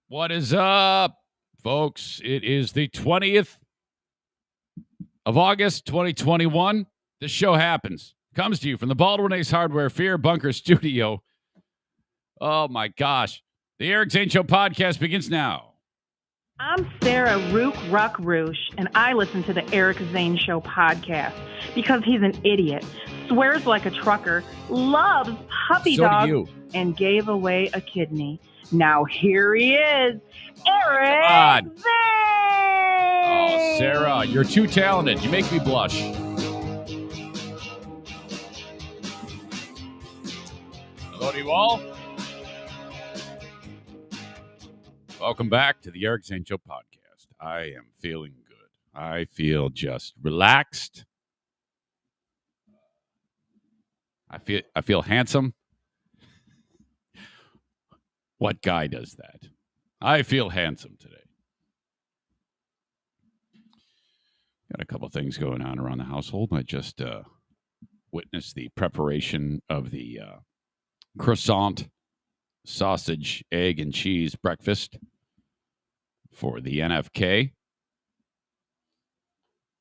What is up, folks? It is the 20th of August, 2021. This show comes to you from the Baldwin Ace Hardware Fear Bunker Studio. Oh my gosh. The Eric Zane Show podcast begins now. I'm Sarah Rook Ruckrush, and I listen to the Eric Zane Show podcast because he's an idiot, swears like a trucker, loves puppy dogs, and gave away a kidney. Now here he is, Eric Zane! Oh, Sarah, you're too talented. You make me blush. Hello to you all. Welcome back to the Eric Zane Show podcast. I am feeling good. I feel just relaxed. I feel handsome. What guy does that? I feel handsome today. Got a couple things going on around the household. I just witnessed the preparation of the croissant, sausage, egg, and cheese breakfast for the NFK.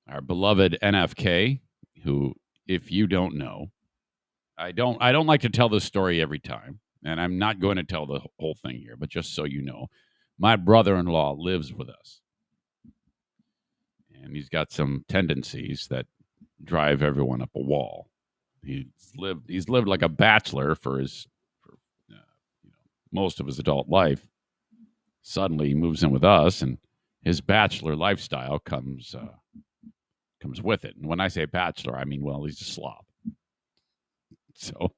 Our beloved NFK, who, if you don't know, I don't like to tell this story every time, and I'm not going to tell the whole thing here, but just so you know, my brother-in-law lives with us. And he's got some tendencies that drive everyone up a wall. He's lived like a bachelor for most of his adult life. Suddenly he moves in with us, and his bachelor lifestyle comes with it. And when I say bachelor, I mean, well, he's a slob. So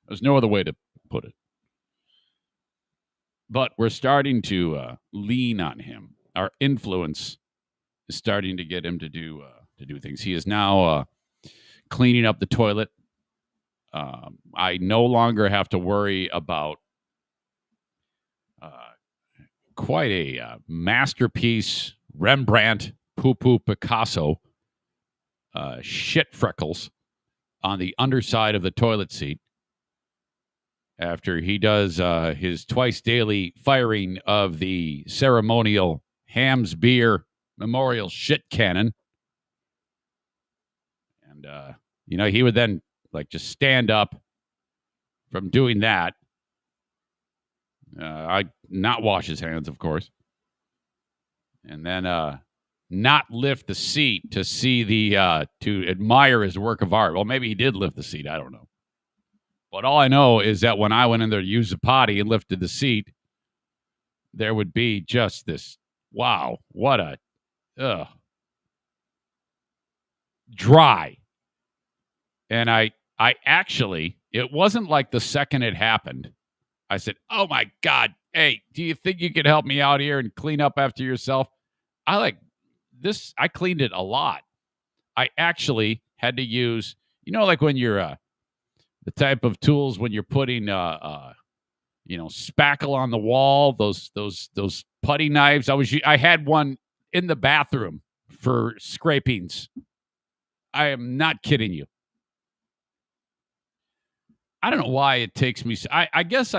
there's no other way to put it. But we're starting to lean on him. Our influence is starting to get him to do things. He is now cleaning up the toilet. I no longer have to worry about quite a masterpiece Rembrandt poo-poo Picasso shit freckles on the underside of the toilet seat after he does his twice daily firing of the ceremonial Hams Beer Memorial shit cannon. And, he would then just stand up from doing that. I not wash his hands, of course. And then not lift the seat to see to admire his work of art. Well, maybe he did lift the seat. I don't know. But all I know is that when I went in there to use the potty and lifted the seat, there would be just this, wow, what a dry. And I actually, it wasn't like the second it happened, I said, oh my God, hey, do you think you could help me out here and clean up after yourself? I cleaned it a lot. I actually had to use, like when you're the type of tools when you're putting spackle on the wall, those putty knives. I had one in the bathroom for scrapings. I am not kidding you. I don't know why it takes me. I guess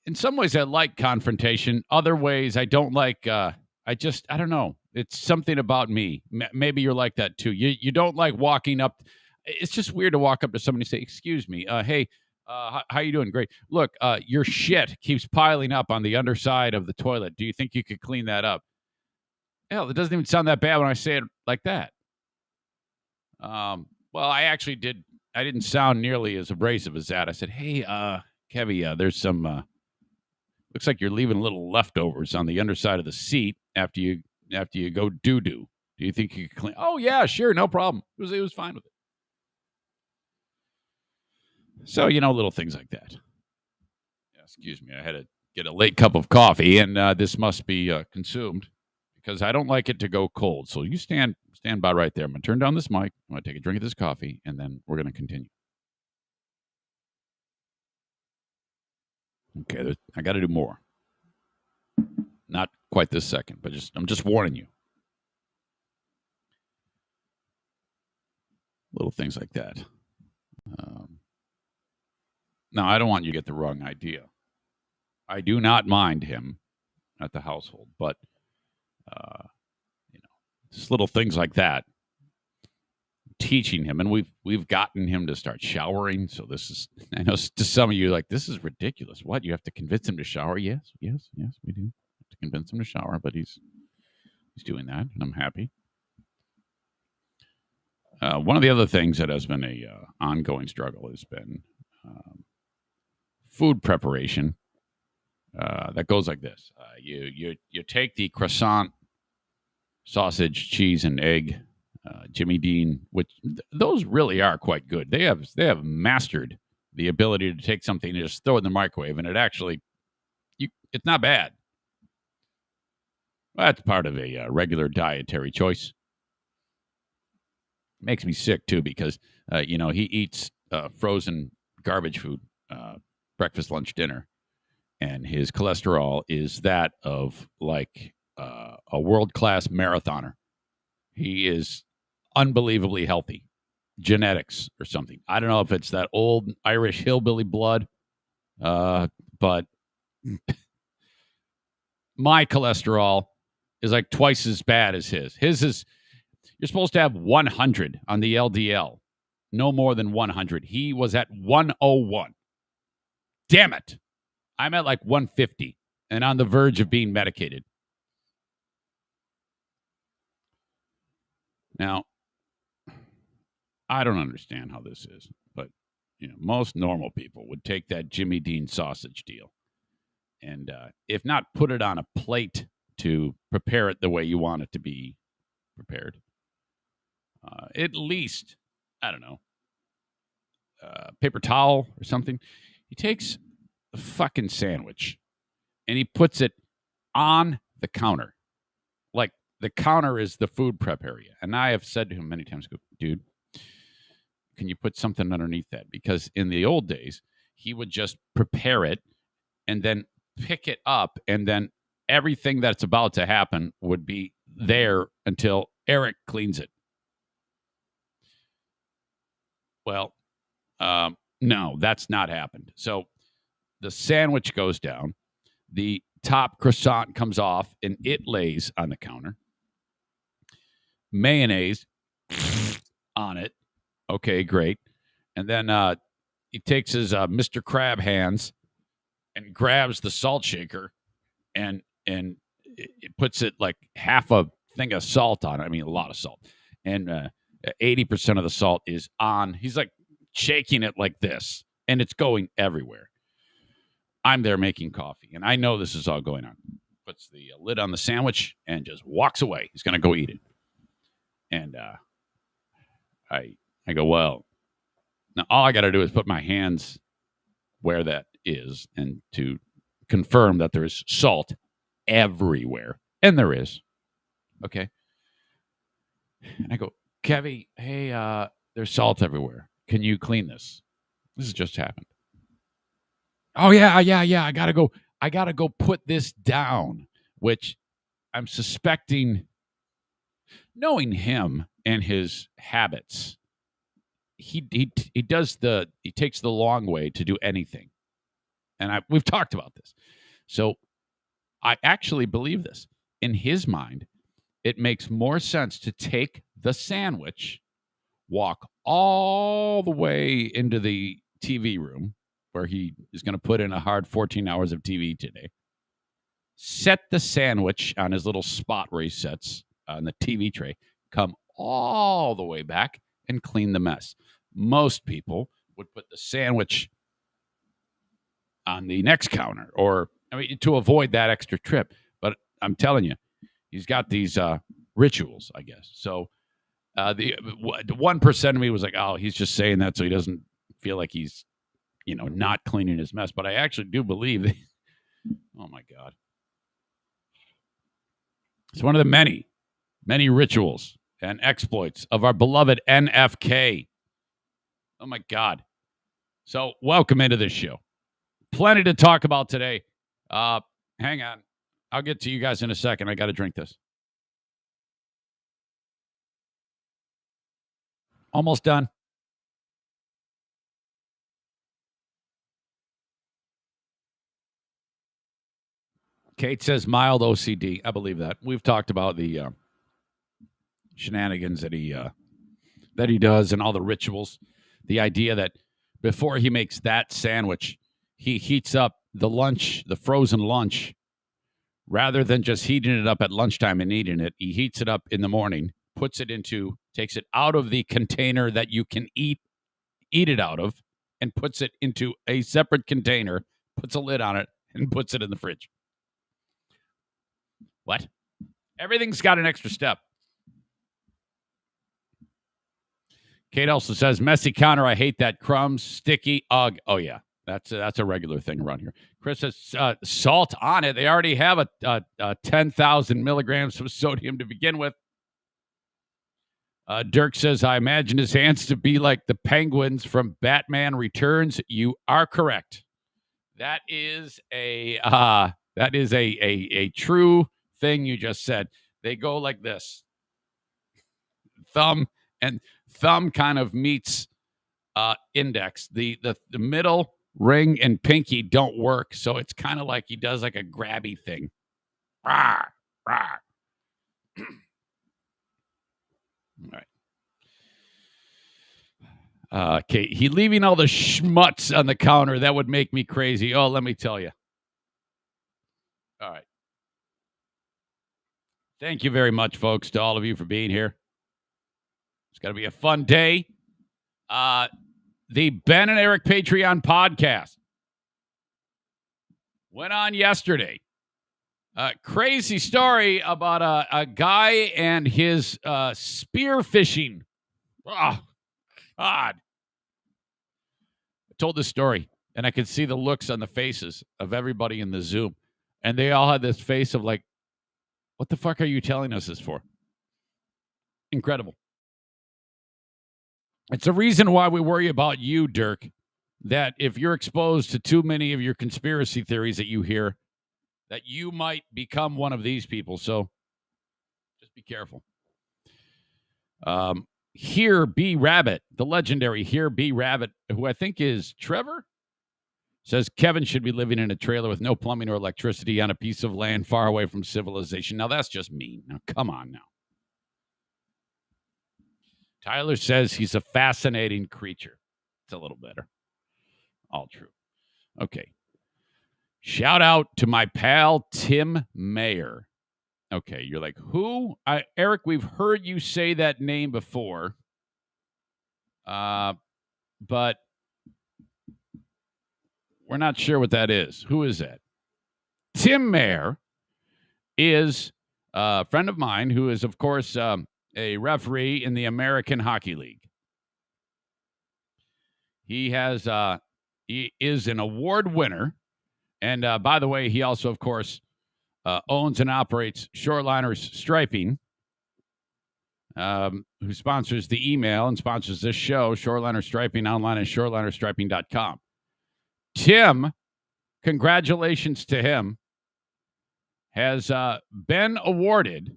in some ways I like confrontation. Other ways I don't like. I don't know. It's something about me. Maybe you're like that too. You don't like walking up. It's just weird to walk up to somebody and say, excuse me, hey, how you doing? Great. Look, your shit keeps piling up on the underside of the toilet. Do you think you could clean that up? Hell, it doesn't even sound that bad when I say it like that. Well, I actually did. I didn't sound nearly as abrasive as that. I said, hey, Kevy, there's some, looks like you're leaving little leftovers on the underside of the seat after you go doo-doo. Do you think you could clean? Oh, yeah, sure, no problem. It was fine with it. So, little things like that. Yeah, excuse me, I had to get a late cup of coffee, and this must be consumed because I don't like it to go cold. So you stand by right there. I'm going to turn down this mic. I'm going to take a drink of this coffee, and then we're going to continue. Okay, I got to do more. Not quite this second, but I'm just warning you. Little things like that. Now, I don't want you to get the wrong idea. I do not mind him at the household, but just little things like that, teaching him, and we've gotten him to start showering. So this is, I know to some of you like, this is ridiculous. What, you have to convince him to shower? Yes, we do have to convince him to shower, but he's doing that, and I'm happy. One of the other things that has been a ongoing struggle has been food preparation. That goes like this: you take the croissant, sausage, cheese, and egg, Jimmy Dean, which those really are quite good. They have mastered the ability to take something and just throw it in the microwave, and it actually, it's not bad. Well, that's part of a regular dietary choice. Makes me sick too because he eats frozen garbage food, breakfast, lunch, dinner, and his cholesterol is that of like a world-class marathoner. He is unbelievably healthy. Genetics or something. I don't know if it's that old Irish hillbilly blood, but my cholesterol is like twice as bad as his. His is, you're supposed to have 100 on the LDL, no more than 100. He was at 101. Damn it. I'm at like 150 and on the verge of being medicated. Now, I don't understand how this is, but most normal people would take that Jimmy Dean sausage deal and, if not, put it on a plate to prepare it the way you want it to be prepared. At least, I don't know, paper towel or something. He takes the fucking sandwich and he puts it on the counter. Like the counter is the food prep area. And I have said to him many times, dude, can you put something underneath that? Because in the old days, he would just prepare it and then pick it up, and then everything that's about to happen would be there until Eric cleans it. Well, no, that's not happened. So the sandwich goes down, the top croissant comes off, and it lays on the counter. Mayonnaise on it. Okay, great. And then he takes his Mr. Crab hands and grabs the salt shaker and it puts it like half a thing of salt on it. I mean, a lot of salt. And 80% of the salt is on. He's like shaking it like this, and it's going everywhere. I'm there making coffee, and I know this is all going on. Puts the lid on the sandwich and just walks away. He's going to go eat it. And I go, well, now all I got to do is put my hands where that is and to confirm that there is salt everywhere. And there is. Okay. And I go, Kevy, hey, there's salt everywhere. Can you clean this? This has just happened. Oh, yeah. I got to go put this down, which I'm suspecting, knowing him and his habits, he takes the long way to do anything. And we've talked about this. So I actually believe this. In his mind, it makes more sense to take the sandwich, walk all the way into the TV room where he is going to put in a hard 14 hours of TV today, set the sandwich on his little spot where he sets on the TV tray, come all the way back and clean the mess. Most people would put the sandwich on the next counter to avoid that extra trip. But I'm telling you, he's got these rituals, I guess. So the 1% of me was like, oh, he's just saying that so he doesn't feel like he's, not cleaning his mess. But I actually do believe that, oh, my God. It's one of the many, many rituals and exploits of our beloved NFK. Oh, my God. So welcome into this show. Plenty to talk about today. Hang on. I'll get to you guys in a second. I got to drink this. Almost done. Kate says mild OCD. I believe that. We've talked about the shenanigans that he does and all the rituals. The idea that before he makes that sandwich, he heats up the frozen lunch, rather than just heating it up at lunchtime and eating it. He heats it up in the morning, takes it out of the container that you can eat it out of, and puts it into a separate container, puts a lid on it, and puts it in the fridge. What? Everything's got an extra step. Kate also says, messy counter, I hate that. Crumbs, sticky, ugh. Oh, yeah. That's a regular thing around here. Chris says, salt on it. They already have a 10,000 milligrams of sodium to begin with. Dirk says, I imagine his hands to be like the penguins from Batman Returns. You are correct. That is a true thing you just said. They go like this. Thumb kind of meets index. The middle ring and pinky don't work, so it's kind of like he does like a grabby thing. Rawr, rawr. All right. Okay, he leaving all the schmutz on the counter. That would make me crazy. Oh, let me tell you. All right. Thank you very much, folks, to all of you for being here. It's going to be a fun day. The Ben and Eric Patreon podcast went on yesterday. Crazy story about a guy and his spear fishing. Oh, God. I told this story, and I could see the looks on the faces of everybody in the Zoom. And they all had this face of like, what the fuck are you telling us this for? Incredible. It's a reason why we worry about you, Dirk, that if you're exposed to too many of your conspiracy theories that you hear, that you might become one of these people. So just be careful. Here Be Rabbit, the legendary Here Be Rabbit, who I think is Trevor, says Kevin should be living in a trailer with no plumbing or electricity on a piece of land far away from civilization. Now, that's just mean. Now, come on now. Tyler says he's a fascinating creature. It's a little better. All true. Okay. Shout out to my pal, Tim Mayer. Okay, you're like, who? Eric, we've heard you say that name before. But we're not sure what that is. Who is that? Tim Mayer is a friend of mine who is, of course, a referee in the American Hockey League. He is an award winner. And by the way, he also, of course, owns and operates Shortliners Striping, who sponsors the email and sponsors this show, Shortliner Striping, online at shortlinerstriping.com. Tim, congratulations to him, has been awarded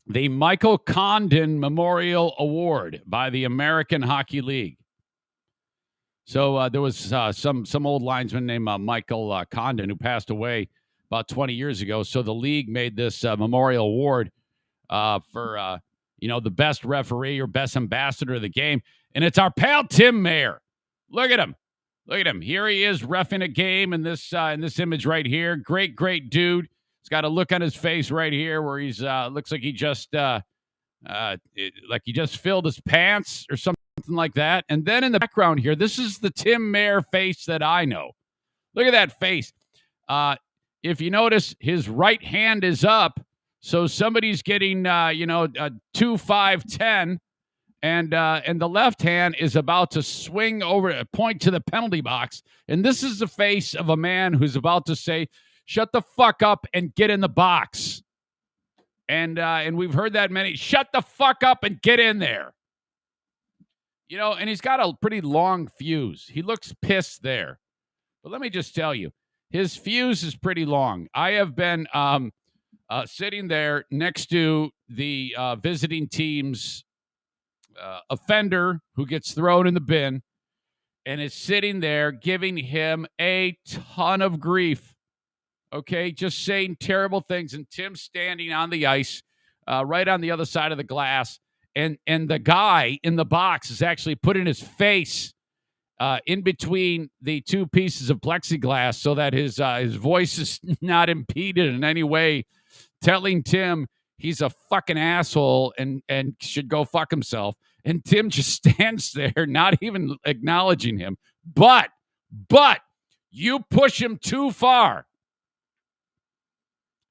the Michael Condon Memorial Award by the American Hockey League. So there was some old linesman named Michael Condon who passed away about 20 years ago. So the league made this memorial award for the best referee or best ambassador of the game, and it's our pal Tim Mayer. Look at him. Look at him. Here he is reffing a game in this image right here. Great dude. He's got a look on his face right here where he's looks like he just filled his pants or something like that. And then in the background here, this is the Tim Mayer face that I know. Look at that face. If you notice, his right hand is up, so somebody's getting 2-5-10, and the left hand is about to swing over, point to the penalty box. And this is the face of a man who's about to say, "Shut the fuck up and get in the box." And we've heard that many. Shut the fuck up and get in there. And he's got a pretty long fuse. He looks pissed there. But let me just tell you, his fuse is pretty long. I have been sitting there next to the visiting team's offender who gets thrown in the bin and is sitting there giving him a ton of grief. okay, just saying terrible things, and Tim's standing on the ice, right on the other side of the glass, and the guy in the box is actually putting his face in between the two pieces of plexiglass so that his voice is not impeded in any way, telling Tim he's a fucking asshole and should go fuck himself. And Tim just stands there, not even acknowledging him. But you push him too far,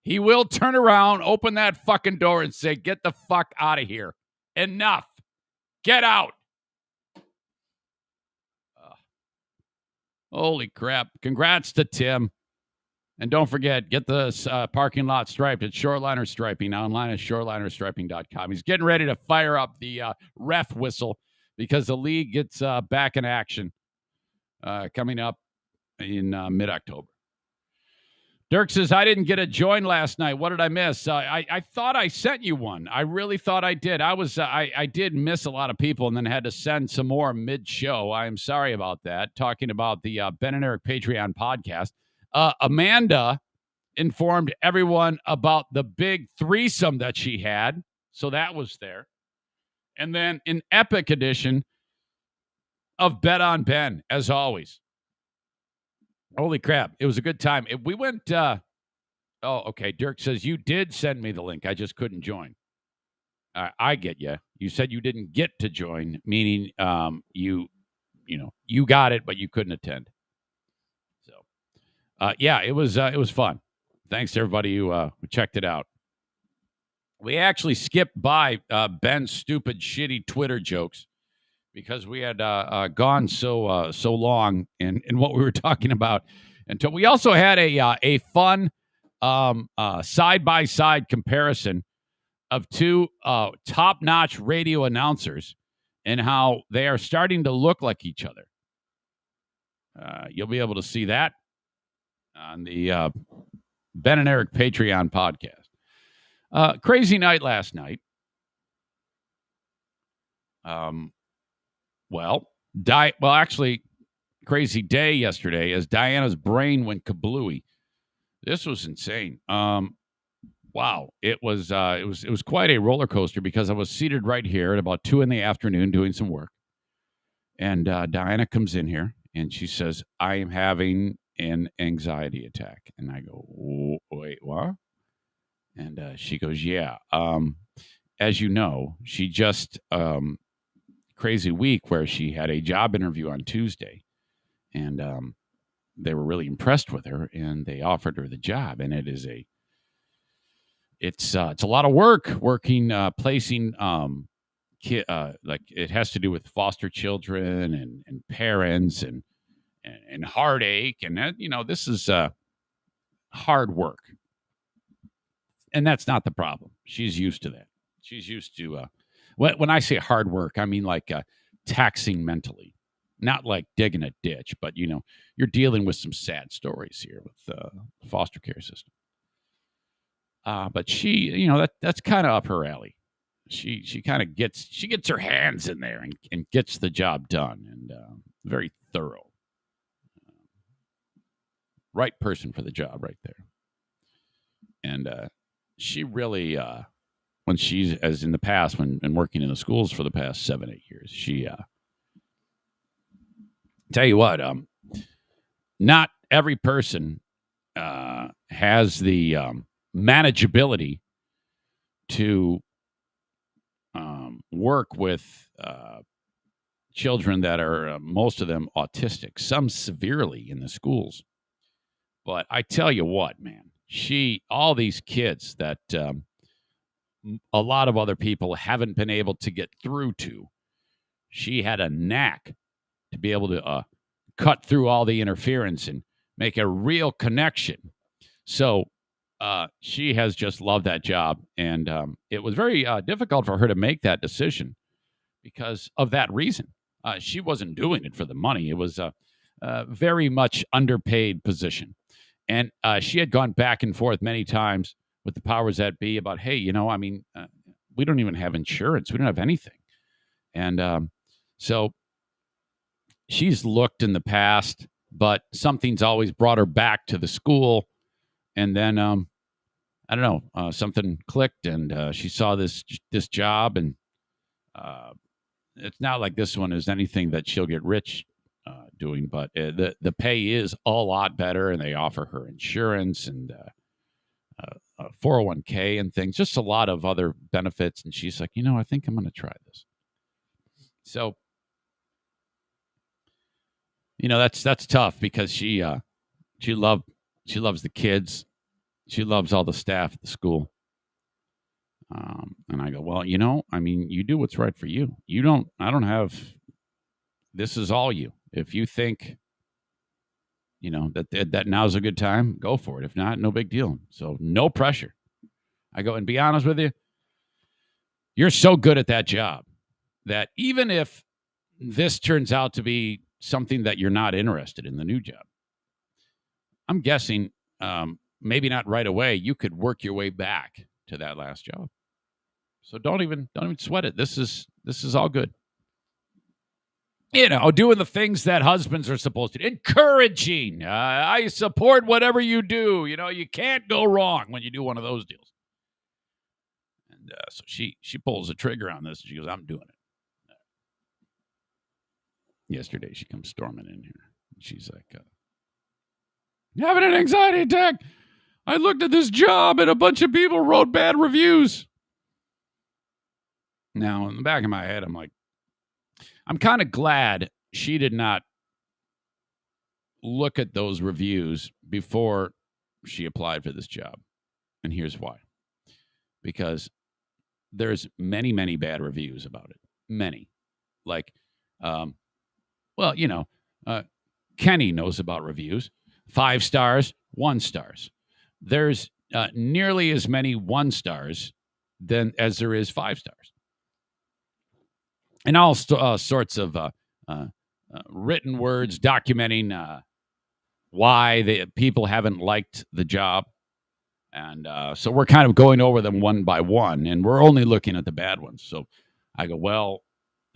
he will turn around, open that fucking door, and say, "Get the fuck out of here. Enough. Get out." Holy crap. Congrats to Tim. And don't forget, get the parking lot striped at Shoreliner Striping, online at shorelinerstriping.com. He's getting ready to fire up the ref whistle because the league gets back in action coming up in mid-October. Dirk says, I didn't get a join last night. What did I miss? I thought I sent you one. I really thought I did. I did miss a lot of people and then had to send some more mid-show. I am sorry about that. Talking about the Ben and Eric Patreon podcast. Amanda informed everyone about the big threesome that she had. So that was there. And then an epic edition of Bet on Ben, as always. Holy crap. It was a good time. We went, okay. Dirk says, you did send me the link. I just couldn't join. I get you. You said you didn't get to join, meaning you got it, but you couldn't attend. So, yeah, it was fun. Thanks to everybody who checked it out. We actually skipped by Ben's stupid, shitty Twitter jokes because we had gone so long in what we were talking about. Until we also had a fun side-by-side comparison of two top-notch radio announcers and how they are starting to look like each other. You'll be able to see that on the Ben and Eric Patreon podcast. Crazy night last night. Actually, crazy day yesterday as Diana's brain went kablooey. This was insane. Wow, it was quite a roller coaster because I was seated right here at about 2 p.m. doing some work, and Diana comes in here and she says, "I am having an anxiety attack," and I go, "Wait, what?" And she goes, "Yeah, as you know, she just crazy week where she had a job interview on Tuesday, and they were really impressed with her, and they offered her the job, and it's a lot of work working placing like it has to do with foster children and parents and heartache, and that, this is hard work, and that's not the problem. She's used to that. She's used to when I say hard work, I mean like taxing mentally, not like digging a ditch, but you're dealing with some sad stories here with the foster care system. But she, that's kind of up her alley. She kind of gets her hands in there and gets the job done, and very thorough. Right person for the job right there. And she really, when she's, as in the past, when working in the schools for the past 7-8 years, she, tell you what, not every person has the manageability to work with children that are, most of them, autistic, some severely in the schools. But I tell you what, man, all these kids that a lot of other people haven't been able to get through to, she had a knack to be able to cut through all the interference and make a real connection. So she has just loved that job. And it was very difficult for her to make that decision because of that reason. She wasn't doing it for the money. It was a very much underpaid position. And she had gone back and forth many times with the powers that be about, hey, we don't even have insurance. We don't have anything. And so she's looked in the past, but something's always brought her back to the school. And then I don't know, something clicked, and she saw this job, and it's not like this one is anything that she'll get rich doing, but the pay is a lot better, and they offer her insurance and 401k and things, just a lot of other benefits. And she's like, I think I'm going to try this. So, that's tough because she loves the kids. She loves all the staff at the school. And I go, well, you do what's right for you. This is all you. If you think, that now's a good time, go for it. If not, no big deal. So no pressure. I go, and be honest with you, you're so good at that job that even if this turns out to be something that you're not interested in, the new job, I'm guessing maybe not right away, you could work your way back to that last job. So don't even sweat it. This is all good. Doing the things that husbands are supposed to do. Encouraging. I support whatever you do. You can't go wrong when you do one of those deals. And so she pulls the trigger on this. And she goes, I'm doing it. Yesterday, she comes storming in here. She's like, having an anxiety attack. I looked at this job and a bunch of people wrote bad reviews. Now, in the back of my head, I'm like, I'm kind of glad she did not look at those reviews before she applied for this job. And here's why. Because there's many, many bad reviews about it. Many. Like, Kenny knows about reviews. 5 stars, 1 stars. There's nearly as many 1 stars as there is 5 stars. And all sorts of written words documenting why the people haven't liked the job. And so we're kind of going over them one by one, and we're only looking at the bad ones. So I go, well,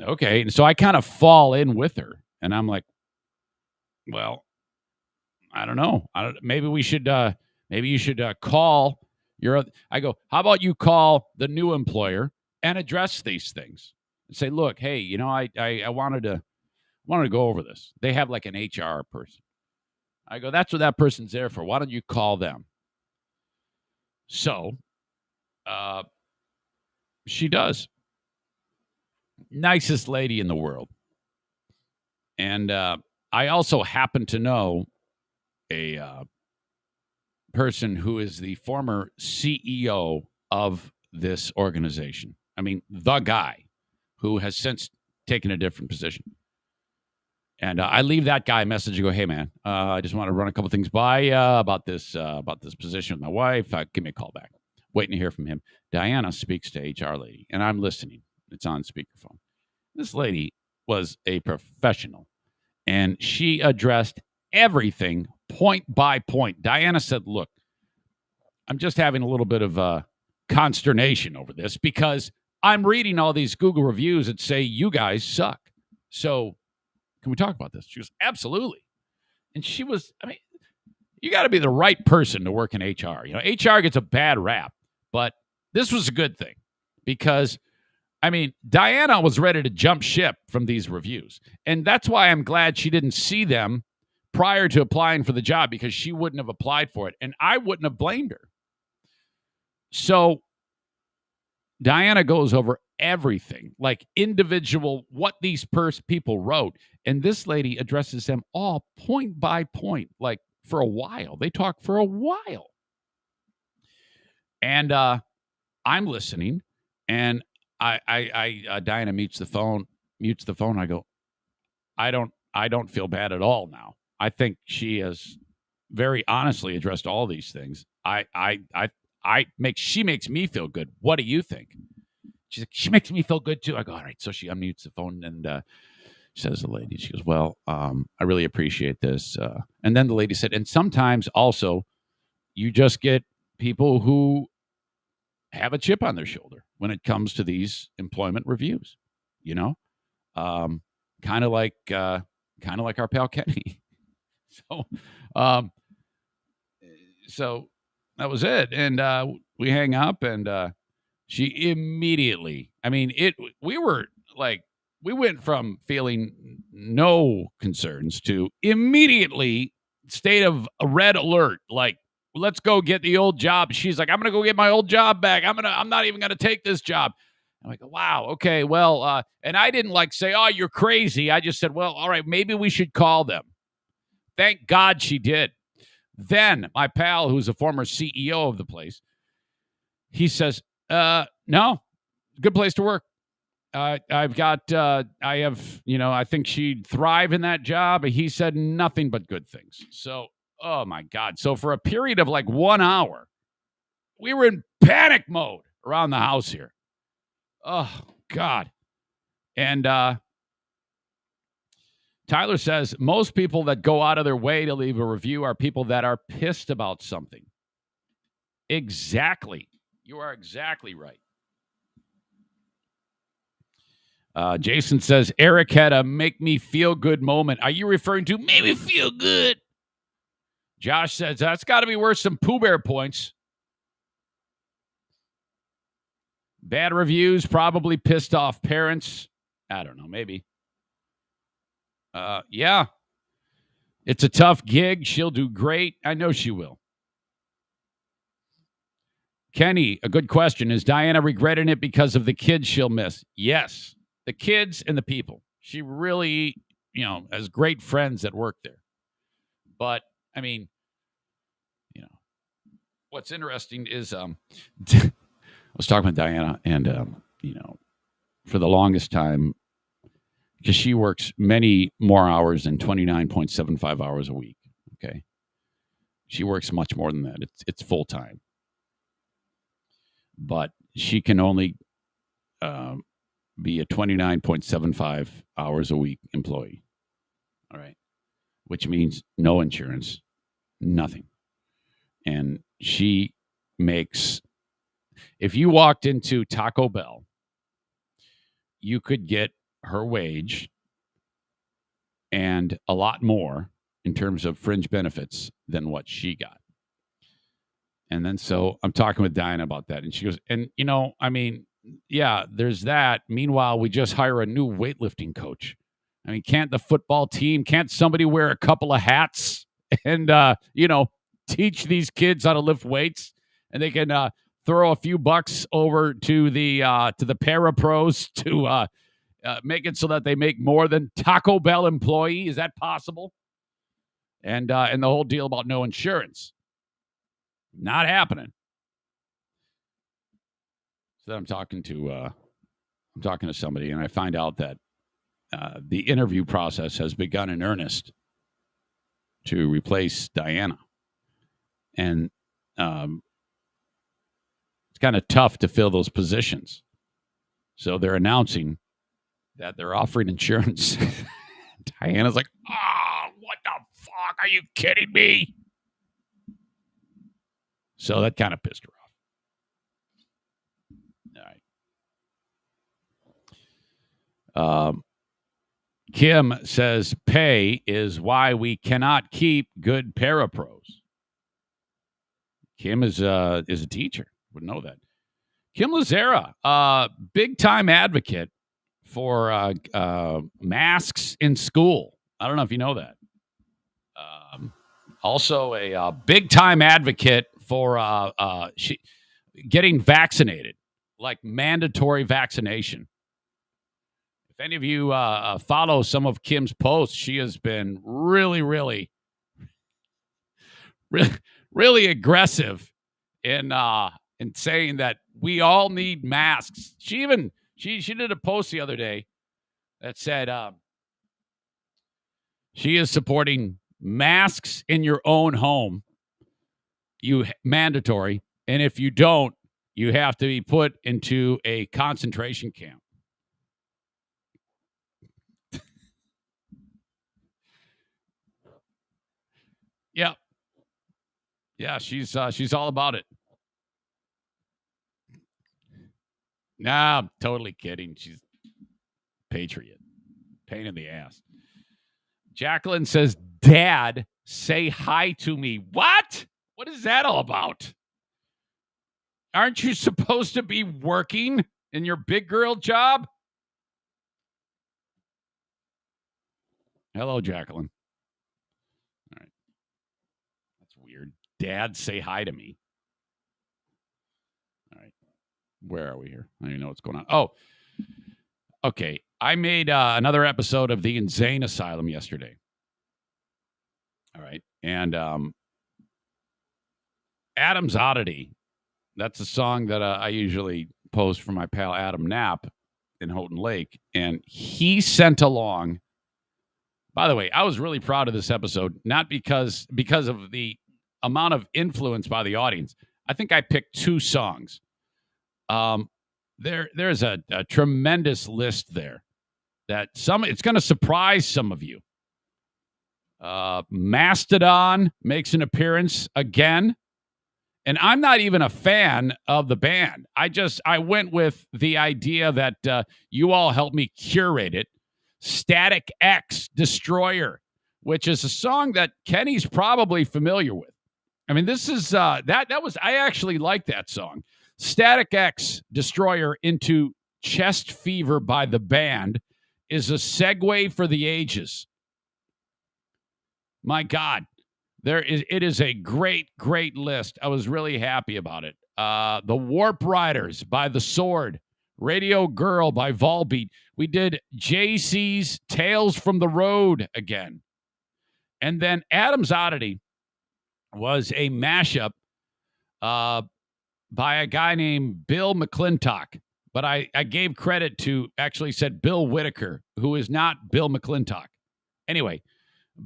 okay. And so I kind of fall in with her, and I'm like, well, I don't know. Maybe you should call your. I go, how about you call the new employer and address these things? Say, look, hey, I wanted to go over this. They have like an HR person. I go, that's what that person's there for. Why don't you call them? So, she does. Nicest lady in the world. And I also happen to know a person who is the former CEO of this organization. I mean, the guy who has since taken a different position. And I leave that guy a message and go, hey, man, I just want to run a couple things by about this position with my wife. Give me a call back. Waiting to hear from him. Diana speaks to HR lady, and I'm listening. It's on speakerphone. This lady was a professional, and she addressed everything point by point. Diana said, look, I'm just having a little bit of consternation over this because I'm reading all these Google reviews that say you guys suck. So can we talk about this? She goes, absolutely. And she was, you got to be the right person to work in HR. HR gets a bad rap, but this was a good thing because, Diana was ready to jump ship from these reviews. And that's why I'm glad she didn't see them prior to applying for the job because she wouldn't have applied for it. And I wouldn't have blamed her. So Diana goes over everything, like individual, what these people wrote. And this lady addresses them all point by point, like for a while. They talk for a while. And I'm listening, and Diana mutes the phone. I go, I don't feel bad at all now. I think she has very honestly addressed all these things. She makes me feel good. What do you think? She's like, she makes me feel good too. I go, all right. So she unmutes the phone and says the lady, she goes, well, I really appreciate this. And then the lady said, and sometimes also you just get people who have a chip on their shoulder when it comes to these employment reviews, kind of like our pal Kenny. So That was it. And we hang up, and she immediately, I mean, we were like, we went from feeling no concerns to immediately state of a red alert. Like, let's go get the old job. She's like, I'm going to go get my old job back. I'm not even going to take this job. I'm like, wow, okay, well, and I didn't like say, oh, you're crazy. I just said, well, all right, maybe we should call them. Thank God she did. Then my pal, who's a former CEO of the place, he says, no, good place to work. I think she'd thrive in that job. He said nothing but good things. So, oh my God. So for a period of like 1 hour, we were in panic mode around the house here. Oh God. And Tyler says, most people that go out of their way to leave a review are people that are pissed about something. Exactly. You are exactly right. Jason says, Eric had a make me feel good moment. Are you referring to make me feel good? Josh says, that's got to be worth some Pooh Bear points. Bad reviews, probably pissed off parents. I don't know, maybe. Yeah. It's a tough gig. She'll do great. I know she will. Kenny, a good question. Is Diana regretting it because of the kids she'll miss? Yes. The kids and the people. She really, has great friends that work there. But, I mean, what's interesting is I was talking with Diana, and, for the longest time, because she works many more hours than 29.75 hours a week, okay? She works much more than that. It's full-time. But she can only be a 29.75 hours a week employee, all right? Which means no insurance, nothing. And she makes, if you walked into Taco Bell, you could get her wage and a lot more in terms of fringe benefits than what she got. And then so I'm talking with Diana about that. And she goes, and, yeah, there's that. Meanwhile, we just hire a new weightlifting coach. I mean, can't the football team, can't somebody wear a couple of hats and, teach these kids how to lift weights? And they can throw a few bucks over to the para pros to make it so that they make more than Taco Bell employee. Is that possible? And the whole deal about no insurance. Not happening. So then I'm talking to somebody, and I find out that the interview process has begun in earnest to replace Diana. And it's kind of tough to fill those positions. So they're announcing that they're offering insurance. Diana's like, oh, what the fuck? Are you kidding me? So that kind of pissed her off. All right. Kim says pay is why we cannot keep good parapros. Kim is a teacher. Would know that. Kim Lazera, big time advocate for masks in school. I don't know if you know that. Also a big time advocate for getting vaccinated, like mandatory vaccination. If any of you follow some of Kim's posts, she has been really, really, really, really aggressive in saying that we all need masks. She did a post the other day that said she is supporting masks in your own home. Mandatory, and if you don't, you have to be put into a concentration camp. Yeah, she's all about it. Nah, I'm totally kidding. She's patriot. Pain in the ass. Jacqueline says, Dad, say hi to me. What is that all about? Aren't you supposed to be working in your big girl job? Hello, Jacqueline. All right. That's weird. Dad, say hi to me. All right. Where are we here? I don't even know what's going on. Oh, okay. I made another episode of the Insane Asylum yesterday. All right. And Adam's Oddity. That's a song that I usually post for my pal Adam Knapp in Houghton Lake. And he sent along. By the way, I was really proud of this episode, not because of the amount of influence by the audience. I think I picked 2 songs. There's a tremendous list there that it's going to surprise some of you. Mastodon makes an appearance again. And I'm not even a fan of the band. I went with the idea that you all helped me curate it. Static X, Destroyer, which is a song that Kenny's probably familiar with. I mean, this is I actually like that song. Static X, Destroyer into Chest Fever by the band is a segue for the ages. My God. It is a great, great list. I was really happy about it. The Warp Riders by The Sword. Radio Girl by Volbeat. We did JC's Tales from the Road again. And then Adam's Oddity was a mashup by a guy named Bill McClintock. But I gave credit to, actually said Bill Whitaker, who is not Bill McClintock. Anyway,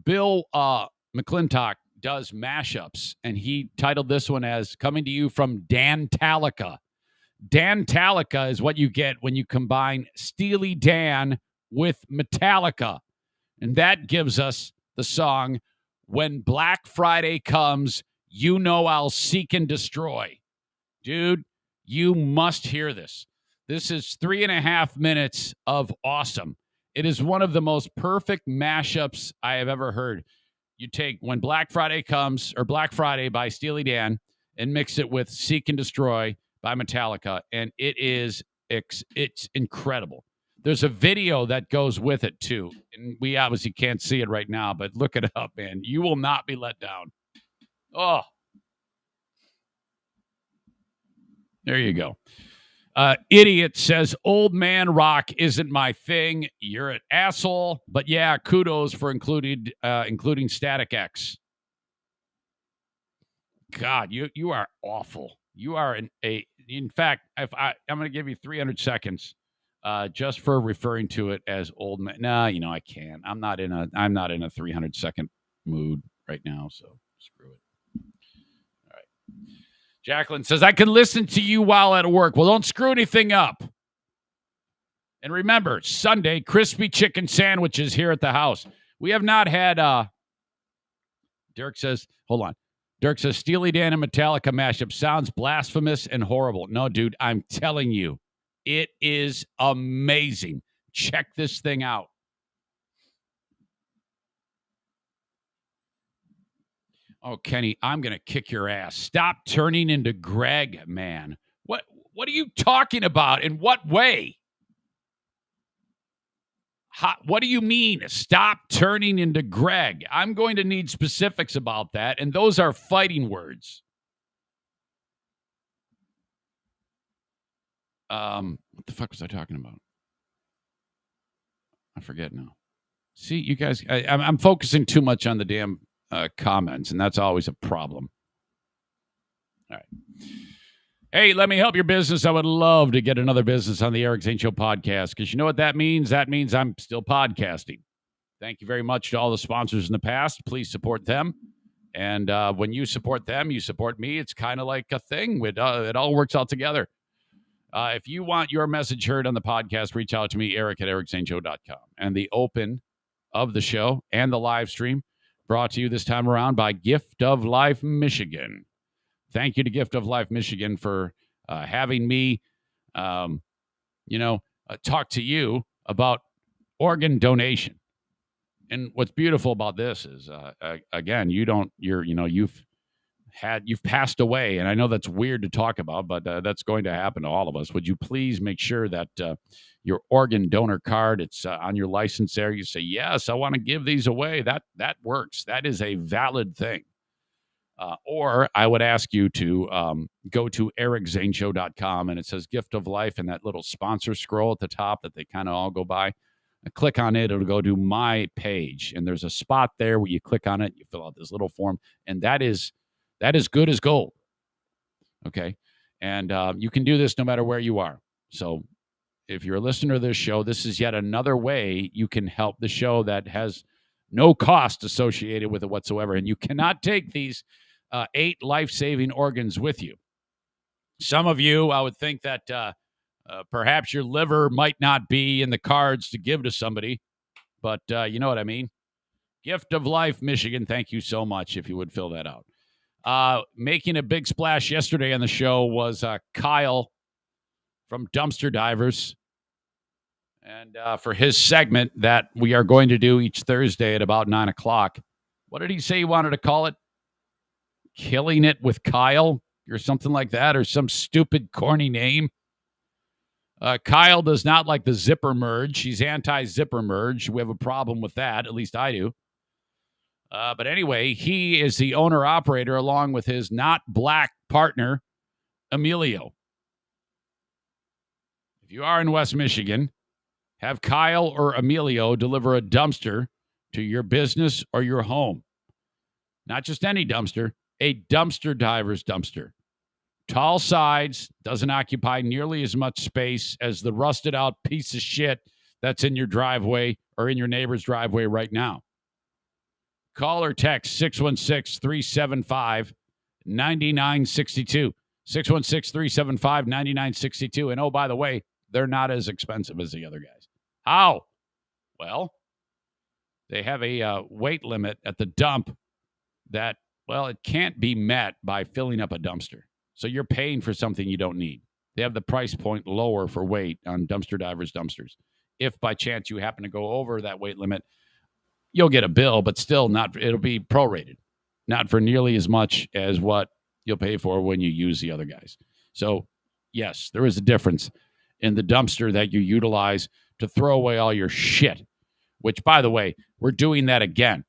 Bill McClintock does mashups, and he titled this one as Coming to You from Dantalica. Dantalica is what you get when you combine Steely Dan with Metallica. And that gives us the song, When Black Friday Comes, You Know I'll Seek and Destroy. Dude, you must hear this. This is 3.5 minutes of awesome. It is one of the most perfect mashups I have ever heard. You take When Black Friday Comes, or Black Friday by Steely Dan, and mix it with Seek and Destroy by Metallica, and it's incredible. There's a video that goes with it, too. And we obviously can't see it right now, but look it up, man. You will not be let down. Oh. There you go. Idiot says, old man rock isn't my thing. You're an asshole. But yeah, kudos for including Static X. God, you are awful. You are in fact, I'm going to give you 300 seconds just for referring to it as old man. No, I can't. I'm not in a 300-second mood right now, so screw it. All right. Jacqueline says, I can listen to you while at work. Well, don't screw anything up. And remember, Sunday, crispy chicken sandwiches here at the house. We have not had, Dirk says, hold on. Dirk says, Steely Dan and Metallica mashup sounds blasphemous and horrible. No, dude, I'm telling you, it is amazing. Check this thing out. Oh, Kenny, I'm going to kick your ass. Stop turning into Greg, man. What are you talking about? In what way? What do you mean? Stop turning into Greg. I'm going to need specifics about that, and those are fighting words. What the fuck was I talking about? I forget now. See, you guys, I'm focusing too much on the damn comments, and that's always a problem. All right. Hey, let me help your business. I would love to get another business on the Eric Zane Show podcast, because you know what that means? That means I'm still podcasting. Thank you very much to all the sponsors in the past. Please support them. And when you support them, you support me. It's kind of like a thing. It all works out together. If you want your message heard on the podcast, reach out to me, Eric at ericzaneshow.com. And the open of the show and the live stream brought to you this time around by Gift of Life Michigan. Thank you to Gift of Life Michigan for having me, talk to you about organ donation. And what's beautiful about this is, again, you've you've passed away, and I know that's weird to talk about, but that's going to happen to all of us. Would you please make sure that your organ donor card, it's on your license there. You say, yes, I want to give these away. That works. That is a valid thing. Or I would ask you to go to ericzaneshow.com, and it says Gift of Life, and that little sponsor scroll at the top that they kind of all go by. Click on it. It'll go to my page, and there's a spot there where you click on it. You fill out this little form, and that is good as gold. Okay, and you can do this no matter where you are. So if you're a listener to this show, this is yet another way you can help the show that has no cost associated with it whatsoever. And you cannot take these 8 life-saving organs with you. Some of you, I would think that perhaps your liver might not be in the cards to give to somebody, but you know what I mean. Gift of Life, Michigan, thank you so much if you would fill that out. Making a big splash yesterday on the show was Kyle from Dumpster Divers. And for his segment that we are going to do each Thursday at about 9 o'clock, what did he say he wanted to call it? Killing It with Kyle or something like that, or some stupid, corny name. Kyle does not like the zipper merge. He's anti-zipper merge. We have a problem with that. At least I do. But anyway, he is the owner-operator along with his not black partner, Emilio. If you are in West Michigan, have Kyle or Emilio deliver a dumpster to your business or your home. Not just any dumpster, a Dumpster Divers dumpster. Tall sides, doesn't occupy nearly as much space as the rusted out piece of shit that's in your driveway or in your neighbor's driveway right now. Call or text 616-375-9962. 616-375-9962. And oh, by the way, they're not as expensive as the other guys. How? Well, they have a weight limit at the dump that, well, it can't be met by filling up a dumpster. So you're paying for something you don't need. They have the price point lower for weight on Dumpster Divers dumpsters. If by chance you happen to go over that weight limit, you'll get a bill, but still not. It'll be prorated, not for nearly as much as what you'll pay for when you use the other guys. So, yes, there is a difference in the dumpster that you utilize to throw away all your shit, which, by the way, we're doing that again.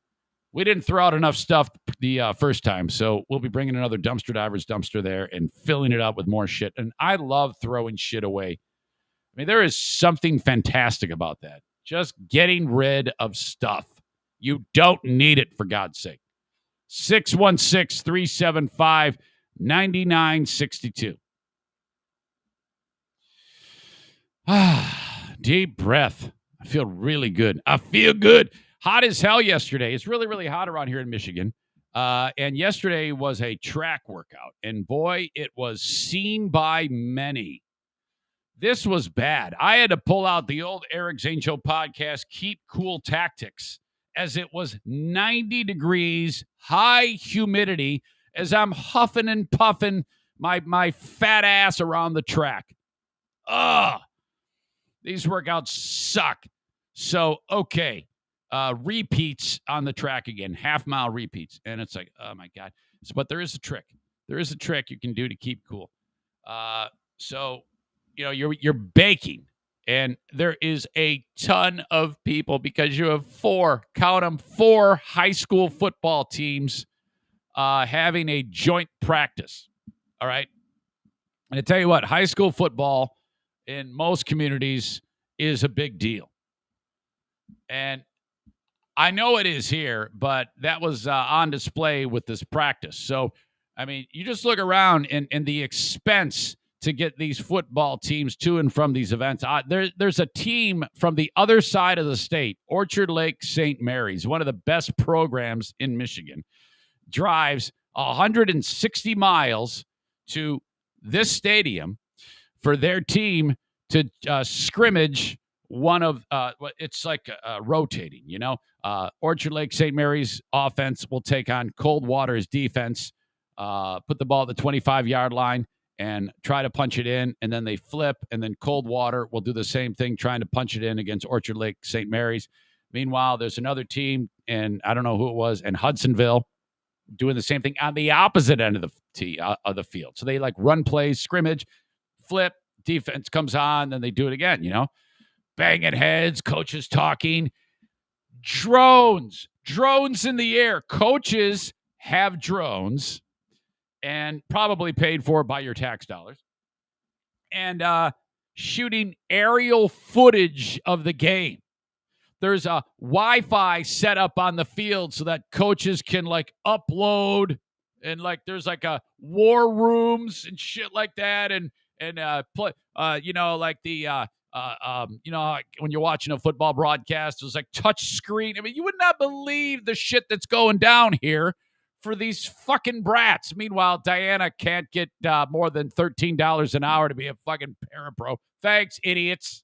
We didn't throw out enough stuff the first time, so we'll be bringing another Dumpster Divers dumpster there and filling it up with more shit. And I love throwing shit away. I mean, there is something fantastic about that. Just getting rid of stuff. You don't need it, for God's sake. 616-375-9962. Deep breath. I feel really good. I feel good. Hot as hell yesterday. It's really, really hot around here in Michigan. And yesterday was a track workout. And boy, it was seen by many. This was bad. I had to pull out the old Eric Zane Show podcast, Keep Cool Tactics, as it was 90 degrees, high humidity, as I'm huffing and puffing my fat ass around the track. Ugh. These workouts suck. So, okay. Repeats on the track again, half-mile repeats. And it's like, oh, my God. But there is a trick. There is a trick you can do to keep cool. So, you know, you're baking. And there is a ton of people because you have 4 high school football teams having a joint practice. All right. And I tell you what, high school football in most communities is a big deal. And I know it is here, but that was on display with this practice. So, I mean, you just look around and the expense to get these football teams to and from these events. There's a team from the other side of the state, Orchard Lake St. Mary's, one of the best programs in Michigan, drives 160 miles to this stadium for their team to scrimmage one of it's like rotating, you know. Orchard Lake St. Mary's offense will take on Coldwater's defense, put the ball at the 25-yard line and try to punch it in, and then they flip, and then Coldwater will do the same thing, trying to punch it in against Orchard Lake St. Mary's. Meanwhile, there's another team, and I don't know who it was, in Hudsonville, doing the same thing on the opposite end of the field. So they like run plays, scrimmage, flip, defense comes on, then they do it again, banging heads, coaches talking, drones in the air. Coaches have drones and probably paid for by your tax dollars, and shooting aerial footage of the game. There's a Wi-Fi set up on the field so that coaches can like upload, and like there's like a war rooms and shit like that, and play, like the when you're watching a football broadcast, there's like touch screen. I mean, you would not believe the shit that's going down here for these fucking brats. Meanwhile, Diana can't get more than $13 an hour to be a fucking parapro. Thanks, idiots.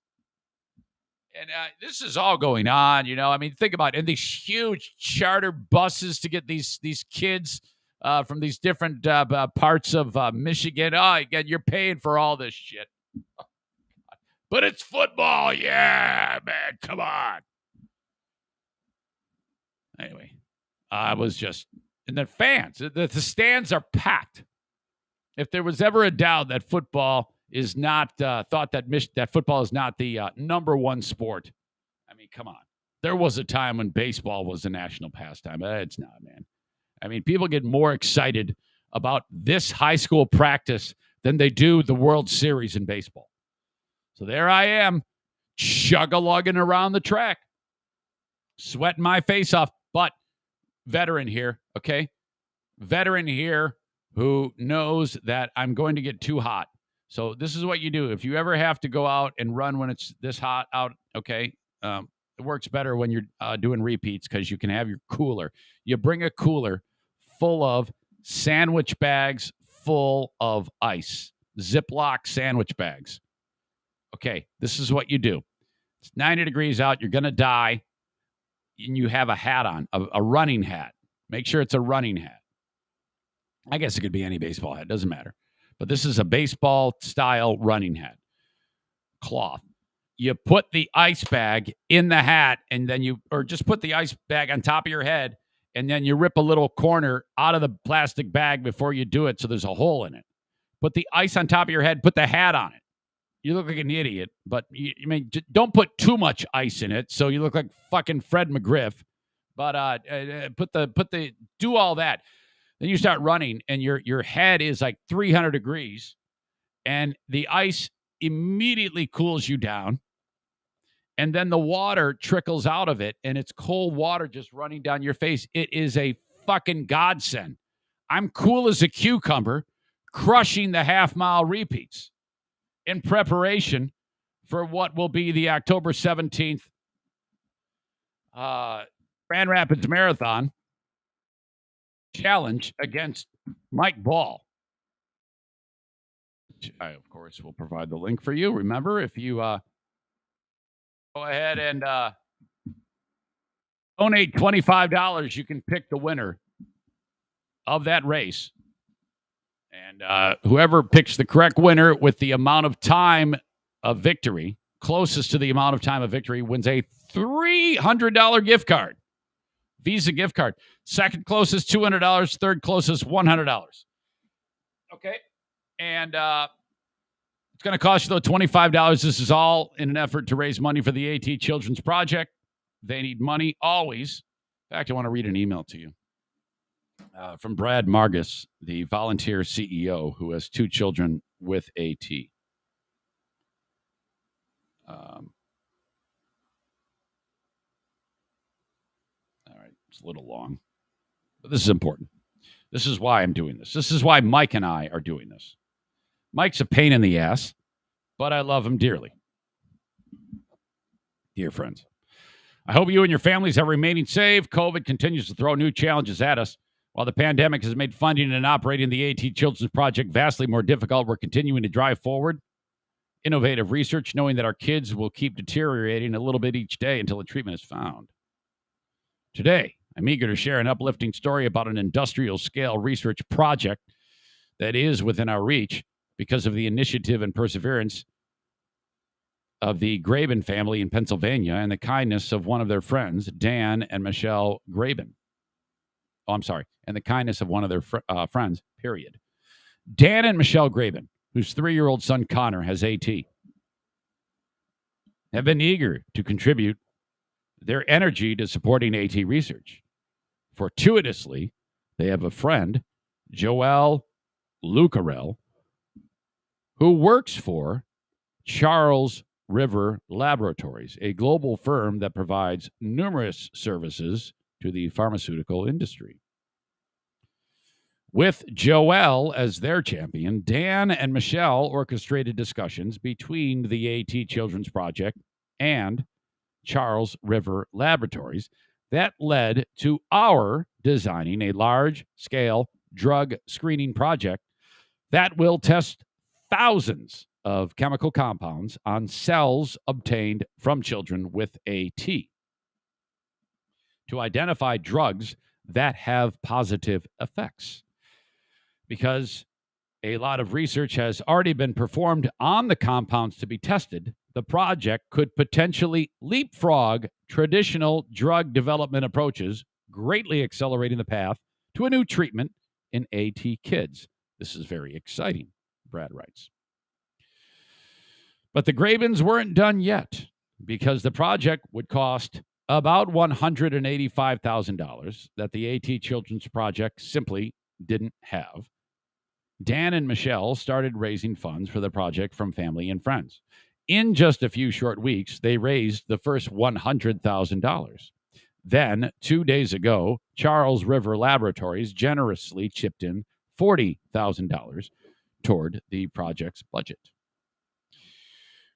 And this is all going on, I mean, think about it. And these huge charter buses to get these kids from these different parts of Michigan. Oh, again, you're paying for all this shit. But it's football. Yeah, man, come on. Anyway, I was just... And the fans, the stands are packed. If there was ever a doubt that football is not that football is not the number one sport, I mean, come on. There was a time when baseball was a national pastime. It's not, man. I mean, people get more excited about this high school practice than they do the World Series in baseball. So there I am, chug-a-lugging around the track, sweating my face off, but veteran here, okay? Veteran here who knows that I'm going to get too hot. So this is what you do. If you ever have to go out and run when it's this hot out, okay, it works better when you're doing repeats because you can have your cooler. You bring a cooler full of sandwich bags full of ice, Ziploc sandwich bags. Okay, this is what you do. It's 90 degrees out. You're going to die. And you have a hat on, a running hat. Make sure it's a running hat. I guess it could be any baseball hat. Doesn't matter. But this is a baseball-style running hat. Cloth. You put the ice bag in the hat, and then or just put the ice bag on top of your head, and then you rip a little corner out of the plastic bag before you do it so there's a hole in it. Put the ice on top of your head. Put the hat on it. You look like an idiot, but don't put too much ice in it so you look like fucking Fred McGriff. But do all that. Then you start running, and your head is like 300 degrees, and the ice immediately cools you down, and then the water trickles out of it, and it's cold water just running down your face. It is a fucking godsend. I'm cool as a cucumber, crushing the half-mile repeats in preparation for what will be the October 17th Grand Rapids Marathon challenge against Mike Ball. I, of course, will provide the link for you. Remember, if you go ahead and donate $25, you can pick the winner of that race. And whoever picks the correct winner with the amount of time of victory, closest to the amount of time of victory, wins a $300 gift card. Visa gift card. Second closest, $200. Third closest, $100. Okay? And it's going to cost you, though, $25. This is all in an effort to raise money for the AT Children's Project. They need money always. In fact, I want to read an email to you. From Brad Margus, the volunteer CEO who has 2 children with AT. All right, it's a little long, but this is important. This is why I'm doing this. This is why Mike and I are doing this. Mike's a pain in the ass, but I love him dearly. Dear friends, I hope you and your families are remaining safe. COVID continues to throw new challenges at us. While the pandemic has made funding and operating the AT Children's Project vastly more difficult, we're continuing to drive forward innovative research, knowing that our kids will keep deteriorating a little bit each day until a treatment is found. Today, I'm eager to share an uplifting story about an industrial-scale research project that is within our reach because of the initiative and perseverance of the Graben family in Pennsylvania and the kindness of one of their friends, Dan and Michelle Graben. and the kindness of one of their friends, period. Dan and Michelle Graben, whose 3-year-old son Connor has AT, have been eager to contribute their energy to supporting AT research. Fortuitously, they have a friend, Joelle Lucarell, who works for Charles River Laboratories, a global firm that provides numerous services to the pharmaceutical industry. With Joelle as their champion, Dan and Michelle orchestrated discussions between the AT Children's Project and Charles River Laboratories that led to our designing a large-scale drug screening project that will test thousands of chemical compounds on cells obtained from children with AT to identify drugs that have positive effects. Because a lot of research has already been performed on the compounds to be tested, the project could potentially leapfrog traditional drug development approaches, greatly accelerating the path to a new treatment in AT kids. This is very exciting, Brad writes. But the Grabens weren't done yet, because the project would cost about $185,000 that the AT Children's Project simply didn't have. Dan and Michelle started raising funds for the project from family and friends. In just a few short weeks, they raised the first $100,000. Then, 2 days ago, Charles River Laboratories generously chipped in $40,000 toward the project's budget.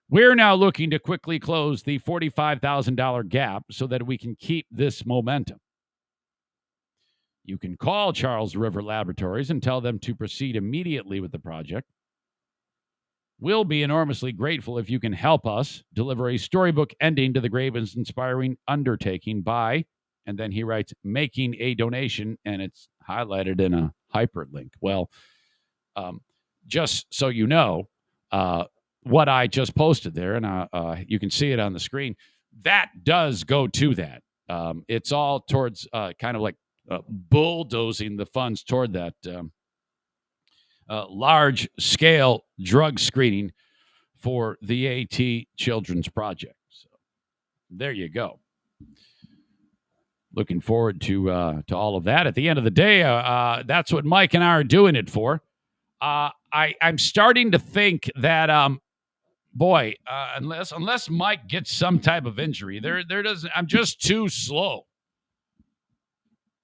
We're now looking to quickly close the $45,000 gap so that we can keep this momentum. You can call Charles River Laboratories and tell them to proceed immediately with the project. We'll be enormously grateful if you can help us deliver a storybook ending to the Grabens' inspiring undertaking by, and then he writes, making a donation, and it's highlighted in a hyperlink. Well, just so you know, what I just posted there, and you can see it on the screen, that does go to that. It's all towards kind of like bulldozing the funds toward that large-scale drug screening for the AT Children's Project. So there you go. Looking forward to all of that. At the end of the day, that's what Mike and I are doing it for. I'm starting to think that, unless Mike gets some type of injury, there doesn't. I'm just too slow.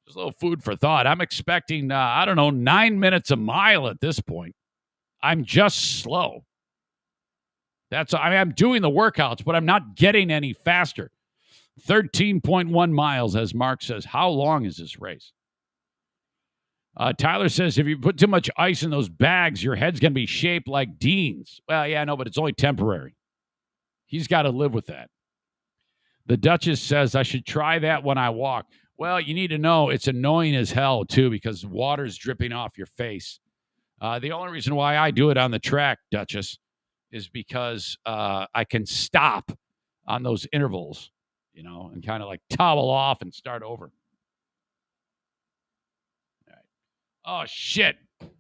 Just a little food for thought. I'm expecting, 9 minutes a mile at this point. I'm just slow. I'm doing the workouts, but I'm not getting any faster. 13.1 miles, as Mark says. How long is this race? Tyler says, if you put too much ice in those bags, your head's going to be shaped like Dean's. Well, yeah, no, but it's only temporary. He's got to live with that. The Duchess says, I should try that when I walk. Well, you need to know it's annoying as hell, too, because water's dripping off your face. The only reason why I do it on the track, Duchess, is because I can stop on those intervals, and kind of like towel off and start over. All right. Oh, shit.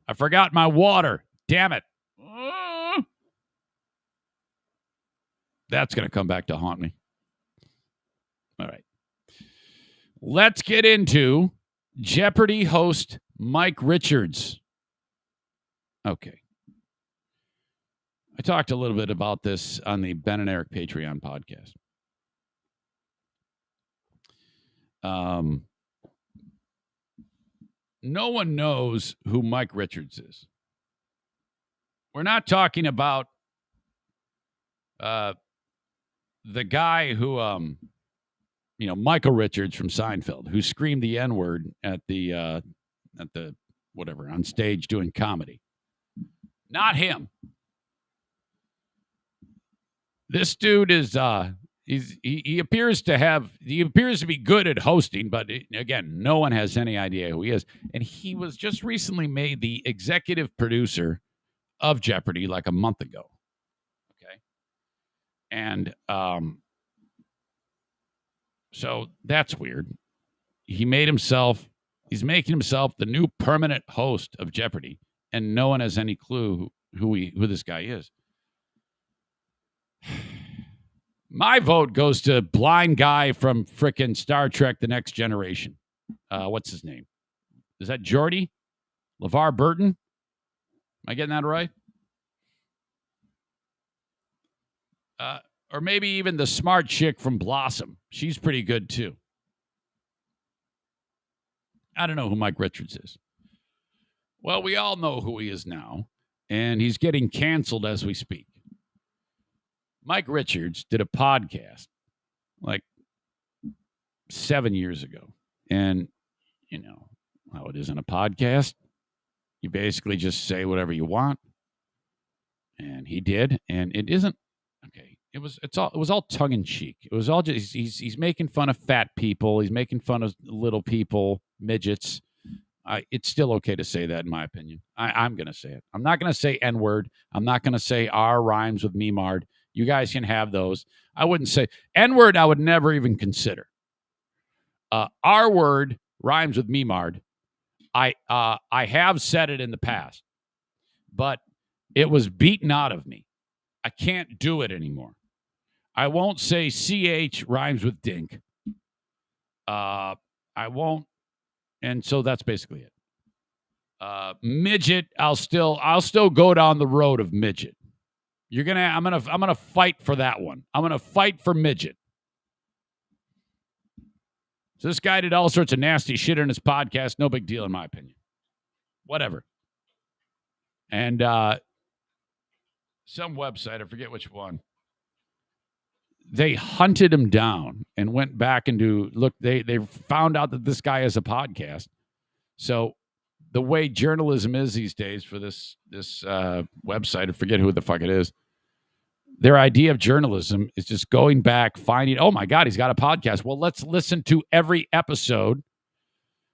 I forgot my water. Damn it. That's going to come back to haunt me. All right. Let's get into Jeopardy host Mike Richards. Okay. I talked a little bit about this on the Ben and Eric Patreon podcast. No one knows who Mike Richards is. We're not talking about the guy who, Michael Richards from Seinfeld, who screamed the N-word at the whatever, on stage doing comedy. Not him. This dude is he appears to be good at hosting, but again, no one has any idea who he is. And he was just recently made the executive producer of Jeopardy like a month ago. Okay. And so that's weird. He made himself He's making himself the new permanent host of Jeopardy, and no one has any clue who this guy is. My vote goes to blind guy from frickin' Star Trek The Next Generation. What's his name? Is that Geordi? LeVar Burton? Am I getting that right? Or maybe even the smart chick from Blossom. She's pretty good, too. I don't know who Mike Richards is. Well, we all know who he is now, and he's getting canceled as we speak. Mike Richards did a podcast like 7 years ago. And you know how it is in a podcast. You basically just say whatever you want. And he did. And it isn't okay. It was all tongue in cheek. It was all just he's making fun of fat people. He's making fun of little people, midgets. It's still okay to say that, in my opinion. I'm going to say it. I'm not going to say N-word. I'm not going to say R rhymes with Memard. You guys can have those. I wouldn't say N-word. I would never even consider. R word rhymes with Memard. I have said it in the past, but it was beaten out of me. I can't do it anymore. I won't say CH rhymes with dink. I won't. And so that's basically it. Midget, I'll still go down the road of midget. I'm gonna fight for that one. I'm gonna fight for midget. So this guy did all sorts of nasty shit in his podcast. No big deal, in my opinion. Whatever. And some website, I forget which one, they hunted him down and went back and they found out that this guy has a podcast. So the way journalism is these days for this website, I forget who the fuck it is, their idea of journalism is just going back, finding, oh my God, he's got a podcast. Well, let's listen to every episode.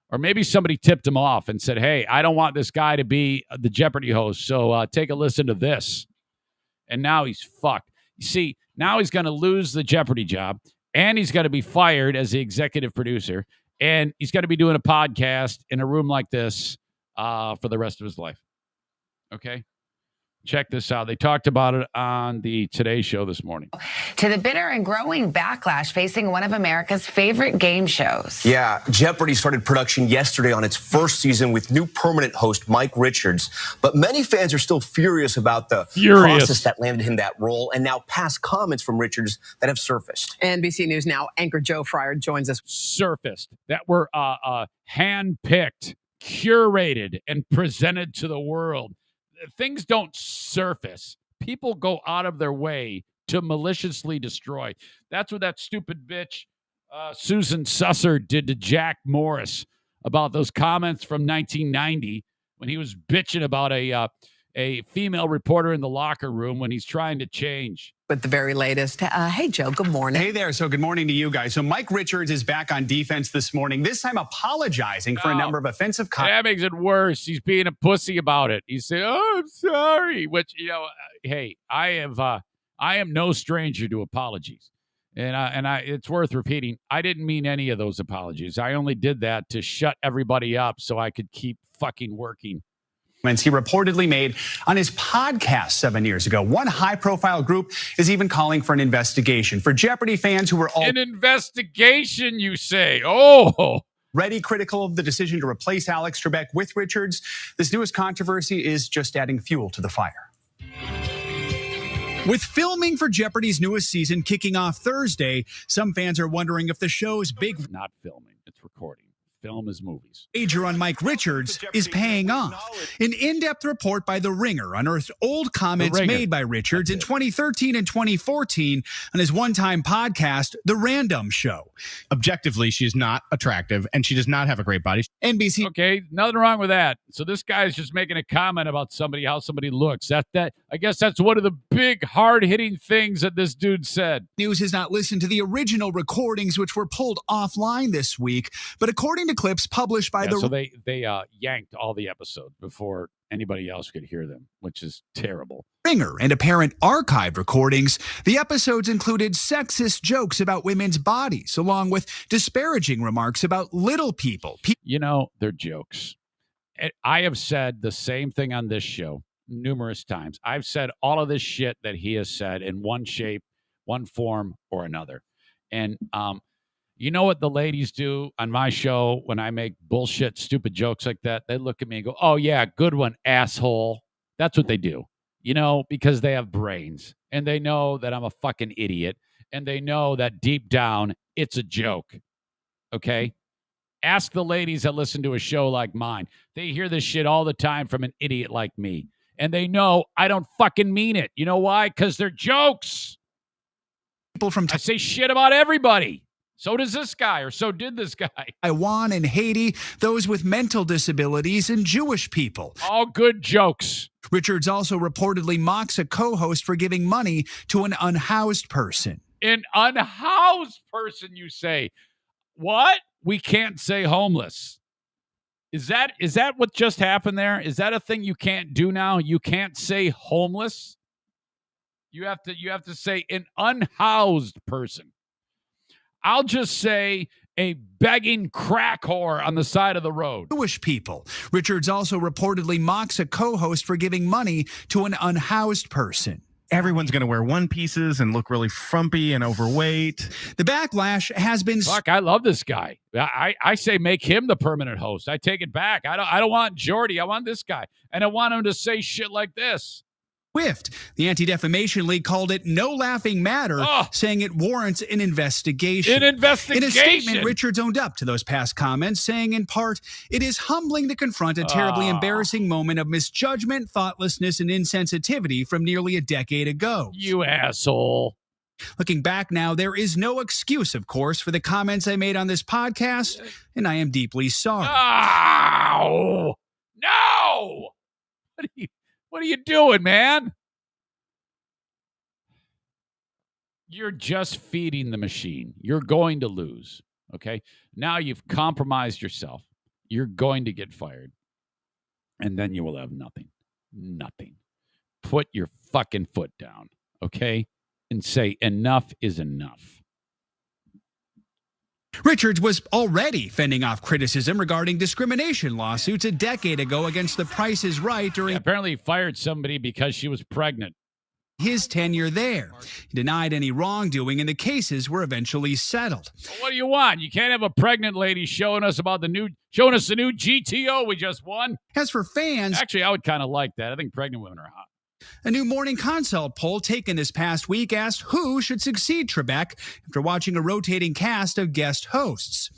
Or maybe somebody tipped him off and said, hey, I don't want this guy to be the Jeopardy host, so take a listen to this. And now he's fucked. You see, now he's going to lose the Jeopardy job, and he's going to be fired as the executive producer, and he's going to be doing a podcast in a room like this for the rest of his life. Okay? Check this out. They talked about it on the Today Show this morning. To the bitter and growing backlash facing one of America's favorite game shows. Yeah, Jeopardy started production yesterday on its first season with new permanent host Mike Richards. But many fans are still furious about the process that landed him that role, and now past comments from Richards that have surfaced. NBC News Now anchor Joe Fryer joins us. Surfaced. That were hand-picked, curated, and presented to the world. Things don't surface. People go out of their way to maliciously destroy. That's what that stupid bitch Susan Susser did to Jack Morris about those comments from 1990 when he was bitching about a female reporter in the locker room when he's trying to change. With the very latest. Hey, Joe, good morning. Hey there. So good morning to you guys. So Mike Richards is back on defense this morning, this time apologizing for a number of offensive comments. That makes it worse. He's being a pussy about it. He said, oh, I'm sorry. Which, hey, I am no stranger to apologies. And it's worth repeating. I didn't mean any of those apologies. I only did that to shut everybody up so I could keep fucking working. He reportedly made on his podcast 7 years ago. One high-profile group is even calling for an investigation. For Jeopardy fans who were all... An investigation, you say? Oh! Already critical of the decision to replace Alex Trebek with Richards, this newest controversy is just adding fuel to the fire. With filming for Jeopardy's newest season kicking off Thursday, some fans are wondering if the show's big... Not filming, it's recording. Film is movies. Wager on Mike Richards is paying off. An in-depth report by The Ringer unearthed old comments made by Richards in 2013 and 2014 on his one-time podcast, The Random Show. Objectively, she is not attractive, and she does not have a great body. NBC. Okay, nothing wrong with that. So this guy's just making a comment about somebody, how somebody looks. That I guess that's one of the big, hard-hitting things that this dude said. News has not listened to the original recordings, which were pulled offline this week, but according to clips published by So they yanked all the episodes before anybody else could hear them, which is terrible. Ringer and apparent archive recordings, the episodes included sexist jokes about women's bodies, along with disparaging remarks about little people. They're jokes. I have said the same thing on this show numerous times. I've said all of this shit that he has said in one shape, one form, or another. And you know what the ladies do on my show when I make bullshit, stupid jokes like that? They look at me and go, "Oh, yeah, good one, asshole." That's what they do, because they have brains. And they know that I'm a fucking idiot. And they know that deep down, it's a joke. Okay? Ask the ladies that listen to a show like mine. They hear this shit all the time from an idiot like me. And they know I don't fucking mean it. You know why? Because they're jokes. I say shit about everybody. So does this guy, or so did this guy. Taiwan and Haiti, those with mental disabilities, and Jewish people. All good jokes. Richards also reportedly mocks a co-host for giving money to an unhoused person. An unhoused person, you say? What? We can't say homeless. Is that what just happened there? Is that a thing you can't do now? You can't say homeless? You have to say an unhoused person. I'll just say a begging crack whore on the side of the road. Jewish people. Richards also reportedly mocks a co-host for giving money to an unhoused person. Everyone's going to wear one pieces and look really frumpy and overweight. The backlash has been... Fuck, I love this guy. I say make him the permanent host. I take it back. I don't want Jordy. I want this guy. And I want him to say shit like this. Swift. The Anti-Defamation League called it no laughing matter, saying it warrants an investigation. In a statement, Richards owned up to those past comments, saying in part, "It is humbling to confront a terribly embarrassing moment of misjudgment, thoughtlessness, and insensitivity from nearly a decade ago." You asshole. Looking back now, there is no excuse, of course, for the comments I made on this podcast, and I am deeply sorry. No! No! What are you doing, man? You're just feeding the machine. You're going to lose, okay? Now you've compromised yourself. You're going to get fired. And then you will have nothing. Nothing. Put your fucking foot down, okay? And say enough is enough. Richards was already fending off criticism regarding discrimination lawsuits a decade ago against The Price is Right during... apparently he fired somebody because she was pregnant. His tenure there. He denied any wrongdoing, and the cases were eventually settled. Well, what do you want? You can't have a pregnant lady showing us the new GTO we just won. As for fans... Actually, I would kind of like that. I think pregnant women are hot. A new Morning Consult poll taken this past week asked who should succeed Trebek after watching a rotating cast of guest hosts.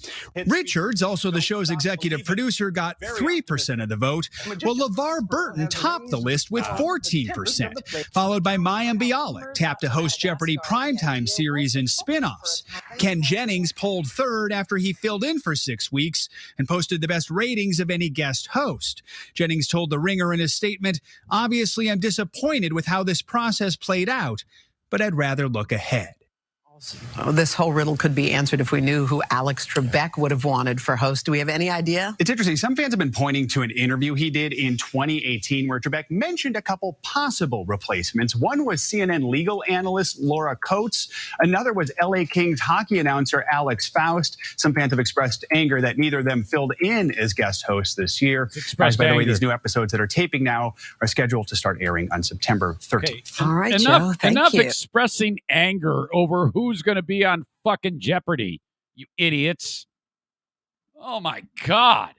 Richards, also the show's executive producer, got 3% of the vote, while LeVar Burton topped the list with 14%, followed by Mayim Bialik, tapped to host Jeopardy primetime series and spinoffs. Ken Jennings polled third after he filled in for 6 weeks and posted the best ratings of any guest host. Jennings told The Ringer in a statement, "Obviously, I'm disappointed with how this process played out, but I'd rather look ahead." This whole riddle could be answered if we knew who Alex Trebek would have wanted for host. Do we have any idea? It's interesting. Some fans have been pointing to an interview he did in 2018 where Trebek mentioned a couple possible replacements. One was CNN legal analyst Laura Coates. Another was LA Kings hockey announcer Alex Faust. Some fans have expressed anger that neither of them filled in as guest hosts this year. By the way, these new episodes that are taping now are scheduled to start airing on September 13th. Okay. All right, Joe. Thank you. Expressing anger over who's going to be on fucking Jeopardy, you idiots. Oh my God.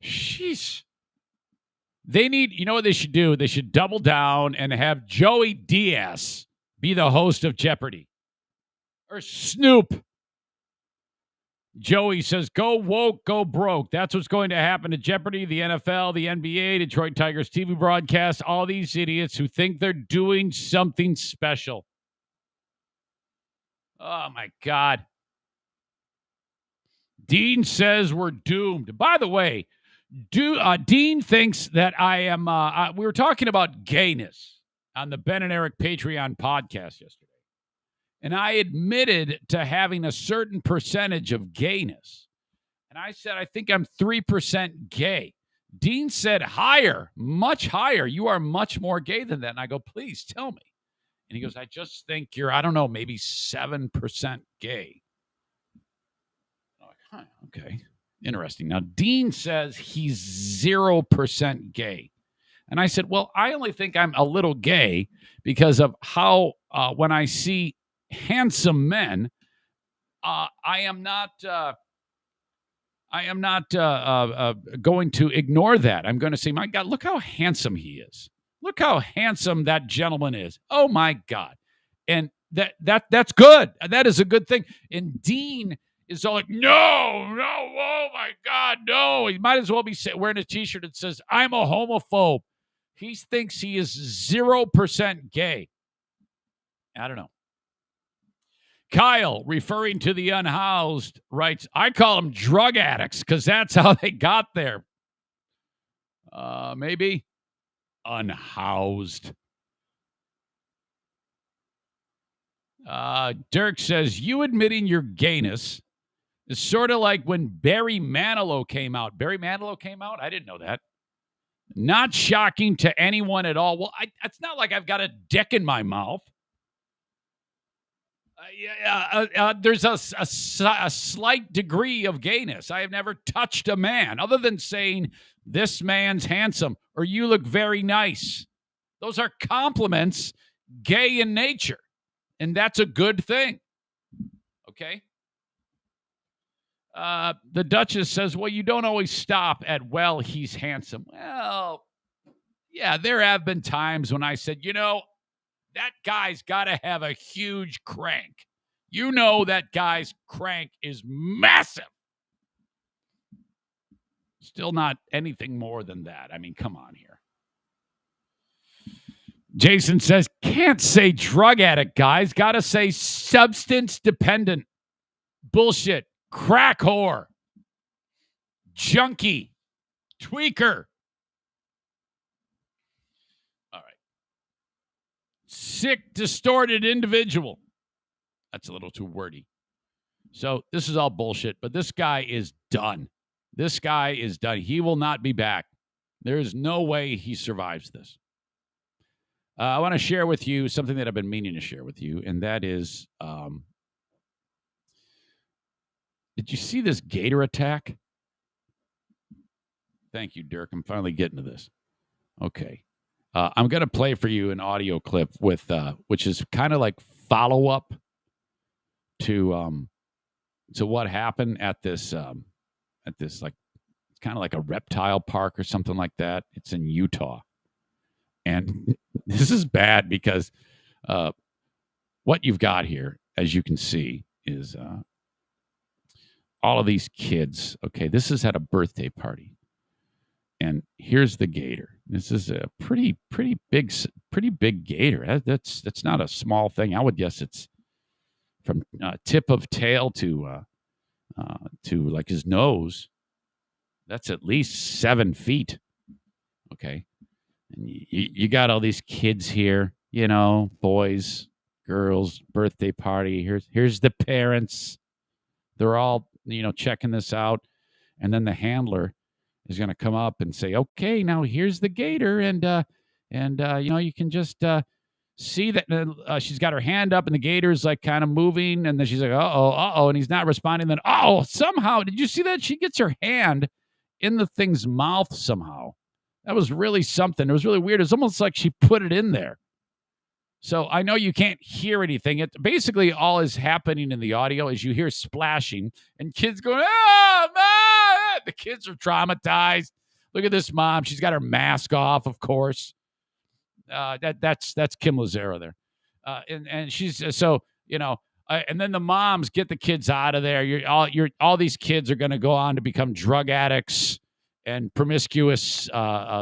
Sheesh. They need, you know what they should do? They should double down and have Joey Diaz be the host of Jeopardy. Or Snoop. Joey says, go woke, go broke. That's what's going to happen to Jeopardy, the NFL, the NBA, Detroit Tigers TV broadcast, all these idiots who think they're doing something special. Oh, my God. Dean says we're doomed. By the way, Dean thinks that I am, we were talking about gayness on the Ben and Eric Patreon podcast yesterday. And I admitted to having a certain percentage of gayness. And I said, I think I'm 3% gay. Dean said higher, much higher. You are much more gay than that. And I go, please tell me. And he goes, I just think you're, I don't know, maybe 7% gay. I'm like, huh, okay. Interesting. Now, Dean says he's 0% gay. And I said, well, I only think I'm a little gay because of how when I see handsome men, I am not going to ignore that. I'm going to say, my God, look how handsome he is. Look how handsome that gentleman is. Oh, my God. And that's good. That is a good thing. And Dean is all like, no, oh, my God, no. He might as well be wearing a T-shirt that says, I'm a homophobe. He thinks he is 0% gay. I don't know. Kyle, referring to the unhoused, writes, I call them drug addicts because that's how they got there. Maybe unhoused. Dirk says, you admitting your gayness is sort of like when Barry Manilow came out. Barry Manilow came out? I didn't know that. Not shocking to anyone at all. Well, it's not like I've got a dick in my mouth. There's a slight degree of gayness. I have never touched a man other than saying, this man's handsome or you look very nice. Those are compliments, gay in nature. And that's a good thing. Okay? The Duchess says, well, you don't always stop at, well, he's handsome. Well, yeah, there have been times when I said, that guy's got to have a huge crank. That guy's crank is massive. Still not anything more than that. I mean, come on here. Jason says, can't say drug addict, guys. Got to say substance dependent. Bullshit. Crack whore. Junkie. Tweaker. All right. Sick, distorted individual. That's a little too wordy. So this is all bullshit, but this guy is done. This guy is done. He will not be back. There is no way he survives this. I want to share with you something that I've been meaning to share with you, and that is, did you see this gator attack? Thank you, Dirk. I'm finally getting to this. Okay. I'm going to play for you an audio clip with, which is kind of like follow-up to what happened at this like, it's kind of like a reptile park or something like that. It's in Utah. And this is bad because what you've got here, as you can see, is all of these kids. Okay, this is at a birthday party. And here's the gator. This is a pretty big gator. That's not a small thing. I would guess it's from tip of tail to like his nose. That's at least 7 feet. Okay. And you got all these kids here, boys, girls, birthday party. Here's the parents. They're all, checking this out. And then the handler is going to come up and say, okay, now here's the gator. And you can just see that she's got her hand up and the gator's like kind of moving. And then she's like, uh-oh. And he's not responding. Then, somehow, did you see that? She gets her hand in the thing's mouth somehow. That was really something. It was really weird. It's almost like she put it in there. So I know you can't hear anything. It basically all is happening in the audio is you hear splashing and kids going, oh, Mom! The kids are traumatized. Look at this mom. She's got her mask off, of course. That's Kim Lazaro there. And she's so, and then the moms get the kids out of there. All these kids are going to go on to become drug addicts and promiscuous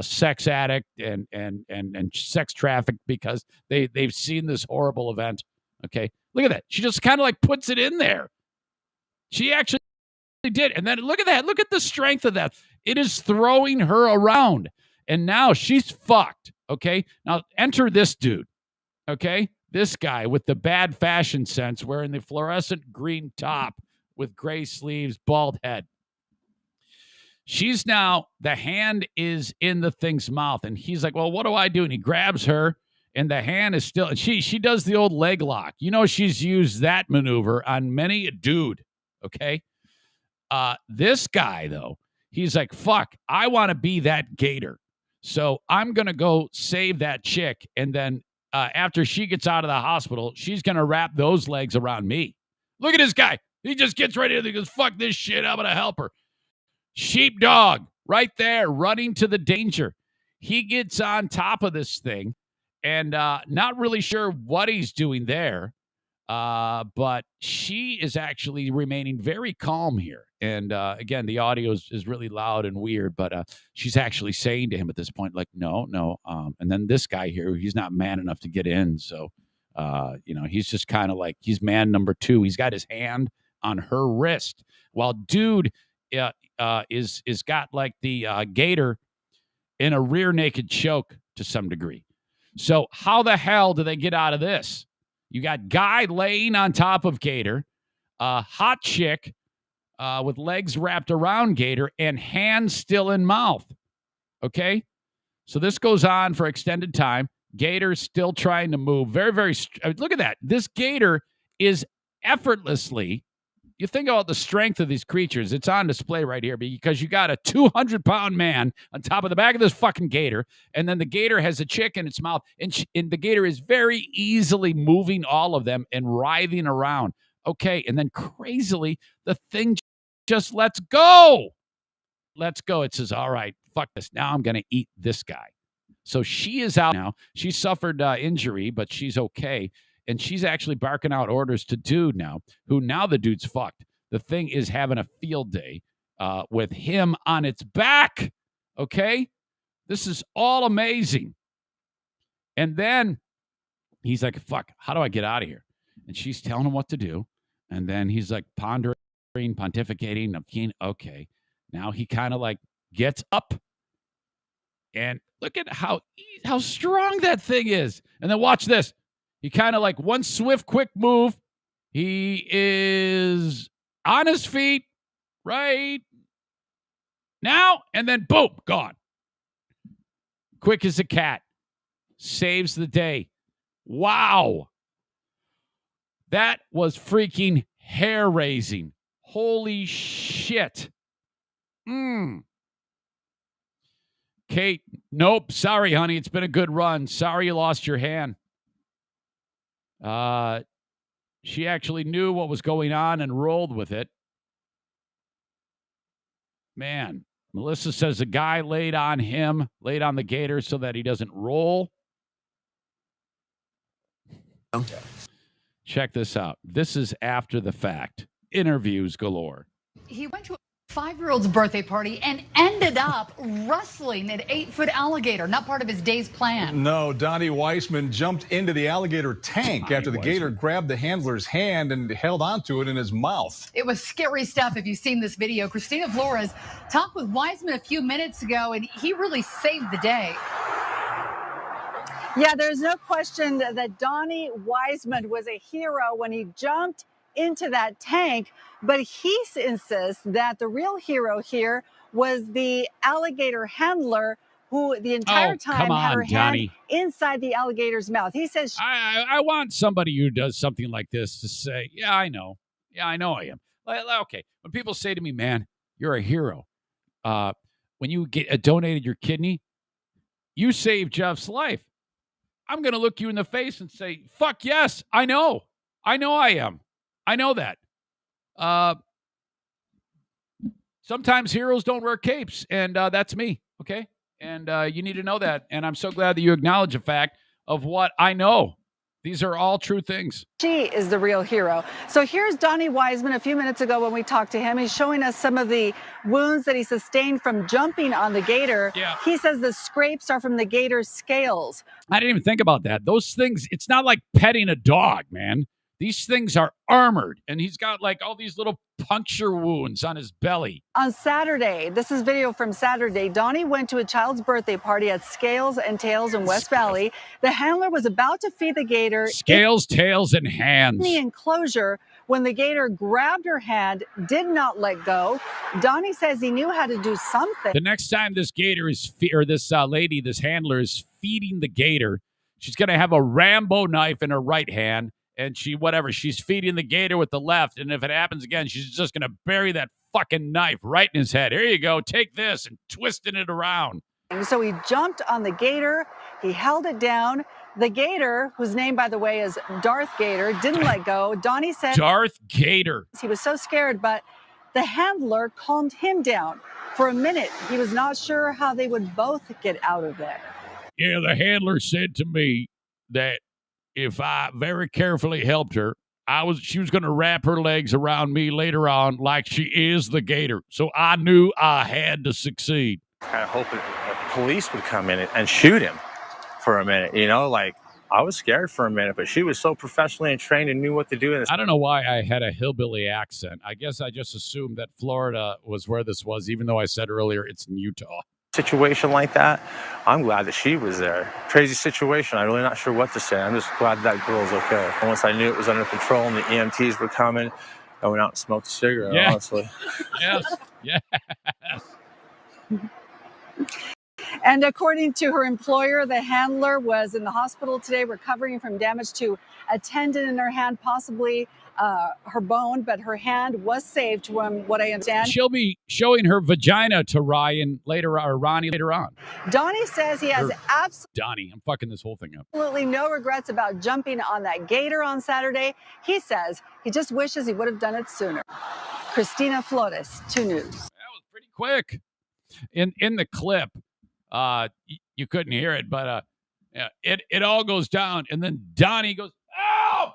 sex addict and sex trafficked because they've seen this horrible event. Okay, look at that. She just kind of like puts it in there. She actually did, and then look at that. Look at the strength of that. It is throwing her around, and now she's fucked. Okay, now enter this dude. Okay, this guy with the bad fashion sense, wearing the fluorescent green top with gray sleeves, bald head. She's now, the hand is in the thing's mouth. And he's like, well, what do I do? And he grabs her, and the hand is still, she does the old leg lock. You know, she's used that maneuver on many a dude. Okay. This guy, though, he's like, fuck, I want to be that gator. So I'm going to go save that chick. And then after she gets out of the hospital, she's going to wrap those legs around me. Look at this guy. He just gets ready to goes, fuck this shit. I'm going to help her. Sheepdog right there running to the danger. He gets on top of this thing and not really sure what he's doing there. But she is actually remaining very calm here. And again, the audio is really loud and weird, but she's actually saying to him at this point, like, no. And then this guy here, he's not man enough to get in. So, he's just kind of like, he's man number 2. He's got his hand on her wrist while dude is got like the gator in a rear naked choke to some degree. So how the hell do they get out of this? You got guy laying on top of gator, hot chick with legs wrapped around gator and hands still in mouth. Okay? So this goes on for extended time. Gator's still trying to move. Very, very, look at that. This gator is effortlessly, you think about the strength of these creatures. It's on display right here because you got a 200-pound man on top of the back of this fucking gator, and then the gator has a chick in its mouth, and the gator is very easily moving all of them and writhing around. Okay, and then crazily, the thing just lets go. Let's go. It says, all right, fuck this. Now I'm going to eat this guy. So she is out now. She suffered injury, but she's okay. And she's actually barking out orders to dude now, who now the dude's fucked. The thing is having a field day with him on its back. Okay? This is all amazing. And then he's like, fuck, how do I get out of here? And she's telling him what to do. And then he's like pondering, pontificating. Okay. Now he kind of like gets up. And look at how strong that thing is. And then watch this. He kind of like one swift, quick move. He is on his feet right now, and then boom, gone. Quick as a cat. Saves the day. Wow. That was freaking hair-raising. Holy shit. Kate, nope. Sorry, honey. It's been a good run. Sorry you lost your hand. She actually knew what was going on and rolled with it. Man, Melissa says the guy laid on the gator so that he doesn't roll. Okay. Check this out. This is after the fact. Interviews galore. He went to a 5-year-old's birthday party and ended up wrestling an 8-foot alligator, not part of his day's plan. No, Donnie Wiseman jumped into the alligator tank after the gator grabbed the handler's hand and held onto it in his mouth. It was scary stuff if you've seen this video. Christina Flores talked with Wiseman a few minutes ago, and he really saved the day. Yeah, there's no question that Donnie Wiseman was a hero when he jumped into that tank, but he insists that the real hero here was the alligator handler who the entire time had her hand inside the alligator's mouth. He says, I want somebody who does something like this to say, yeah, I know. Yeah, I know I am. Okay. When people say to me, man, you're a hero. When you get donated your kidney, you saved Jeff's life. I'm going to look you in the face and say, fuck yes, I know. I know I am. I know that. Sometimes heroes don't wear capes, and that's me, okay? And you need to know that. And I'm so glad that you acknowledge the fact of what I know. These are all true things. She is the real hero. So here's Donnie Wiseman a few minutes ago when we talked to him. He's showing us some of the wounds that he sustained from jumping on the gator. Yeah. He says the scrapes are from the gator's scales. I didn't even think about that. Those things, it's not like petting a dog, man. These things are armored, and he's got like all these little puncture wounds on his belly. On Saturday, this is video from Saturday, Donnie went to a child's birthday party at Scales and Tails in West Valley. The handler was about to feed the gator Scales, tails, and hands in the enclosure when the gator grabbed her hand, did not let go. Donnie says he knew how to do something. The next time this gator is, this handler is feeding the gator, she's going to have a Rambo knife in her right hand. And she's feeding the gator with the left. And if it happens again, she's just going to bury that fucking knife right in his head. Here you go. Take this, and twisting it around. And so he jumped on the gator. He held it down. The gator, whose name, by the way, is Darth Gator, didn't let go. Donnie said Darth Gator. He was so scared, but the handler calmed him down. For a minute, he was not sure how they would both get out of there. Yeah, the handler said to me that if I very carefully helped her, she was going to wrap her legs around me later on like she is the gator. So I knew I had to succeed. Kind of hoping the police would come in and shoot him for a minute. Like I was scared for a minute, but she was so professionally trained and knew what to do. I don't know why I had a hillbilly accent. I guess I just assumed that Florida was where this was, even though I said earlier it's in Utah. Situation like that, I'm glad that she was there. Crazy situation. I'm really not sure what to say. I'm just glad that girl's okay. And once I knew it was under control and the EMTs were coming, I went out and smoked a cigarette, honestly. Yes. Yes. And according to her employer, the handler was in the hospital today recovering from damage to a tendon in her hand, possibly her bone, but her hand was saved from what I understand. She'll be showing her vagina to Ronnie later on. Donnie says he has Donnie, I'm fucking this whole thing up. Absolutely no regrets about jumping on that gator on Saturday. He says he just wishes he would have done it sooner. Christina Flores, 2 News. That was pretty quick. In the clip, you couldn't hear it, but it all goes down, and then Donnie goes, "Help!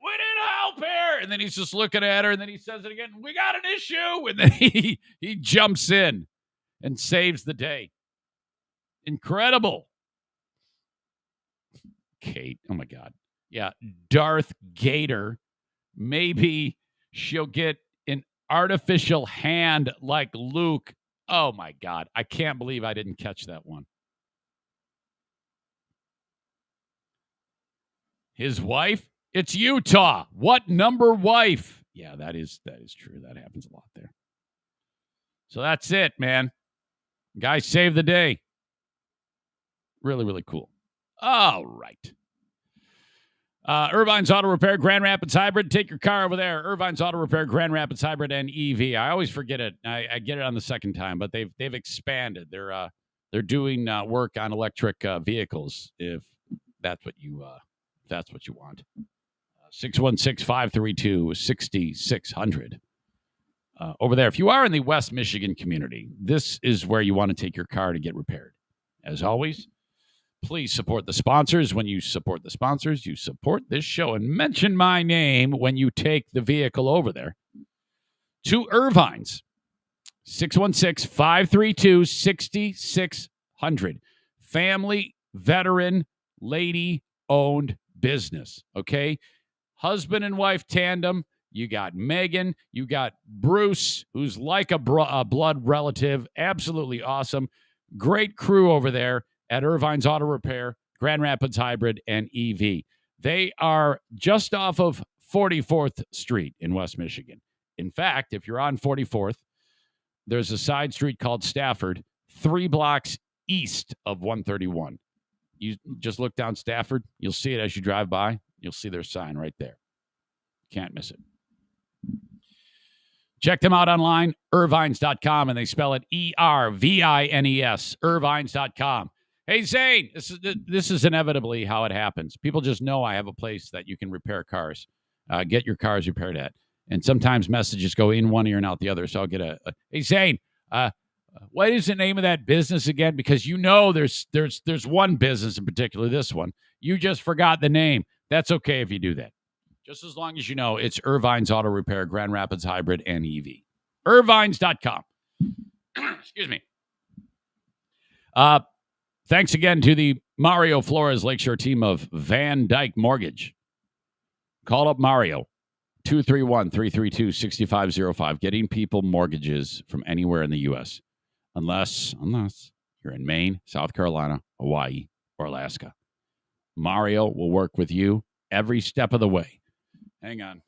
We need help here!" And then he's just looking at her, and then he says it again, "We got an issue!" And then he jumps in and saves the day. Incredible. Kate, oh my God. Yeah, Darth Gator. Maybe she'll get an artificial hand like Luke. Oh my God. I can't believe I didn't catch that one. His wife? It's Utah. What number wife? Yeah, that is true. That happens a lot there. So that's it, man. Guy saved the day. Really, really cool. All right. Irvine's Auto Repair, Grand Rapids Hybrid. Take your car over there. Irvine's Auto Repair, Grand Rapids Hybrid and EV. I always forget it. I get it on the second time, but they've expanded. They're doing work on electric vehicles if that's what you want. 616-532-6600. Over there. If you are in the West Michigan community, this is where you want to take your car to get repaired. As always, please support the sponsors. When you support the sponsors, you support this show. And mention my name when you take the vehicle over there to Irvine's. 616-532-6600. Family, veteran, lady-owned business, okay? Husband and wife tandem. You got Megan. You got Bruce, who's like a blood relative. Absolutely awesome. Great crew over there at Irvine's Auto Repair, Grand Rapids Hybrid, and EV. They are just off of 44th Street in West Michigan. In fact, if you're on 44th, there's a side street called Stafford, 3 blocks east of 131. You just look down Stafford. You'll see it as you drive by. You'll see their sign right there. Can't miss it. Check them out online, irvines.com, and they spell it E-R-V-I-N-E-S, irvines.com. Hey, Zane, this is inevitably how it happens. People just know I have a place that you can repair cars, get your cars repaired at. And sometimes messages go in one ear and out the other. So I'll get hey, Zane, what is the name of that business again? Because you know there's one business in particular, this one. You just forgot the name. That's okay if you do that. Just as long as you know it's Irvine's Auto Repair, Grand Rapids Hybrid, and EV. Irvines.com. Excuse me. Thanks again to the Mario Flores Lakeshore team of Van Dyke Mortgage. Call up Mario, 231-332-6505, getting people mortgages from anywhere in the U.S., unless you're in Maine, South Carolina, Hawaii, or Alaska. Mario will work with you every step of the way. Hang on.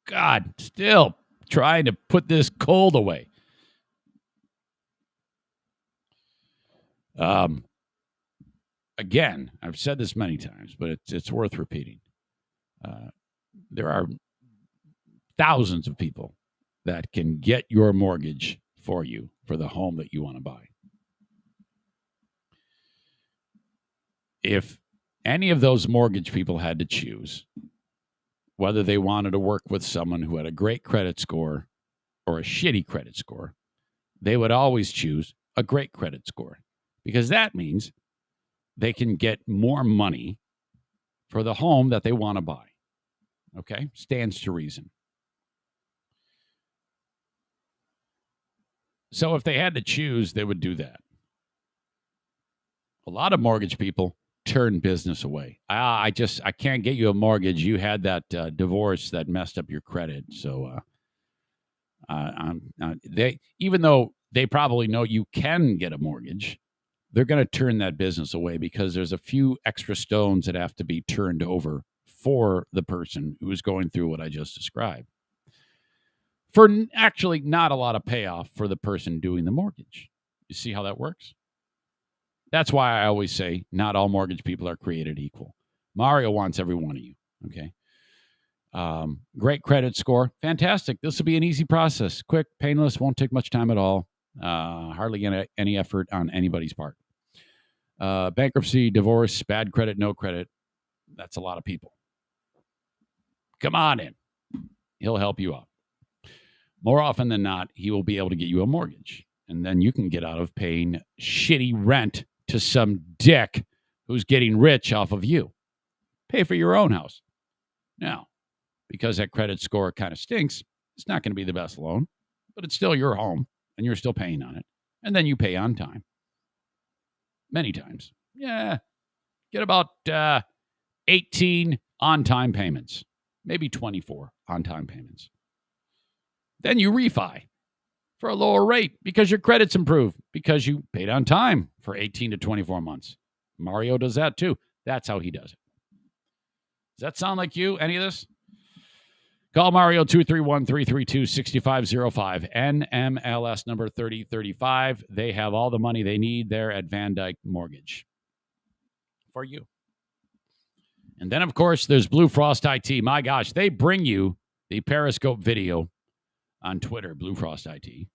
God, still trying to put this cold away. Again, I've said this many times, but it's worth repeating. There are thousands of people that can get your mortgage for you for the home that you want to buy. If any of those mortgage people had to choose whether they wanted to work with someone who had a great credit score or a shitty credit score, they would always choose a great credit score, because that means they can get more money for the home that they want to buy. Okay? Stands to reason. So if they had to choose, they would do that. A lot of mortgage people turn business away. I can't get you a mortgage. You had that divorce that messed up your credit. So they, even though they probably know you can get a mortgage, they're going to turn that business away because there's a few extra stones that have to be turned over for the person who is going through what I just described. For actually not a lot of payoff for the person doing the mortgage. You see how that works? That's why I always say not all mortgage people are created equal. Mario wants every one of you, okay? Great credit score. Fantastic. This will be an easy process. Quick, painless, won't take much time at all. Hardly any effort on anybody's part. Bankruptcy, divorce, bad credit, no credit. That's a lot of people. Come on in. He'll help you out. More often than not, he will be able to get you a mortgage. And then you can get out of paying shitty rent to some dick who's getting rich off of you. Pay for your own house. Now, because that credit score kind of stinks, it's not going to be the best loan, but it's still your home, and you're still paying on it. And then you pay on time. Many times. Yeah. Get about 18 on-time payments. Maybe 24 on-time payments. Then you refi for a lower rate because your credit's improved, because you paid on time for 18 to 24 months. Mario does that too. That's how he does it. Does that sound like you, any of this? Call Mario 231-332-6505. NMLS number 3035. They have all the money they need there at Van Dyke Mortgage for you. And then, of course, there's Blue Frost IT. My gosh, they bring you the Periscope video on Twitter, Blue Frost IT,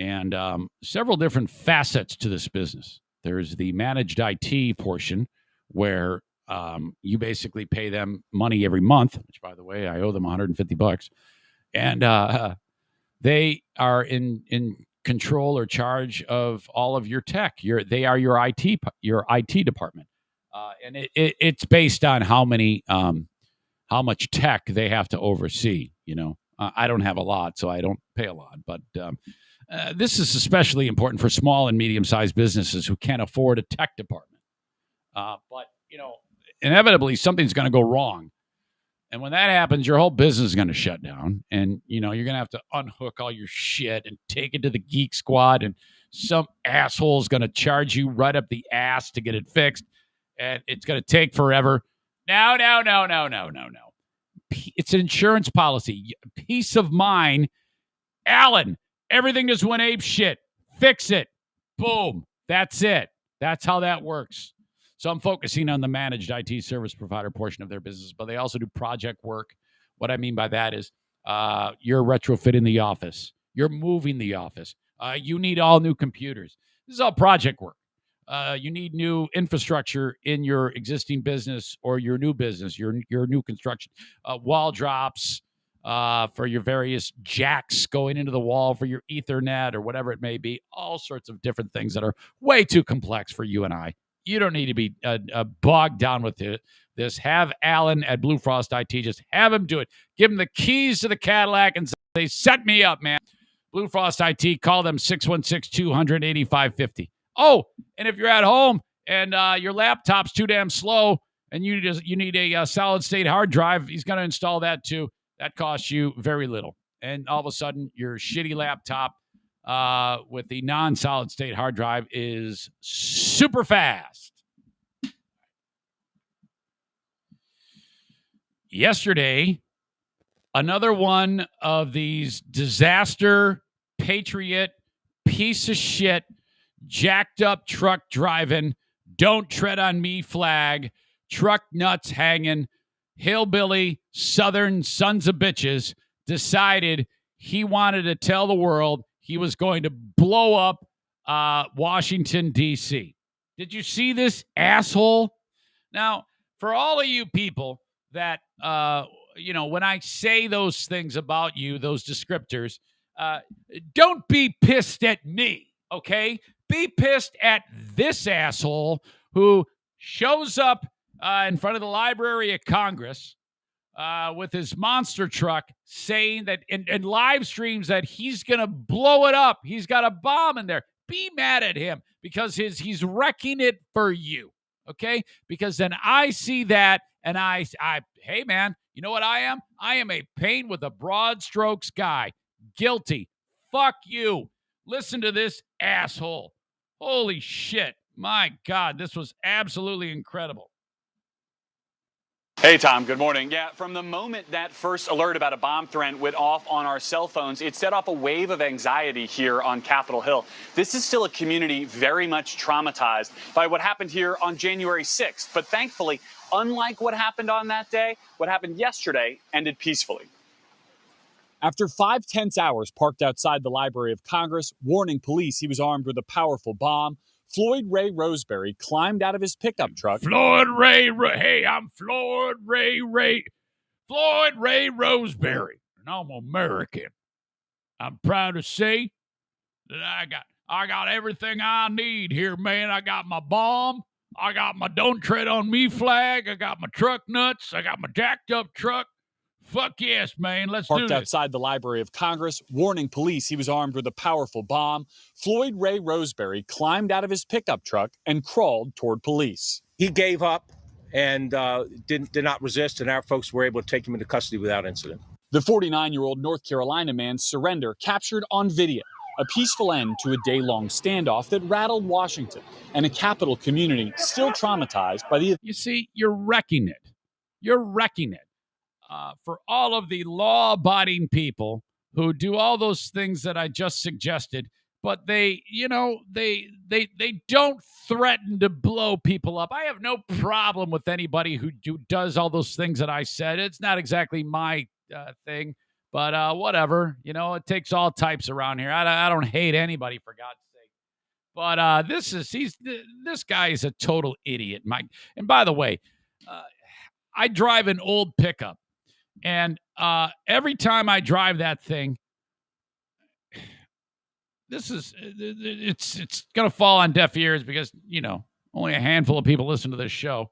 and several different facets to this business. There's the managed IT portion where you basically pay them money every month, which, by the way, I owe them $150. And they are in control or charge of all of your tech. They are your IT department. And it's based on how much tech they have to oversee, you know. I don't have a lot, so I don't pay a lot. But this is especially important for small and medium-sized businesses who can't afford a tech department. But, you know, inevitably something's going to go wrong. And when that happens, your whole business is going to shut down. And, you know, you're going to have to unhook all your shit and take it to the Geek Squad. And some asshole is going to charge you right up the ass to get it fixed. And it's going to take forever. No. It's an insurance policy. Peace of mind. Alan, everything just went ape shit. Fix it. Boom. That's it. That's how that works. So I'm focusing on the managed IT service provider portion of their business, but they also do project work. What I mean by that is you're retrofitting the office. You're moving the office. You need all new computers. This is all project work. You need new infrastructure in your existing business or your new business, your new construction, wall drops for your various jacks going into the wall for your Ethernet or whatever it may be, all sorts of different things that are way too complex for you and I. You don't need to be bogged down with this. Have Alan at Blue Frost IT. Just have him do it. Give him the keys to the Cadillac and say, set me up, man. Blue Frost IT, call them 616-200-8550. Oh, and if you're at home and your laptop's too damn slow, and you need a solid state hard drive, he's going to install that too. That costs you very little. And all of a sudden, your shitty laptop with the non-solid state hard drive is super fast. Yesterday, another one of these disaster, patriot, piece of shit, jacked up truck driving, don't tread on me flag, truck nuts hanging, hillbilly, southern sons of bitches decided he wanted to tell the world he was going to blow up Washington, D.C. Did you see this asshole? Now, for all of you people that, when I say those things about you, those descriptors, don't be pissed at me, okay? Be pissed at this asshole who shows up in front of the Library of Congress with his monster truck saying that and live streams that he's going to blow it up. He's got a bomb in there. Be mad at him because he's wrecking it for you, okay? Because then I see that and I hey, man, you know what I am? I am a paint with a broad strokes guy. Guilty. Fuck you. Listen to this asshole. Holy shit. My God, this was absolutely incredible. Hey, Tom, good morning. Yeah, from the moment that first alert about a bomb threat went off on our cell phones, it set off a wave of anxiety here on Capitol Hill. This is still a community very much traumatized by what happened here on January 6th. But thankfully, unlike what happened on that day, what happened yesterday ended peacefully. After 5 tense hours parked outside the Library of Congress, warning police he was armed with a powerful bomb, Floyd Ray Roseberry climbed out of his pickup truck. Hey, I'm Floyd Ray Roseberry, and I'm American. I'm proud to say that I got everything I need here, man. I got my bomb. I got my don't tread on me flag. I got my truck nuts. I got my jacked up truck. Fuck yes, man. Let's do this. Parked outside the Library of Congress, warning police he was armed with a powerful bomb, Floyd Ray Roseberry climbed out of his pickup truck and crawled toward police. He gave up and did not resist, and our folks were able to take him into custody without incident. The 49-year-old North Carolina man's surrender captured on video, a peaceful end to a day-long standoff that rattled Washington and a Capitol community still traumatized by the... You see, you're wrecking it. You're wrecking it. For all of the law-abiding people who do all those things that I just suggested, but they don't threaten to blow people up. I have no problem with anybody who does all those things that I said. It's not exactly my thing, but whatever. It takes all types around here. I don't hate anybody, for God's sake. But this guy is a total idiot, Mike. And by the way, I drive an old pickup. And every time I drive that thing, it's going to fall on deaf ears because, only a handful of people listen to this show.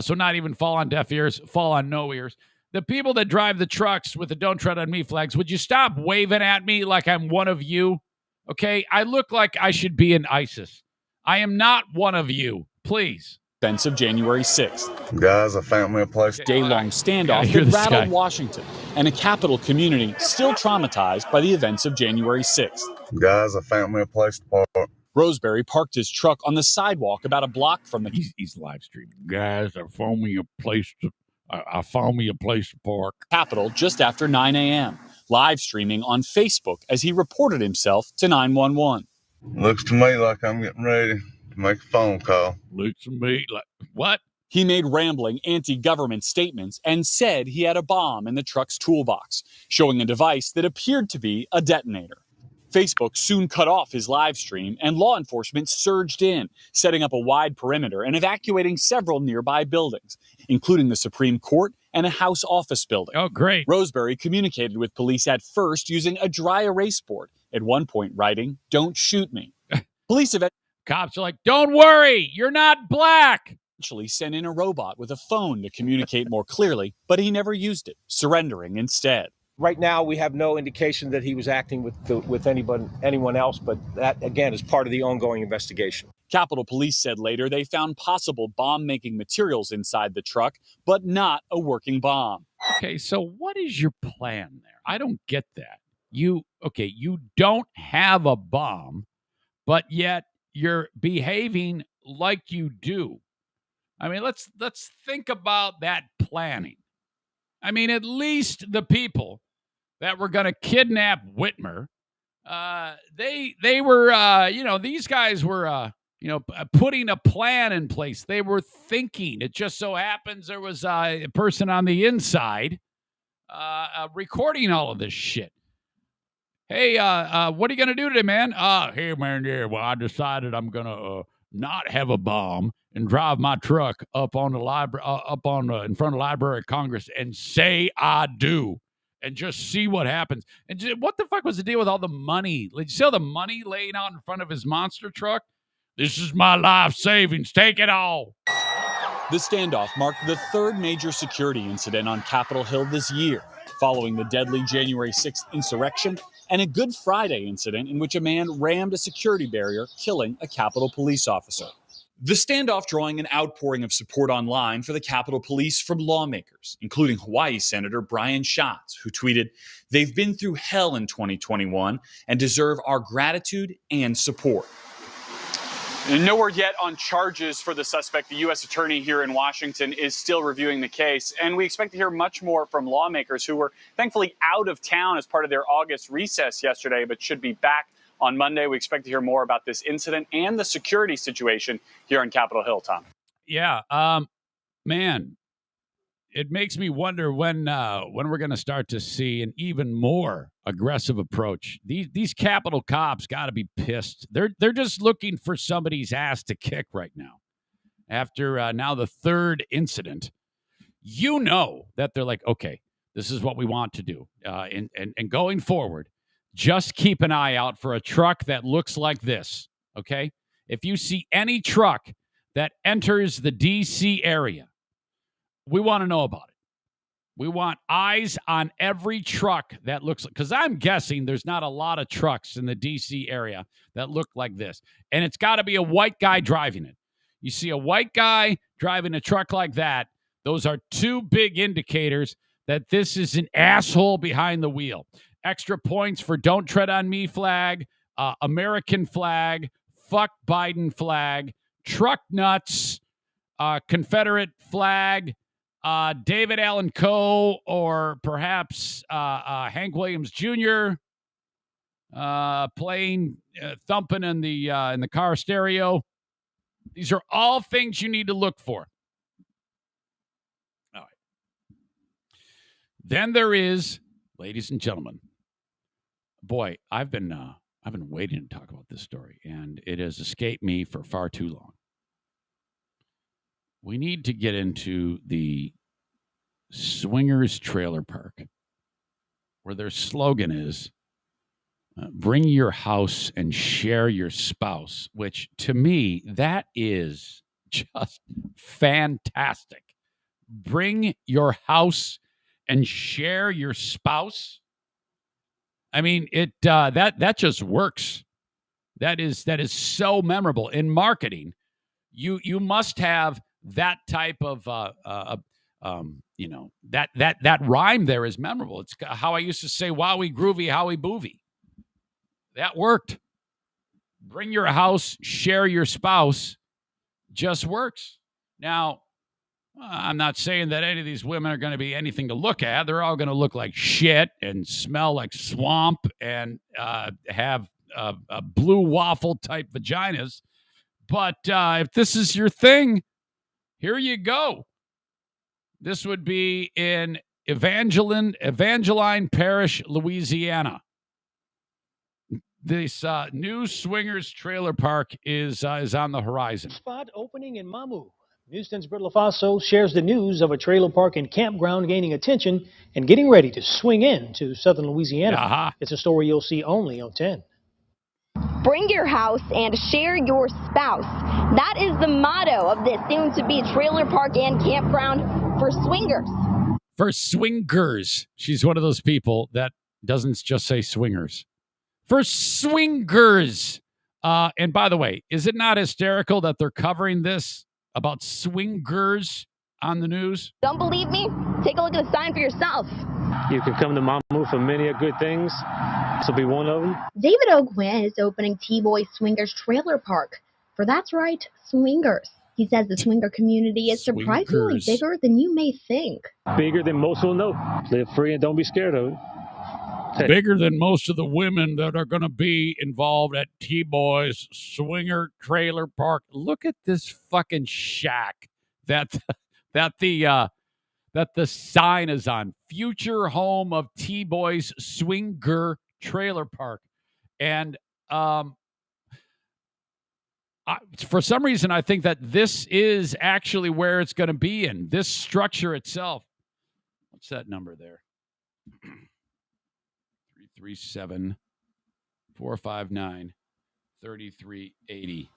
So not even fall on deaf ears, fall on no ears. The people that drive the trucks with the don't tread on me flags, would you stop waving at me like I'm one of you? Okay, I look like I should be in ISIS. I am not one of you. Please. Events of January 6th. Guys, I found me a place. Day-long standoff that rattled Washington and a Capitol community still traumatized by the events of January 6th. Guys, I found me a place to park. Roseberry parked his truck on the sidewalk about a block from the... He's live streaming. Guys, I found me a place to park. Capitol just after 9 a.m., live streaming on Facebook as he reported himself to 911. Looks to me like I'm getting ready to make a phone call. Looks to me like... What? He made rambling anti-government statements and said he had a bomb in the truck's toolbox, showing a device that appeared to be a detonator. Facebook soon cut off his live stream, and law enforcement surged in, setting up a wide perimeter and evacuating several nearby buildings, including the Supreme Court and a House office building. Oh, great. Roseberry communicated with police at first using a dry erase board, at one point writing, "Don't shoot me." Police Cops are like, "Don't worry, you're not black." Eventually sent in a robot with a phone to communicate more clearly, but he never used it, surrendering instead. Right now, we have no indication that he was acting with anyone else, but that, again, is part of the ongoing investigation. Capitol Police said later they found possible bomb-making materials inside the truck, but not a working bomb. Okay, so what is your plan there? I don't get that. You don't have a bomb, but yet you're behaving like you do. I mean, let's think about that planning. I mean, at least the people that were going to kidnap Whitmer, they were, these guys were, putting a plan in place. They were thinking. It just so happens there was a person on the inside recording all of this shit. Hey, what are you going to do today, man? Hey, man, yeah, well, I decided I'm going to not have a bomb and drive my truck up on the library, in front of the Library of Congress and say I do and just see what happens. And what the fuck was the deal with all the money? Did you see all the money laying out in front of his monster truck? This is my life savings. Take it all. The standoff marked the third major security incident on Capitol Hill this year, following the deadly January 6th insurrection and a Good Friday incident in which a man rammed a security barrier, killing a Capitol Police officer. The standoff drawing an outpouring of support online for the Capitol Police from lawmakers, including Hawaii Senator Brian Schatz, who tweeted, "They've been through hell in 2021 and deserve our gratitude and support." No word yet on charges for the suspect. The U.S. attorney here in Washington is still reviewing the case, and we expect to hear much more from lawmakers who were thankfully out of town as part of their August recess yesterday, but should be back on Monday. We expect to hear more about this incident and the security situation here on Capitol Hill, Tom. Yeah, man, it makes me wonder when we're going to start to see an even more aggressive approach. These Capitol cops got to be pissed. They're just looking for somebody's ass to kick right now. After now the third incident, that they're like, okay, this is what we want to do. And going forward, just keep an eye out for a truck that looks like this. Okay, if you see any truck that enters the D.C. area, we want to know about it. We want eyes on every truck that looks like, because I'm guessing there's not a lot of trucks in the D.C. area that look like this. And it's got to be a white guy driving it. You see a white guy driving a truck like that, those are two big indicators that this is an asshole behind the wheel. Extra points for Don't Tread on Me flag, American flag, fuck Biden flag, truck nuts, Confederate flag, David Allen Coe, or perhaps Hank Williams Jr. Playing, thumping in the car stereo. These are all things you need to look for. All right. Then there is, ladies and gentlemen, boy, I've been waiting to talk about this story, and it has escaped me for far too long. We need to get into the Swingers Trailer Park, where their slogan is, bring your house and share your spouse, which to me, that is just fantastic. Bring your house and share your spouse. I mean, that just works. That is so memorable. In marketing, you must have that type of that rhyme there is memorable. It's how I used to say, wowie groovy, howie boovy. That worked. Bring your house, share your spouse, just works. Now, I'm not saying that any of these women are going to be anything to look at. They're all going to look like shit and smell like swamp and have blue waffle type vaginas. But if this is your thing, here you go. This would be in Evangeline Parish, Louisiana. This new Swingers Trailer Park is on the horizon. Spot opening in Mamu. News 10's Britt LaFaso shares the news of a trailer park and campground gaining attention and getting ready to swing in to southern Louisiana. Uh-huh. It's a story you'll see only on 10. Bring your house and share your spouse. That is the motto of this soon-to-be trailer park and campground for swingers. For swingers. She's one of those people that doesn't just say swingers. For swingers. And by the way, is it not hysterical that they're covering this about swingers on the news? Don't believe me? Take a look at the sign for yourself. You can come to Mamu for many good things. This will be one of them. David O'Quinn is opening T-Boy Swingers Trailer Park. For that's right, swingers. He says the swinger community is surprisingly bigger than you may think. Bigger than most will know. Live free and don't be scared of it. Hey. Bigger than most of the women that are going to be involved at T-Boy's Swinger Trailer Park. Look at this fucking shack that the sign is on. Future home of T-Boy's Swinger Trailer Park. And for some reason, I think that this is actually where it's going to be in. This structure itself. What's that number there? 337-459-3380.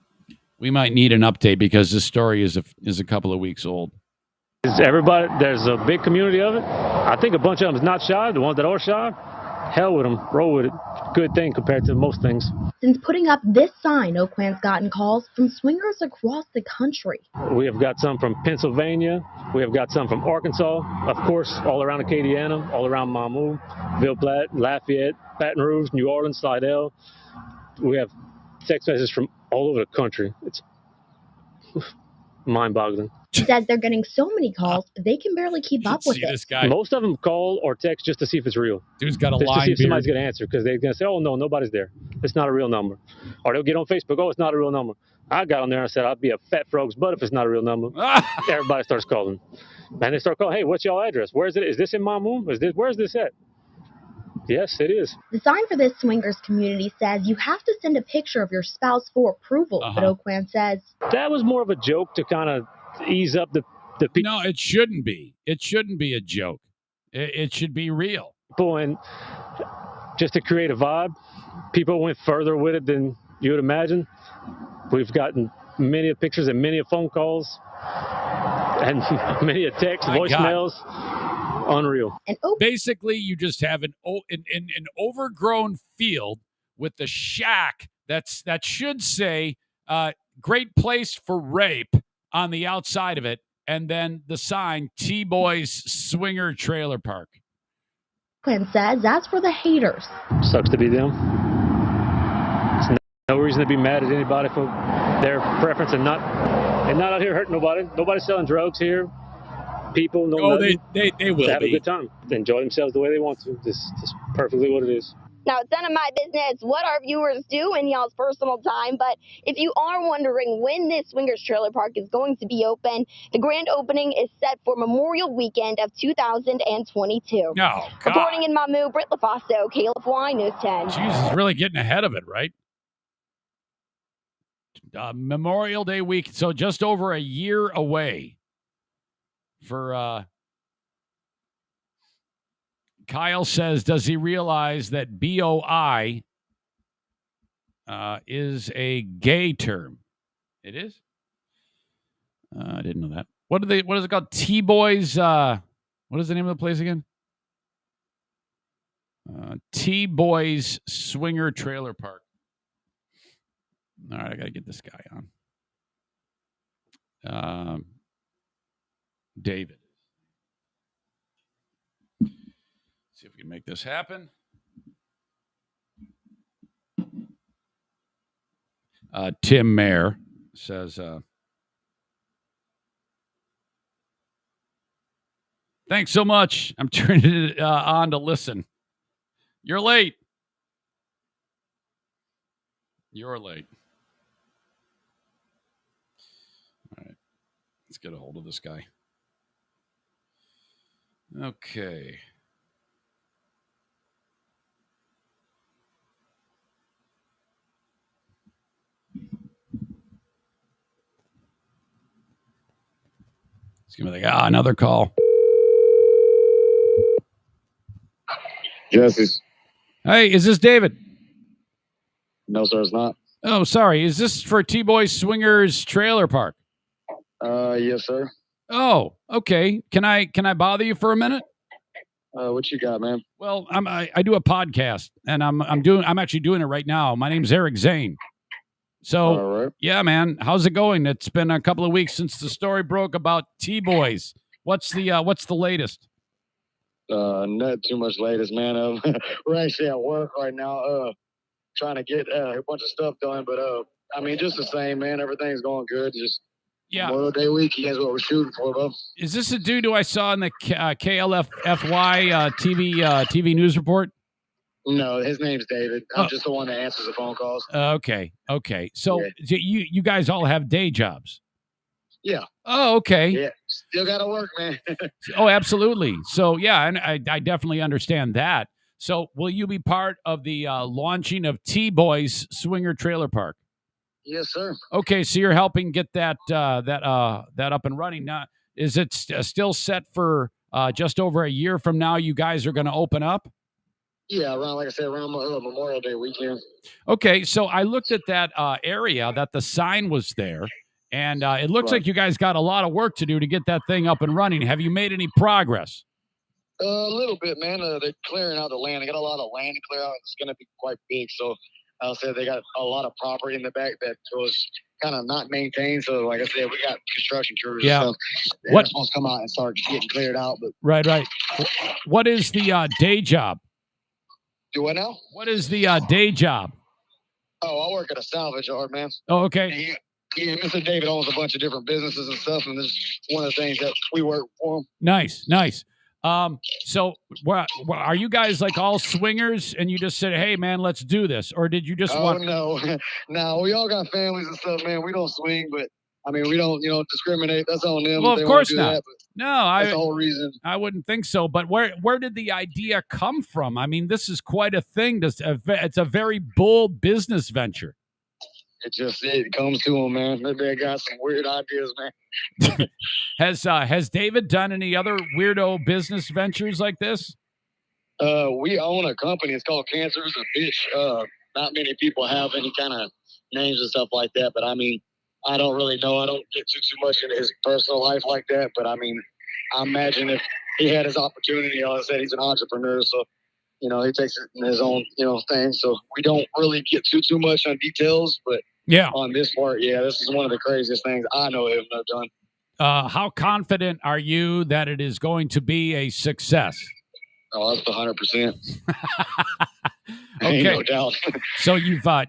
We might need an update because this story is a couple of weeks old. Everybody, there's a big community of it. I think a bunch of them is not shy. The ones that are shy, hell with them, roll with it. Good thing compared to most things. Since putting up this sign, O'Quinn's gotten calls from swingers across the country. We have got some from Pennsylvania. We have got some from Arkansas. Of course, all around Acadiana, all around Mamou, Ville Platte, Lafayette, Baton Rouge, New Orleans, Slidell. We have text messages from all over the country. It's mind-boggling. He says they're getting so many calls, they can barely keep up with it. This guy. Most of them call or text just to see if it's real. Dude's got a just line to see if beard. somebody's going to answer because they're going to say, oh, no, nobody's there. It's not a real number. Or they'll get on Facebook, oh, it's not a real number. I got on there and I said, I'd be a fat frog's butt if it's not a real number. Everybody starts calling. And they start calling, hey, what's your address? Where is it? Is this in Mamou? Where's this at? Yes, it is. The sign for this swingers community says you have to send a picture of your spouse for approval, but O'Quinn says that was more of a joke to kind of ease up the people. No, it shouldn't be. It shouldn't be a joke. It should be real. And just to create a vibe, people went further with it than you would imagine. We've gotten many pictures and many phone calls and many texts, voicemails. Unreal. Basically, you just have an overgrown field with the shack that should say great place for rape on the outside of it, and then the sign T-Boy's Swinger Trailer Park. Quinn says that's for the haters. Sucks to be them. There's no reason to be mad at anybody for their preference and not out here hurting nobody. Nobody's selling drugs here. People, they will have a good time. They enjoy themselves the way they want to. This is perfectly what it is. Now, it's none of my business what our viewers do in y'all's personal time, but if you are wondering when this Swingers Trailer Park is going to be open, the grand opening is set for Memorial Weekend of 2022. Oh, God. Reporting in Mamou, Britt LaFaso, KLFY News 10. Jesus, really getting ahead of it, right? Memorial Day week, so just over a year away. For Kyle says, does he realize that BOI is a gay term? It is? I didn't know that. What is it called? T-Boys. What is the name of the place again? T-Boys Swinger Trailer Park. All right, I got to get this guy on. David. See if we can make this happen. Tim Mayer says, thanks so much. I'm turning it on to listen. You're late. You're late. All right. Let's get a hold of this guy. Okay. Let's give me another call. Yes. Hey, is this David? No, sir, it's not. Oh, sorry. Is this for T-Boys Swingers Trailer Park? Yes, sir. Oh, okay. Can I bother you for a minute? What you got, man? Well, I do a podcast, and I'm actually doing it right now. My name's Eric Zane. So, All right. yeah, man, how's it going? It's been a couple of weeks since the story broke about T-Boys. What's the latest? Not too much latest, man. We're actually at work right now, trying to get a bunch of stuff done. But I mean, just the same, man. Everything's going good. Just Memorial Day weekend is what we're shooting for, though. Is this a dude who I saw in the KLFY TV news report? No, his name's David. I'm just the one that answers the phone calls. Okay. So you guys all have day jobs? Yeah. Oh, okay. Yeah, still got to work, man. Oh, absolutely. So, yeah, and I definitely understand that. So, will you be part of the launching of T-Boys Swinger Trailer Park? Yes, sir. Okay, so you're helping get that up and running. Now, is it still set for just over a year from now? You guys are going to open up? Yeah, like I said, around Memorial Day weekend. Okay, so I looked at that area that the sign was there, and it looks like you guys got a lot of work to do to get that thing up and running. Have you made any progress? A little bit, man. They're clearing out the land. They got a lot of land to clear out. It's going to be quite big. So I'll say they got a lot of property in the back that was kind of not maintained. So, like I said, we got construction crews and stuff. They're supposed to come out and start getting cleared out. But Right. What is the day job? Do what now? What is the day job? Oh, I work at a salvage yard, man. Oh, okay. Yeah, Mr. David owns a bunch of different businesses and stuff, and this is one of the things that we work for him. Nice. So are you guys like all swingers and you just said, hey, man, let's do this? Or did you just want... No, we all got families and stuff, man. We don't swing, but I mean, we don't, discriminate. That's on them. Well, of course not. That, that's the whole reason. I wouldn't think so. But where did the idea come from? I mean, this is quite a thing. It's a very bold business venture. It comes to them, man. They got some weird ideas, man. Has David done any other weirdo business ventures like this? We own a company. It's called Cancer's a Bitch. Not many people have any kind of names and stuff like that, but I mean, I don't really know. I don't get too much into his personal life like that, but I mean, I imagine if he had his opportunity, like I said, he's an entrepreneur, so he takes it in his own thing. So we don't really get too much on details, but on this part, this is one of the craziest things I know him have done. How confident are you that it is going to be a success? Oh, that's 100%. Okay, no doubt. So you've I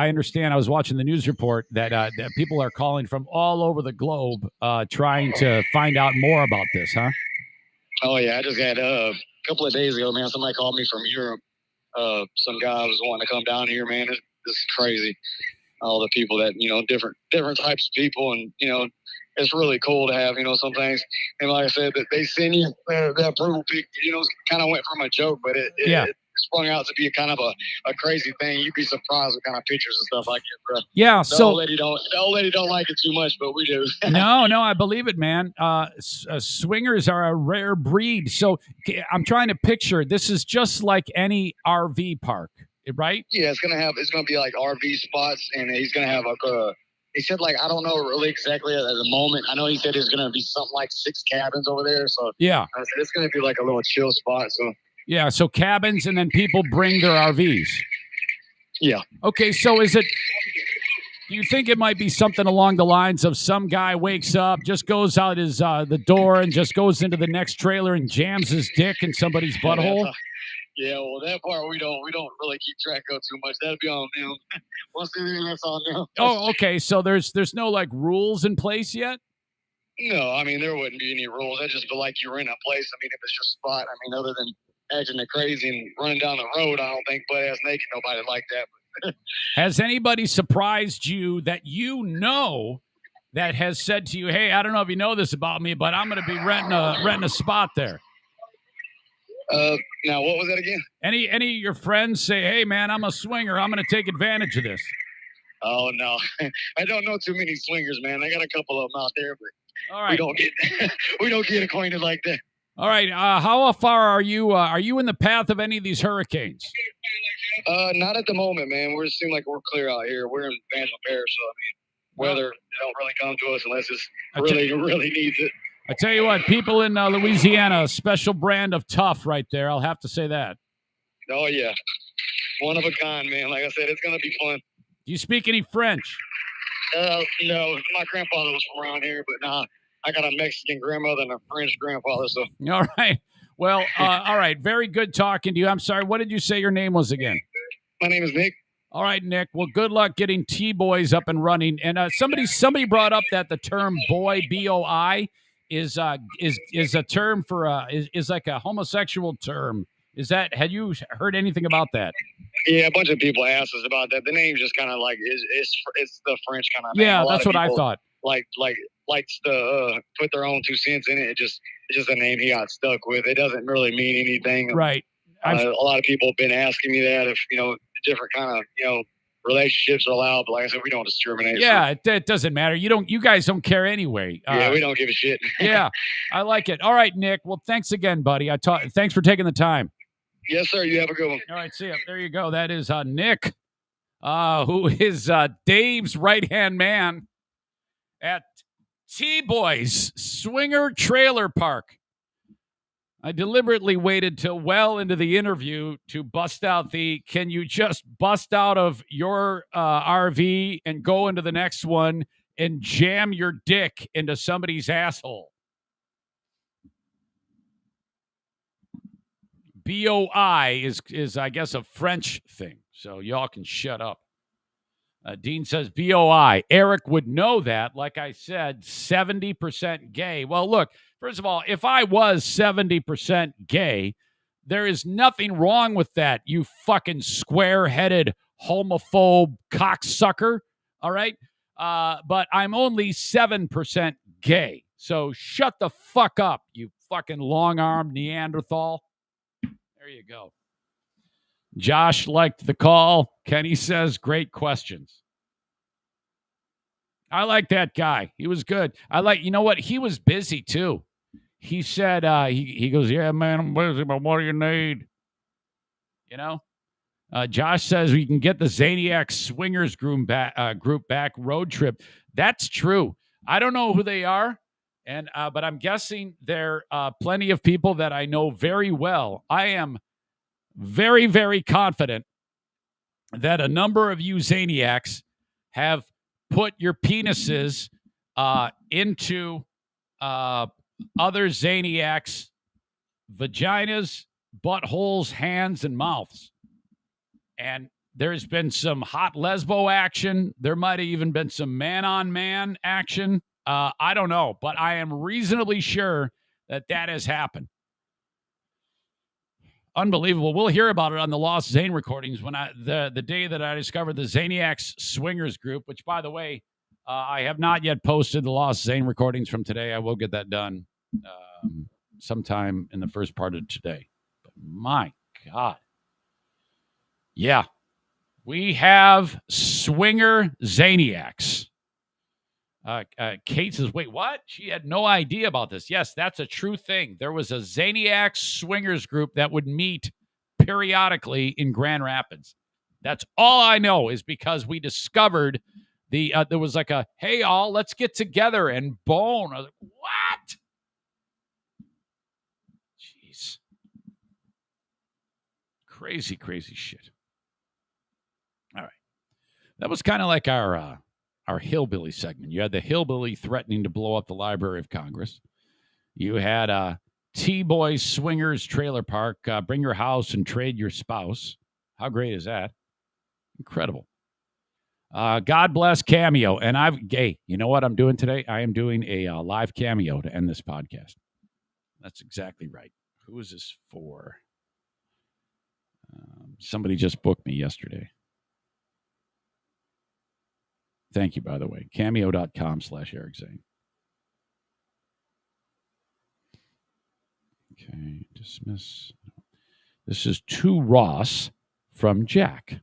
understand. I was watching the news report that people are calling from all over the globe, trying to find out more about this, huh? Oh yeah, I just had a couple of days ago, man. Somebody called me from Europe. Some guy was wanting to come down here, man. This is crazy. All the people that different types of people, and it's really cool to have some things. And like I said, that they send you that approval pic. Kind of went from a joke, but it sprung out to be a kind of a crazy thing. You'd be surprised what kind of pictures and stuff I get, bro. Yeah, the old lady don't like it too much, but we do. No, I believe it, man. Swingers are a rare breed. So I'm trying to picture. This is just like any RV park, right? Yeah, it's gonna be like RV spots, and he's gonna have he said, I don't know really exactly at the moment. I know he said there's going to be something like 6 cabins over there. So yeah, I said it's going to be like a little chill spot. So yeah, so cabins, and then people bring their RVs. Yeah. Okay, so do you think it might be something along the lines of some guy wakes up, just goes out the door and just goes into the next trailer and jams his dick in somebody's butthole? Yeah, well, that part we don't really keep track of too much. That'll be on them. Once they're there, that's on them. Oh, okay. So there's no rules in place yet? No, I mean there wouldn't be any rules. That'd just be like you're in a place. I mean, if it's your spot, I mean, other than acting crazy and running down the road, I don't think butt ass naked nobody like that. Has anybody surprised you that that has said to you, "Hey, I don't know if you know this about me, but I'm going to be renting a spot there"? Now, what was that again? Any of your friends say, "Hey, man, I'm a swinger. I'm going to take advantage of this"? Oh no, I don't know too many swingers, man. I got a couple of them out there, but all right, we don't get acquainted like that. All right, how far are you? Are you in the path of any of these hurricanes? Not at the moment, man. We seem like we're clear out here. We're in Evangeline Parish, so I mean, weather don't really come to us unless it's really needs it. I tell you what, people in Louisiana, a special brand of tough right there. I'll have to say that. Oh, yeah. One of a kind, man. Like I said, it's going to be fun. Do you speak any French? No, my grandfather was from around here, but nah, I got a Mexican grandmother and a French grandfather, so. All right. Well, all right. Very good talking to you. I'm sorry. What did you say your name was again? My name is Nick. All right, Nick. Well, good luck getting T-Boys up and running. And somebody brought up that the term boy, B-O-I, is a term for is like a homosexual term. Had you heard anything about that? Yeah, a bunch of people asked us about that. The name just kind of like it's the French kind of name. Yeah, that's what I thought. Likes to put their own 2 cents in it. It's just a name he got stuck with. It doesn't really mean anything. Right. A lot of people have been asking me that if different kind of relationships are allowed, but like I said, we don't discriminate. Yeah, it doesn't matter. You guys don't care anyway. Yeah, we don't give a shit. Yeah, I like it. All right, Nick. Well, thanks again, buddy. Thanks for taking the time. Yes, sir. You have a good one. All right, see ya. There you go. That is Nick, who is Dave's right-hand man at T-Boys Swinger Trailer Park. I deliberately waited till well into the interview to bust out can you just bust out of your RV and go into the next one and jam your dick into somebody's asshole? B-O-I is I guess, a French thing, so y'all can shut up. Dean says B-O-I. Eric would know that. Like I said, 70% gay. Well, look, first of all, if I was 70% gay, there is nothing wrong with that, you fucking square-headed homophobe cocksucker, all right? But I'm only 7% gay, so shut the fuck up, you fucking long-armed Neanderthal. There you go. Josh liked the call. Kenny says, great questions. I like that guy. He was good. You know what? He was busy too. He said, he goes, yeah, man, I'm busy, but what do you need? Josh says we can get the Zaniac Swingers group back road trip. That's true. I don't know who they are. But I'm guessing they're plenty of people that I know very well. I am very, very confident that a number of you Zaniacs have put your penises into other Zaniacs' vaginas, buttholes, hands, and mouths. And there's been some hot lesbo action. There might have even been some man-on-man action. I don't know, but I am reasonably sure that has happened. Unbelievable. We'll hear about it on the Lost Zane recordings when the day that I discovered the Zaniacs Swingers group, which, by the way, I have not yet posted the Lost Zane recordings from today. I will get that done sometime in the first part of today. But my God. Yeah. We have Swinger Zaniacs. Kate says, wait, what? She had no idea about this. Yes, that's a true thing. There was a Zaniac Swingers group that would meet periodically in Grand Rapids. That's all I know, is because we discovered there was like a, hey, all, let's get together and bone. I was like, what? Jeez. Crazy, crazy shit. All right. That was kind of like our hillbilly segment. You had the hillbilly threatening to blow up the Library of Congress. You had T-Boys Swingers Trailer Park, bring your house and trade your spouse. How great is that? Incredible. God bless Cameo. And you know what I'm doing today? I am doing a live Cameo to end this podcast. That's exactly right. Who is this for? Somebody just booked me yesterday. Thank you, by the way. Cameo.com/Eric Zane. Okay, dismiss. This is to Ross from Jack.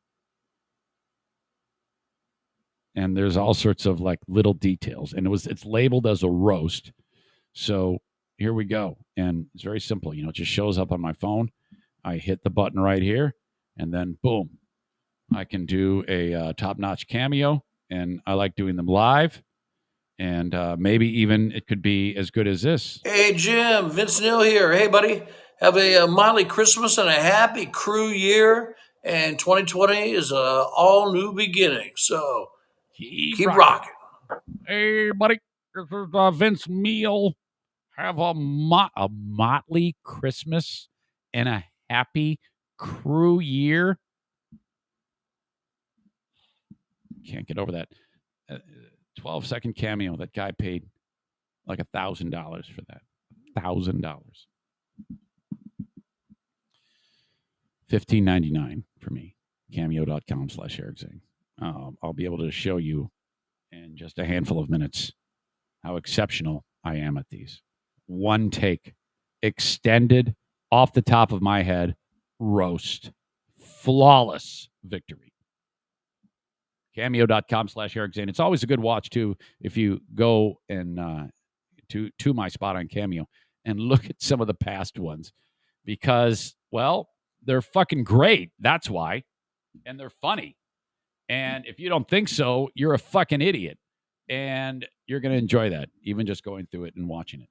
And there's all sorts of like little details. And it's labeled as a roast. So here we go. And it's very simple. It just shows up on my phone. I hit the button right here. And then boom. I can do a top-notch Cameo. And I like doing them live. And maybe even it could be as good as this. Hey, Jim, Vince Neil here. Hey, buddy. Have a Molly Christmas and a happy crew year. And 2020 is a all new beginning. So keep rocking. Hey, buddy. This is Vince Neil. Have a motley Christmas and a happy crew year. Can't get over that. 12-second cameo. That guy paid like $1,000 for that. $1,000. $15.99 for me. Cameo.com/Eric Zane. I'll be able to show you in just a handful of minutes how exceptional I am at these. One take, extended, off the top of my head, roast. Flawless victory. Cameo.com/Eric Zane. It's always a good watch, too, if you go and to my spot on Cameo and look at some of the past ones. Because, well, they're fucking great. That's why. And they're funny. And if you don't think so, you're a fucking idiot. And you're going to enjoy that, even just going through it and watching it.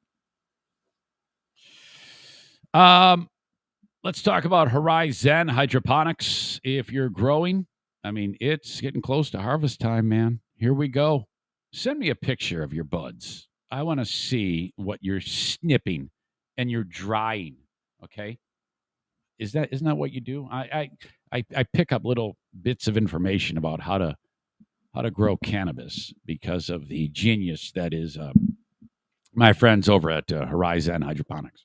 Let's talk about Horizon hydroponics. If you're growing, I mean, it's getting close to harvest time, man. Here we go. Send me a picture of your buds. I want to see what you're snipping and you're drying. Okay. Isn't that what you do? I pick up little bits of information about how to grow cannabis because of the genius that is my friends over at Horizon Hydroponics.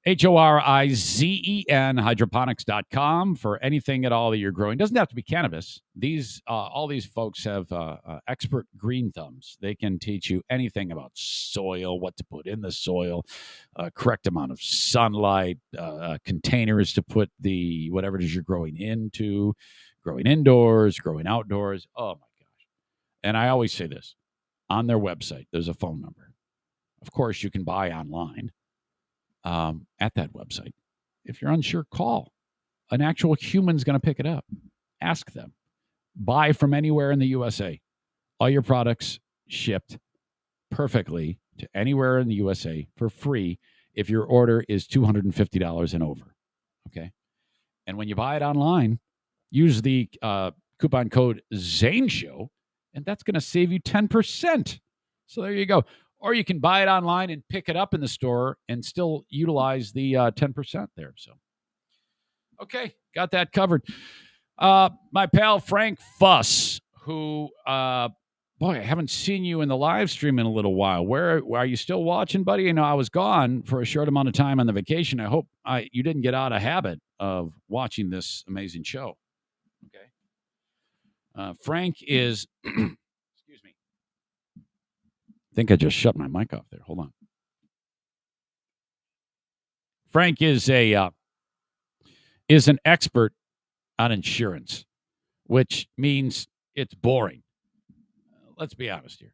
HORIZEN hydroponics.com for anything at all that you're growing. Doesn't have to be cannabis. All these folks have expert green thumbs. They can teach you anything about soil, what to put in the soil, correct amount of sunlight, containers to put the whatever it is you're growing into, growing indoors, growing outdoors. Oh my gosh. And I always say this, on their website, there's a phone number. Of course, you can buy online. At that website. If you're unsure, call. An actual human's going to pick it up. Ask them. Buy from anywhere in the USA. All your products shipped perfectly to anywhere in the USA for free if your order is $250 and over. Okay? And when you buy it online, use the coupon code ZANESHOW, and that's going to save you 10%. So there you go. Or you can buy it online and pick it up in the store and still utilize the 10% there. So, okay, got that covered. My pal Frank Fuss, who, boy, I haven't seen you in the live stream in a little while. Where are you still watching, buddy? You know, I was gone for a short amount of time on the vacation. I hope you didn't get out of habit of watching this amazing show. Okay. Frank is... I think I just shut my mic off there. Hold on. Frank is an expert on insurance, which means it's boring. Let's be honest here.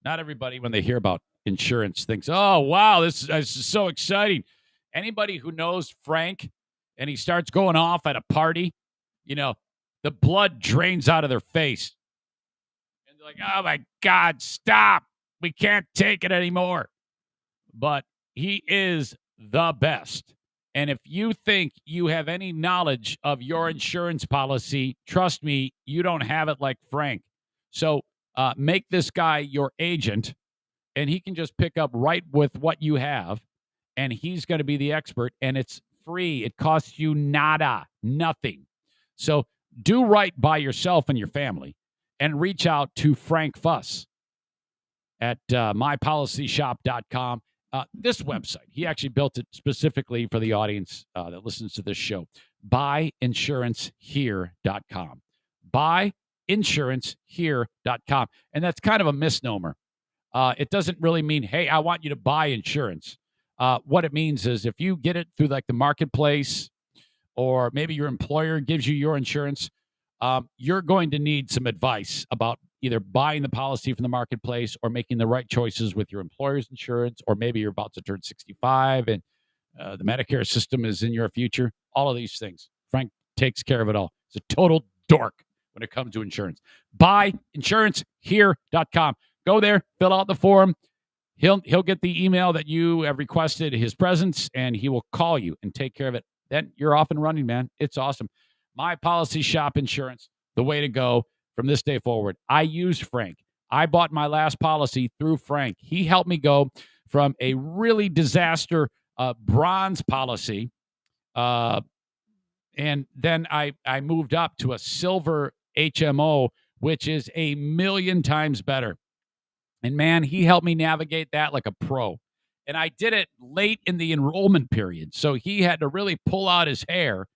Not everybody, when they hear about insurance, thinks, "Oh, wow, this is so exciting." Anybody who knows Frank and he starts going off at a party, you know, the blood drains out of their face, and they're like, "Oh my God, stop! We can't take it anymore." But he is the best. And if you think you have any knowledge of your insurance policy, trust me, you don't have it like Frank. So make this guy your agent, and he can just pick up right with what you have, and he's going to be the expert, and it's free. It costs you nada, nothing. So do right by yourself and your family, and reach out to Frank Fuss at mypolicyshop.com. This website, he actually built it specifically for the audience that listens to this show. Buyinsurancehere.com. Buyinsurancehere.com. And that's kind of a misnomer. It doesn't really mean, hey, I want you to buy insurance. What it means is if you get it through like the marketplace, or maybe your employer gives you your insurance, you're going to need some advice about either buying the policy from the marketplace or making the right choices with your employer's insurance, or maybe you're about to turn 65 and the Medicare system is in your future. All of these things. Frank takes care of it all. He's a total dork when it comes to insurance. Buyinsurancehere.com. Go there, fill out the form. He'll get the email that you have requested his presence, and he will call you and take care of it. Then you're off and running, man. It's awesome. My Policy Shop Insurance, the way to go from this day forward. I use Frank. I bought my last policy through Frank. He helped me go from a really disaster bronze policy, and then I moved up to a silver HMO, which is a million times better. And, man, he helped me navigate that like a pro. And I did it late in the enrollment period, so he had to really pull out his hair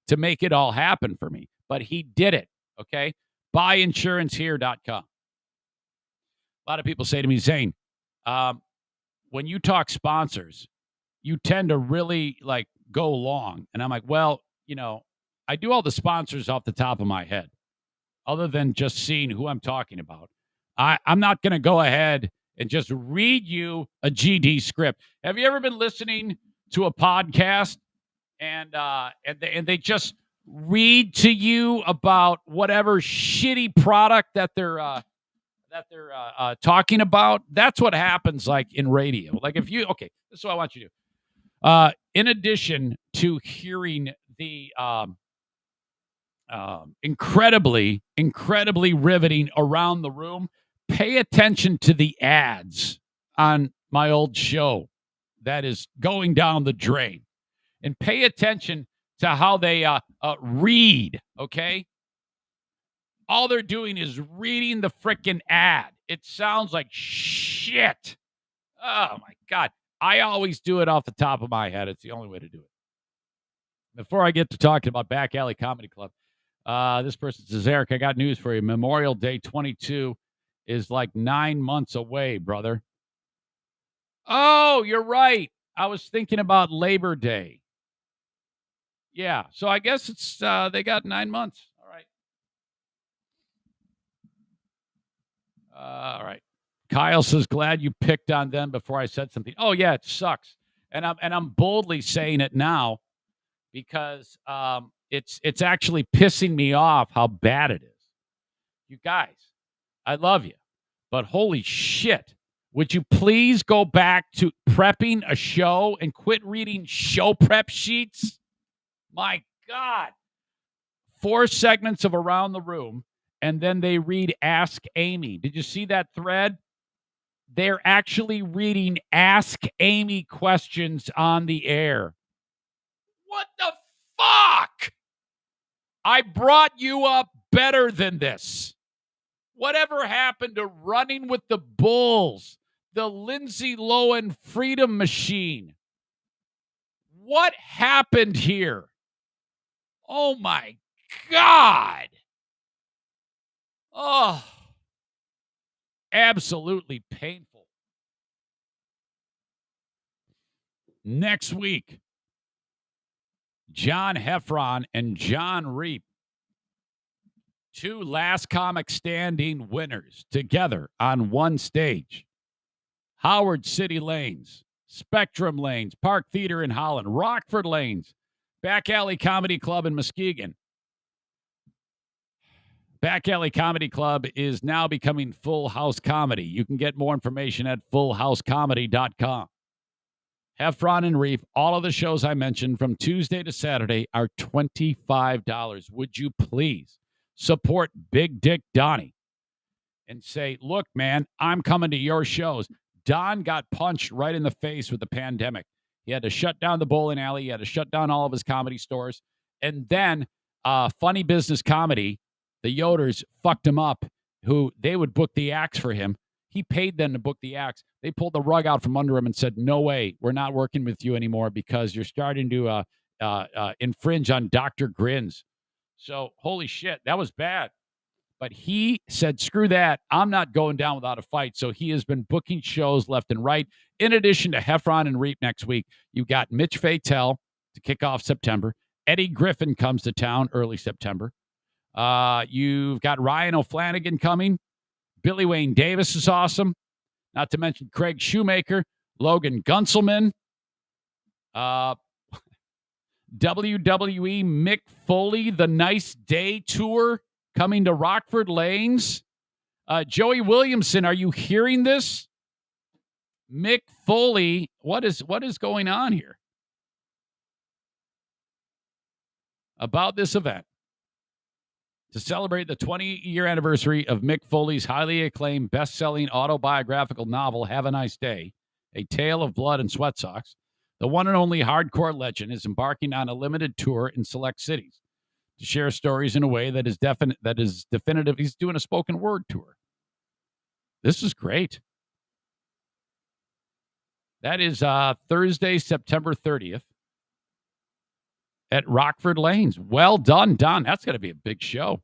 to make it all happen for me. But he did it, okay? Buyinsurancehere.com. A lot of people say to me, Zane, when you talk sponsors, you tend to really, like, go long. And I'm like, well, you know, I do all the sponsors off the top of my head, other than just seeing who I'm talking about. I'm not going to go ahead and just read you a GD script. Have you ever been listening to a podcast and they just read to you about whatever shitty product that they're talking about? That's what happens, like, in radio. Like, this is what I want you to do. In addition to hearing the incredibly riveting Around the Room, pay attention to the ads on my old show that is going down the drain. And pay attention to how they read, okay? All they're doing is reading the frickin' ad. It sounds like shit. Oh, my God. I always do it off the top of my head. It's the only way to do it. Before I get to talking about Back Alley Comedy Club, this person says, Eric, I got news for you. Memorial Day 22 is like 9 months away, brother. Oh, you're right. I was thinking about Labor Day. Yeah, so I guess it's they got 9 months. All right. All right. Kyle says, glad you picked on them before I said something. Oh, yeah, it sucks. And I'm boldly saying it now because it's actually pissing me off how bad it is. You guys, I love you, but holy shit. Would you please go back to prepping a show and quit reading show prep sheets? My God. 4 segments of Around the Room, and then they read Ask Amy. Did you see that thread? They're actually reading Ask Amy questions on the air. What the fuck? I brought you up better than this. Whatever happened to Running with the Bulls? The Lindsay Lohan Freedom Machine? What happened here? Oh, my God. Oh, absolutely painful. Next week, John Heffron and John Reap, 2 Last Comic Standing winners, together on one stage. Howard City Lanes, Spectrum Lanes, Park Theater in Holland, Rockford Lanes, Back Alley Comedy Club in Muskegon. Back Alley Comedy Club is now becoming Full House Comedy. You can get more information at fullhousecomedy.com. Heffron and Reef, all of the shows I mentioned from Tuesday to Saturday are $25. Would you please support Big Dick Donnie and say, look, man, I'm coming to your shows. Don got punched right in the face with the pandemic. He had to shut down the bowling alley. He had to shut down all of his comedy stores. And then Funny Business Comedy, the Yoders, fucked him up, who they would book the acts for him. He paid them to book the acts. They pulled the rug out from under him and said, no way, we're not working with you anymore because you're starting to infringe on Dr. Grins. So, holy shit, that was bad. But he said, screw that. I'm not going down without a fight. So he has been booking shows left and right. In addition to Heffron and Reap next week, you've got Mitch Fatel to kick off September. Eddie Griffin comes to town early September. You've got Ryan O'Flanagan coming. Billy Wayne Davis is awesome. Not to mention Craig Shoemaker, Logan Gunselman, WWE Mick Foley, The Nice Day Tour coming to Rockford Lanes. Joey Williamson, are you hearing this? Mick Foley, what is going on here? About this event. To celebrate the 20-year anniversary of Mick Foley's highly acclaimed best-selling autobiographical novel, Have a Nice Day, A Tale of Blood and Sweat Socks, the one and only hardcore legend is embarking on a limited tour in select cities to share stories in a way that is definitive. He's doing a spoken word tour. This is great. That is Thursday, September 30th at Rockford Lanes. Well done, Don. That's going to be a big show.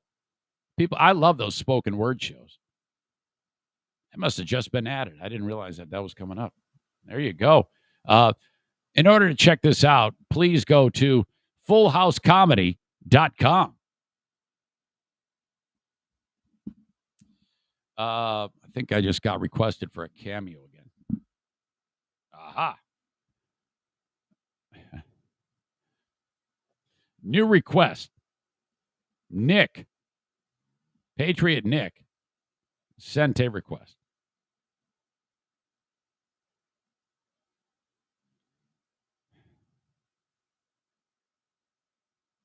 I love those spoken word shows. That must have just been added. I didn't realize that was coming up. There you go. In order to check this out, please go to fullhousecomedy.com. I think I just got requested for a cameo again. Aha. New request. Nick. Patriot Nick. Sent a request.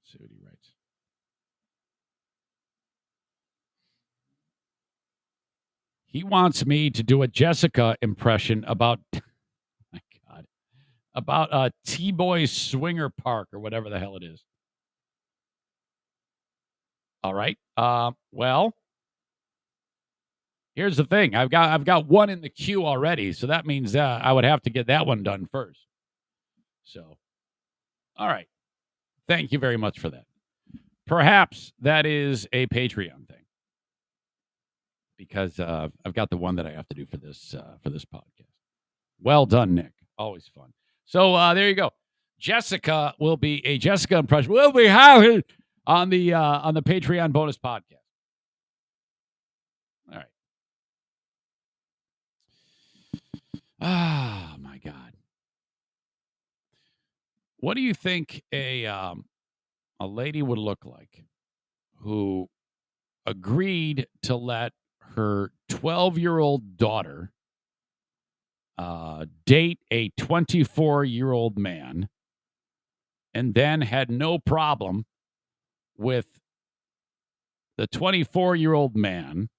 See what he writes. He wants me to do a Jessica impression about, my God, about T-Boy Swinger Park or whatever the hell it is. All right. Well, here's the thing. I've got one in the queue already, so that means I would have to get that one done first. So, all right. Thank you very much for that. Perhaps that is a Patreon thing, because I've got the one that I have to do for this podcast. Well done, Nick. Always fun. So there you go. Jessica will be a Jessica impression. We'll be having on the Patreon bonus podcast. All right. Oh my God. What do you think a lady would look like who agreed to let her 12-year-old daughter date a 24-year-old man and then had no problem with the 24-year-old man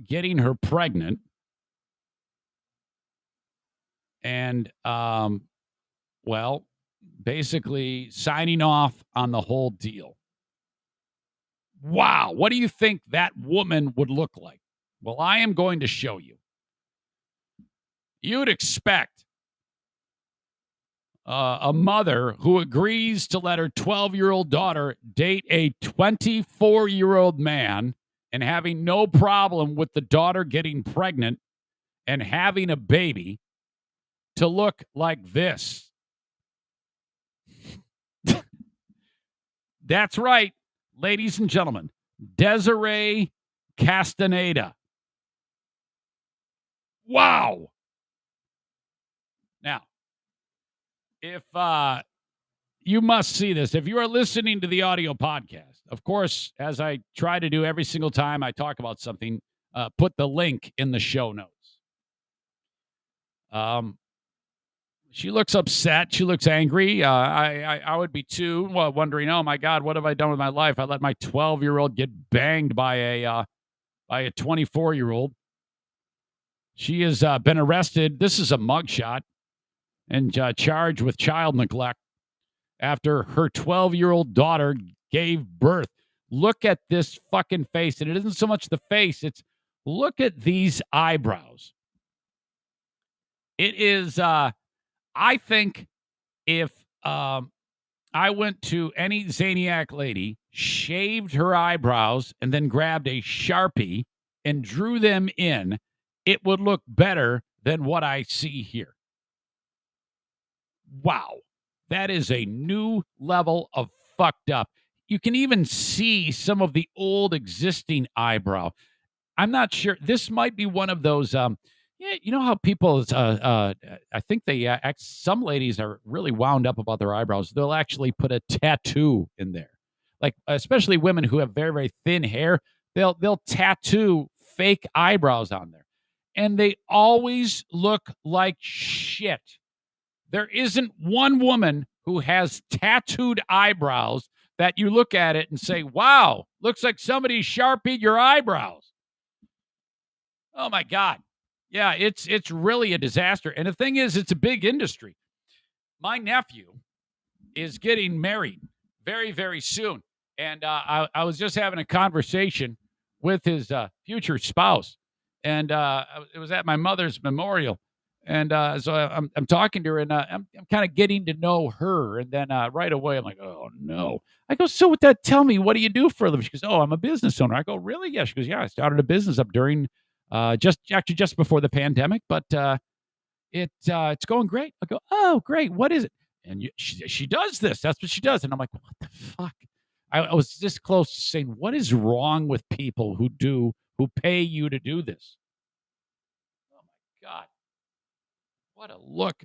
getting her pregnant and, well, basically signing off on the whole deal? Wow. What do you think that woman would look like? Well, I am going to show you. You'd expect a mother who agrees to let her 12-year-old daughter date a 24-year-old man and having no problem with the daughter getting pregnant and having a baby to look like this. That's right, ladies and gentlemen. Desiree Castaneda. Wow. Now, if you must see this, if you are listening to the audio podcast, of course, as I try to do every single time I talk about something, put the link in the show notes. She looks upset. She looks angry. I would be too, wondering, oh my God, what have I done with my life? I let my 12-year-old get banged by a 24-year-old. She has been arrested. This is a mugshot and charged with child neglect after her 12-year-old daughter gave birth. Look at this fucking face. And it isn't so much the face. It's look at these eyebrows. It is, I think if I went to any Zaniac lady, shaved her eyebrows, and then grabbed a Sharpie and drew them in, it would look better than what I see here. Wow. That is a new level of fucked up. You can even see some of the old existing eyebrow. I'm not sure. This might be one of those, yeah, you know how people, I think some ladies are really wound up about their eyebrows. They'll actually put a tattoo in there. Like, especially women who have very, very thin hair, they'll tattoo fake eyebrows on there. And they always look like shit. There isn't one woman who has tattooed eyebrows that you look at it and say, wow, looks like somebody Sharpied your eyebrows. Oh, my God. Yeah, it's really a disaster. And the thing is, it's a big industry. My nephew is getting married very, very soon. And I was just having a conversation with his future spouse. And it was at my mother's memorial. And so I'm talking to her, and I'm kind of getting to know her. And then right away, I'm like, oh, no. I go, so with that, tell me, what do you do for a living? She goes, oh, I'm a business owner. I go, really? Yeah. She goes, yeah, I started a business up during just before the pandemic, but it's going great. I go, oh, great. What is it? And she does this. That's what she does. And I'm like, what the fuck? I was this close to saying, what is wrong with people who pay you to do this? Oh, my God. What a look.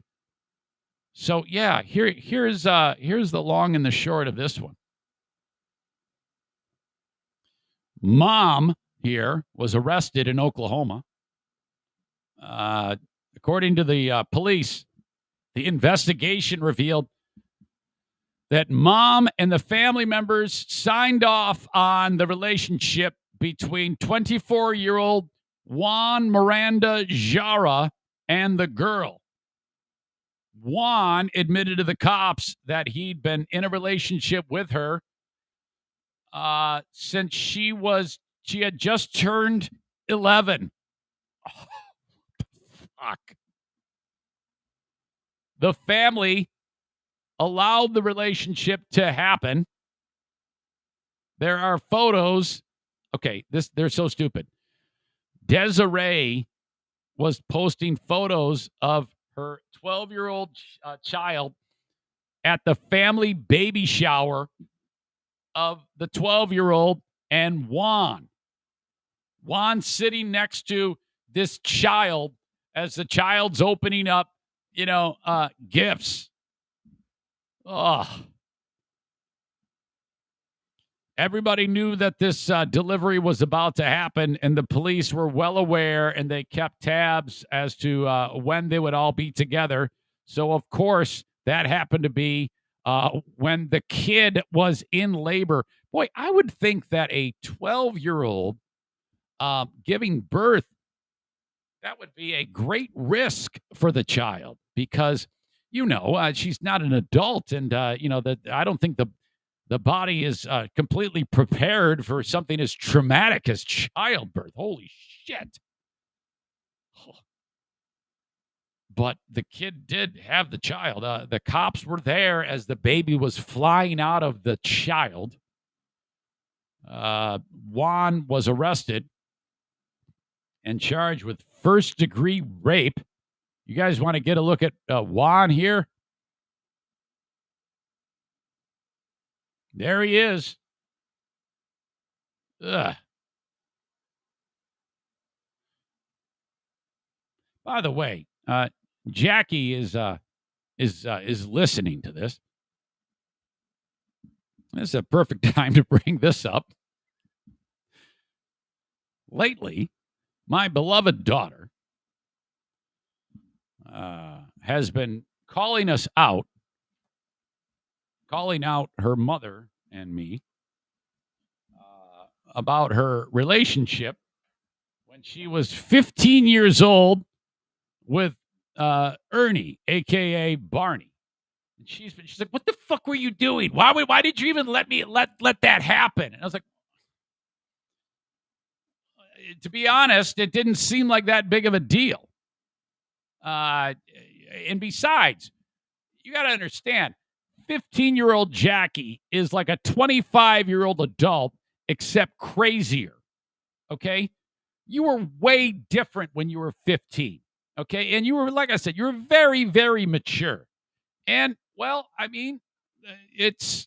So, yeah, here's the long and the short of this one. Mom here was arrested in Oklahoma. According to the police, the investigation revealed that mom and the family members signed off on the relationship between 24-year-old Juan Miranda Jara and the girl. Juan admitted to the cops that he'd been in a relationship with her since she had just turned 11. Oh, fuck. The family allowed the relationship to happen. There are photos. Okay, they're so stupid. Desiree was posting photos of her 12-year-old child at the family baby shower of the 12-year-old and Juan. Juan sitting next to this child as the child's opening up, gifts. Oh. Everybody knew that this delivery was about to happen, and the police were well aware, and they kept tabs as to when they would all be together. So, of course, that happened to be when the kid was in labor. Boy, I would think that a 12-year-old giving birth, that would be a great risk for the child because, she's not an adult, and, that I don't think the body is completely prepared for something as traumatic as childbirth. Holy shit. But the kid did have the child. The cops were there as the baby was flying out of the child. Juan was arrested and charged with first-degree rape. You guys want to get a look at Juan here? There he is. Ugh. By the way, Jackie is listening to this. This is a perfect time to bring this up. Lately, my beloved daughter has been calling out her mother and me about her relationship when she was 15 years old with Ernie, a.k.a. Barney. And she's like, what the fuck were you doing? Why did you even let that happen? And I was like, to be honest, it didn't seem like that big of a deal. And besides, you got to understand, 15-year-old Jackie is like a 25-year-old adult, except crazier. Okay? You were way different when you were 15. Okay? And you were, like I said, you were very, very mature. And, well, I mean, it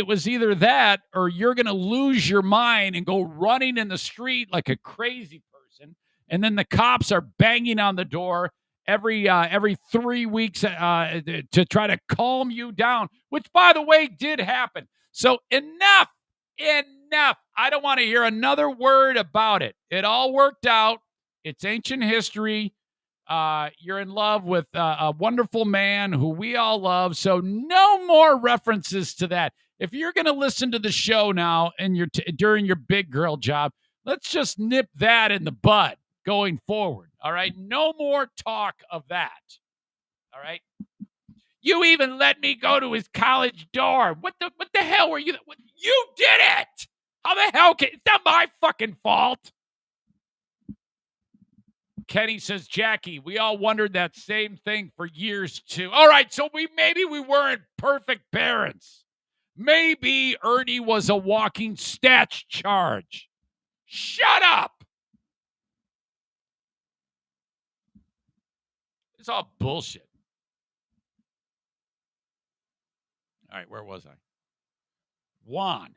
was either that or you're going to lose your mind and go running in the street like a crazy person. And then the cops are banging on the door every 3 weeks to try to calm you down, which, by the way, did happen. So enough enough. I don't want to hear another word about it. It all worked out. It's ancient history. You're in love with a wonderful man who we all love. So no more references to that. If you're going to listen to the show now and you're during your big girl job, let's just nip that in the bud going forward. All right. No more talk of that. All right. You even let me go to his college dorm. What the hell were you? You did it. How the hell it's not my fucking fault. Kenny says, Jackie, we all wondered that same thing for years too. All right, so maybe we weren't perfect parents. Maybe Ernie was a walking stats charge. Shut up. It's all bullshit. All right, where was I? Juan.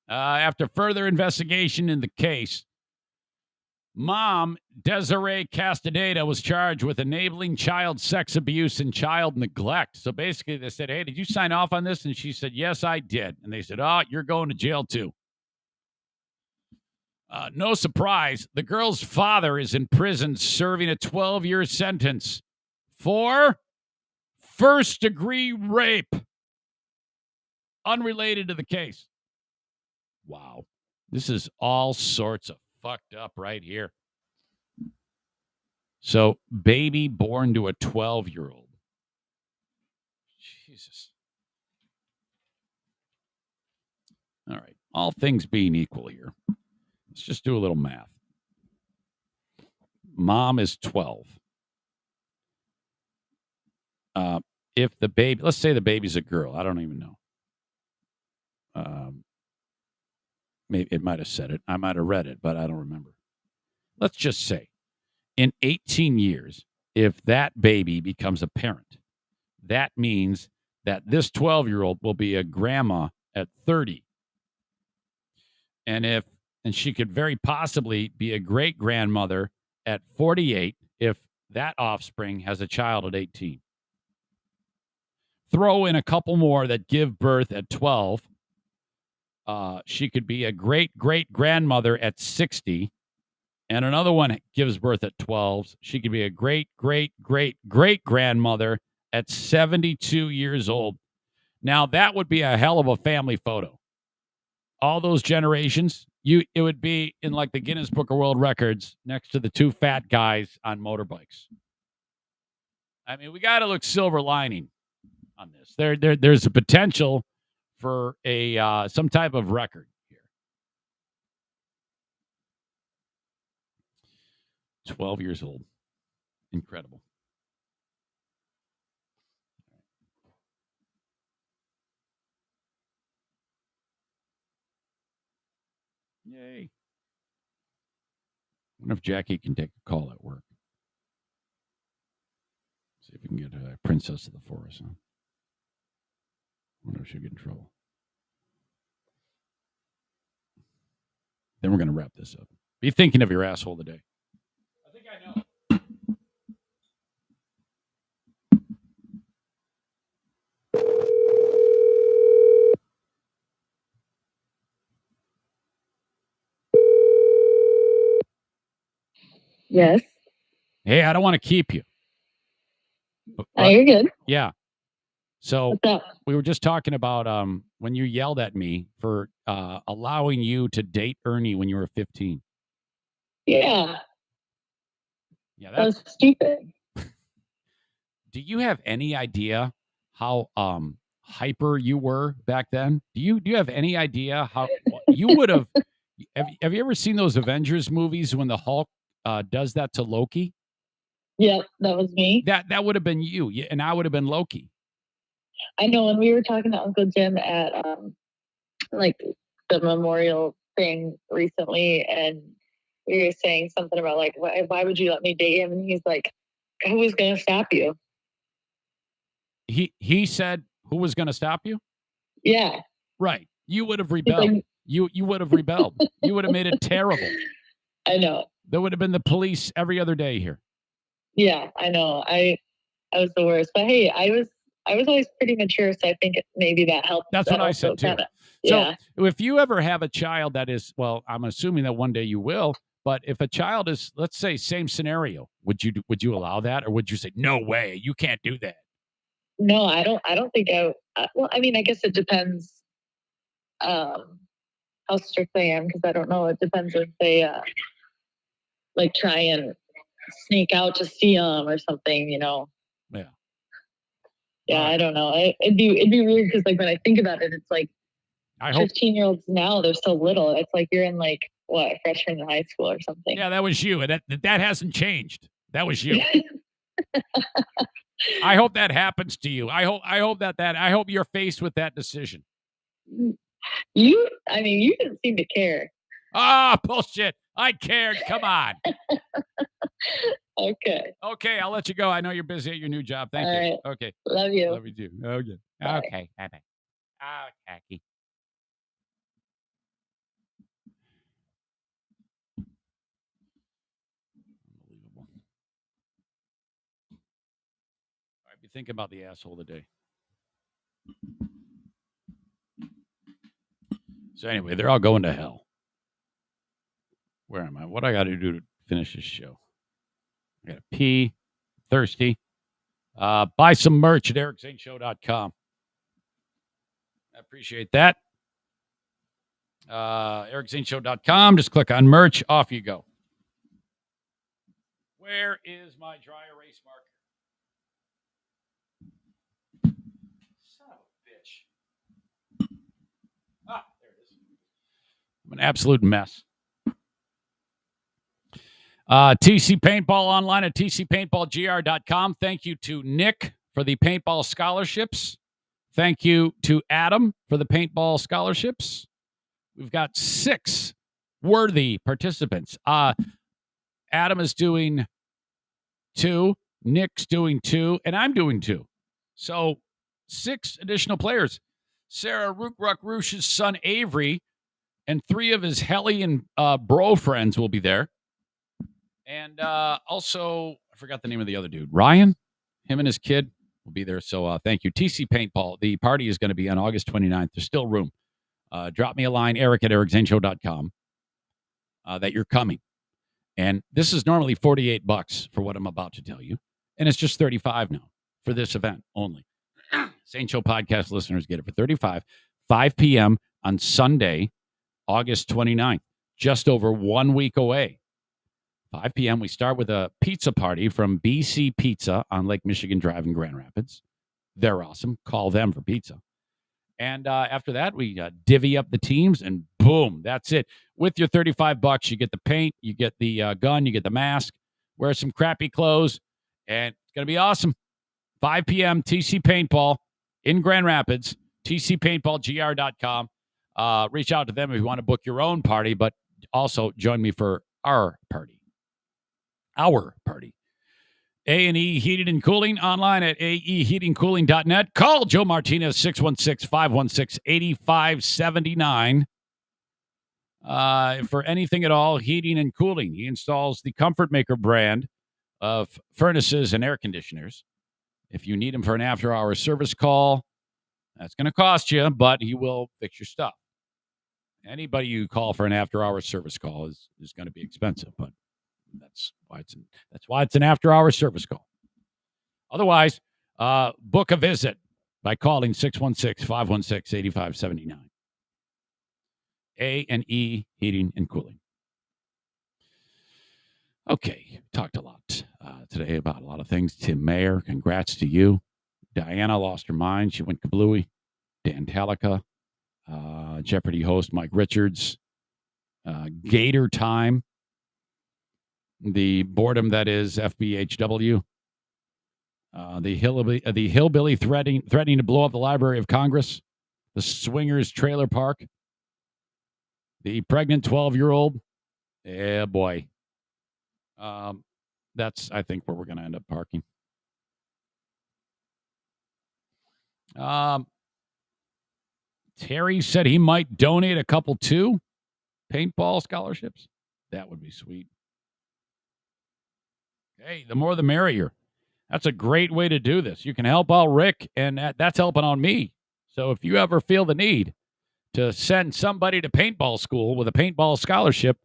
After further investigation in the case, Mom, Desiree Castaneda, was charged with enabling child sex abuse and child neglect. So basically they said, hey, did you sign off on this? And she said, yes, I did. And they said, oh, you're going to jail too. No surprise, the girl's father is in prison serving a 12-year sentence for first-degree rape, unrelated to the case. Wow. This is all sorts of fucked up right here. So, baby born to a 12-year-old. Jesus. All right. All things being equal here. Let's just do a little math. Mom is 12. If the baby, let's say the baby's a girl. I don't even know. Maybe it might have said it. I might have read it, but I don't remember. Let's just say in 18 years, if that baby becomes a parent, that means that this 12-year-old will be a grandma at 30. And she could very possibly be a great-grandmother at 48 if that offspring has a child at 18. Throw in a couple more that give birth at 12. She could be a great-great-grandmother at 60. And another one gives birth at 12. She could be a great-great-great-great-grandmother at 72 years old. Now, that would be a hell of a family photo. All those generations, it would be in like the Guinness Book of World Records next to the two fat guys on motorbikes. I mean, we got to look silver lining on this. There's a potential for a some type of record here. 12 years old. Incredible. Yay. I wonder if Jackie can take a call at work. See if we can get a Princess of the Forest. Huh? I wonder if she'll get in trouble. Then we're going to wrap this up. Be thinking of your asshole today. I think I know. Yes. Hey, I don't want to keep you. Oh, you're good. Yeah. So What's up? we were just talking about when you yelled at me for allowing you to date Ernie when you were 15. Yeah. Yeah, that was stupid. Do you have any idea how hyper you were back then? Do you have any idea how you would have? Have you ever seen those Avengers movies when the Hulk does that to Loki? Yep, that was me. That would have been you, and I would have been Loki. I know. When we were talking to Uncle Jim at like the memorial thing recently, and we were saying something about like, why would you let me date him? And he's like, who was going to stop you? He said, who was going to stop you? Yeah. Right. You would have rebelled. Like, you would have rebelled. You would have made it terrible. I know. There would have been the police every other day here. Yeah, I know. I was the worst. But hey, I I was always pretty mature, so I think maybe that helped. That's what I said too. Yeah. So if you ever have a child that is, well, I'm assuming that one day you will, but if a child is, let's say, same scenario, would you allow that, or would you say, no way, you can't do that? No, I don't think well, I mean, I guess it depends how strict I am, because I don't know. It depends if they like try and sneak out to see them or something, Yeah. Yeah, I don't know. It'd be weird because like when I think about it, it's like 15-year-olds now, they're so little. It's like you're in like what, freshman in high school or something. Yeah, that was you, and that hasn't changed. That was you. I hope that happens to you. I hope you're faced with that decision. You didn't seem to care. Ah, bullshit. I cared. Come on. Okay. Okay, I'll let you go. I know you're busy at your new job. Thank All you. right. Okay. Love you. Love you too. Okay. Bye. Okay. Bye-bye. Okay. Unbelievable. All right, be thinking about the asshole today. So anyway, they're all going to hell. Where am I? What I got to do to finish this show? I got to pee. Thirsty. Buy some merch at ericzaneshow.com. I appreciate that. ericzaneshow.com. Just click on merch. Off you go. Where is my dry erase marker? Son of a bitch. Ah, there it is. I'm an absolute mess. TC Paintball online at tcpaintballgr.com. Thank you to Nick for the paintball scholarships. Thank you to Adam for the paintball scholarships. We've got 6 worthy participants. Adam is doing 2, Nick's doing 2, and I'm doing 2. So 6 additional players. Sarah Rook-Ruck-Roosh's son Avery and 3 of his hellion bro friends will be there. And also, I forgot the name of the other dude. Ryan, him and his kid will be there. So thank you. TC Paintball. The party is going to be on August 29th. There's still room. Drop me a line, Eric at ericzaneshow.com, that you're coming. And this is normally $48 for what I'm about to tell you. And it's just $35 now for this event only. Zane Show podcast listeners get it for $35. 5 p.m. on Sunday, August 29th. Just over 1 week away. 5 p.m. We start with a pizza party from BC Pizza on Lake Michigan Drive in Grand Rapids. They're awesome. Call them for pizza. And after that, we divvy up the teams, and boom, that's it. With your $35, you get the paint, you get the gun, you get the mask, wear some crappy clothes, and it's going to be awesome. 5 p.m. TC Paintball in Grand Rapids, tcpaintballgr.com. Reach out to them if you want to book your own party, but also join me for our party. Our party. A&E Heating and Cooling online at aeheatingcooling.net. Call Joe Martinez, 616-516-8579. For anything at all, heating and cooling. He installs the Comfort Maker brand of furnaces and air conditioners. If you need him for an after-hour service call, that's going to cost you, but he will fix your stuff. Anybody you call for an after-hour service call is going to be expensive, but that's why it's an after-hour service call. Otherwise, book a visit by calling 616-516-8579. A&E Heating and Cooling. Okay, talked a lot today about a lot of things. Tim Mayer, congrats to you. Diana lost her mind. She went kablooey. Dan Talica, Jeopardy host Mike Richards, Gator Time. The boredom that is FBHW. The hillbilly threatening to blow up the Library of Congress. The swingers trailer park. The pregnant 12-year-old. Yeah, boy. That's, I think, where we're going to end up parking. Terry said he might donate a couple too. Paintball scholarships. That would be sweet. Hey, the more the merrier. That's a great way to do this. You can help out Rick, and that's helping on me. So if you ever feel the need to send somebody to paintball school with a paintball scholarship,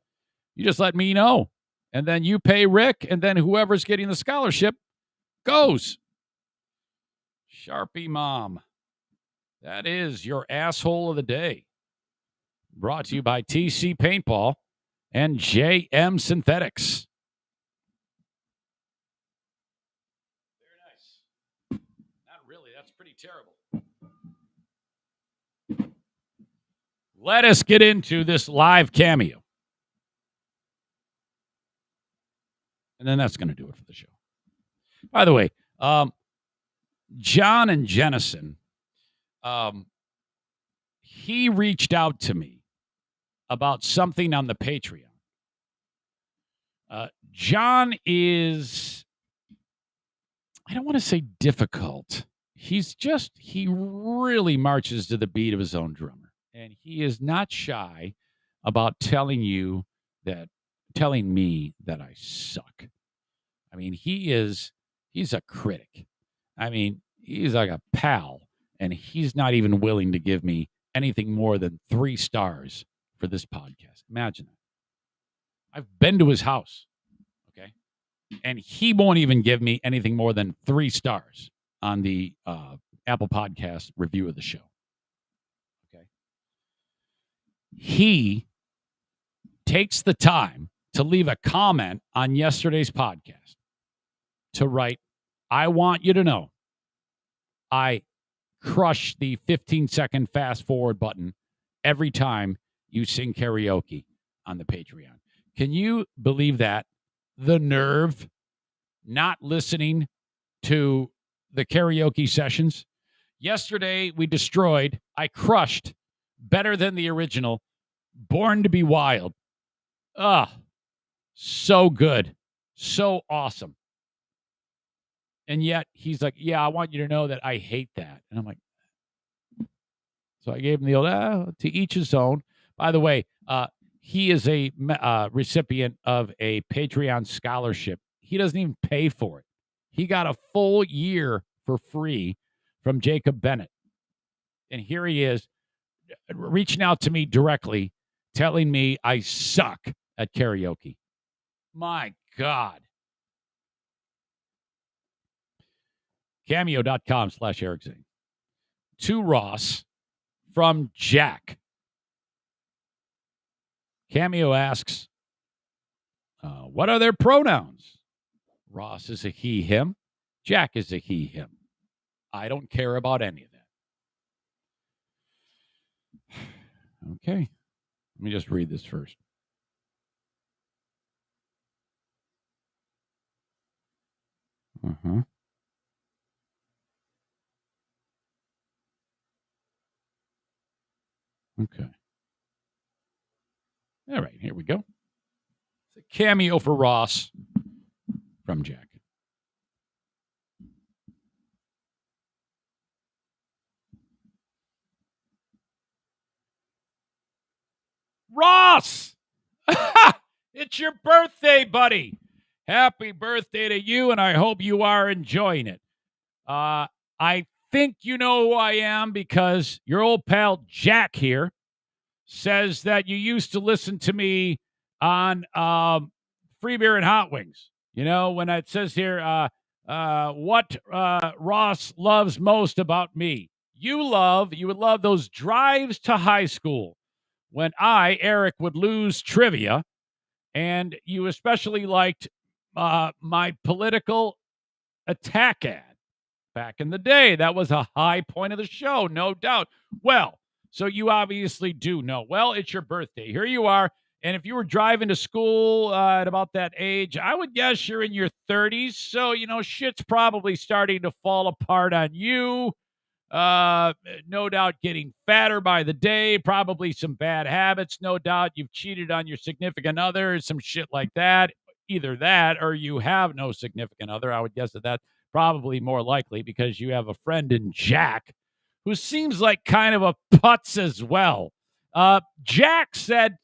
you just let me know. And then you pay Rick, and then whoever's getting the scholarship goes. Sharpie Mom. That is your asshole of the day. Brought to you by TC Paintball and JM Synthetics. Very nice. Not really. That's pretty terrible. Let us get into this live cameo. And then that's going to do it for the show. By the way, John and Jennison, he reached out to me about something on the Patreon. John is, I don't want to say difficult. He really marches to the beat of his own drummer. And he is not shy about telling me that I suck. I mean, he's a critic. I mean, he's like a pal, and he's not even willing to give me anything more than 3 stars for this podcast. Imagine that. I've been to his house, okay? And he won't even give me anything more than 3 stars on the Apple Podcast review of the show. Okay? He takes the time to leave a comment on yesterday's podcast to write, I want you to know I crush the 15-second fast forward button every time you sing karaoke on the Patreon. Can you believe that? The nerve, not listening to the karaoke sessions. Yesterday, I crushed better than the original, Born to Be Wild. So good. So awesome. And yet he's like, yeah, I want you to know that I hate that. And I'm like, so I gave him the old, to each his own. By the way, he is a recipient of a Patreon scholarship. He doesn't even pay for it. He got a full year for free from Jacob Bennett. And here he is reaching out to me directly, telling me I suck at karaoke. My God. Cameo.com/Eric Zane. To Ross from Jack. Cameo asks, what are their pronouns? Ross is a he, him. Jack is a he, him. I don't care about any of that. Okay. Let me just read this first. Okay. All right, here we go. It's a cameo for Ross from Jack. Ross! It's your birthday, buddy. Happy birthday to you, and I hope you are enjoying it. I think you know who I am because your old pal Jack here says that you used to listen to me on Free Beer and Hot Wings. You know, when it says here, what Ross loves most about me. You would love those drives to high school when I, Eric, would lose trivia. And you especially liked my political attack ad back in the day. That was a high point of the show, no doubt. Well, so you obviously do know. Well, it's your birthday. Here you are. And if you were driving to school at about that age, I would guess you're in your 30s. So, you know, shit's probably starting to fall apart on you. No doubt getting fatter by the day, probably some bad habits. No doubt you've cheated on your significant other, some shit like that. Either that or you have no significant other. I would guess that that's probably more likely because you have a friend in Jack who seems like kind of a putz as well. Jack said,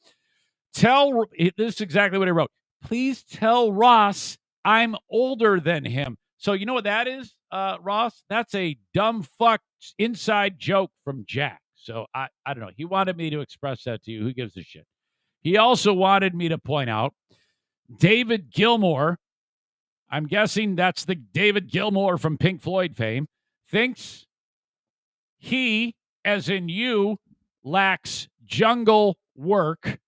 this is exactly what he wrote. Please tell Ross I'm older than him. So you know what that is, Ross? That's a dumb fuck inside joke from Jack. So I don't know. He wanted me to express that to you. Who gives a shit? He also wanted me to point out David Gilmour, I'm guessing that's the David Gilmour from Pink Floyd fame, thinks he, as in you, lacks jungle work,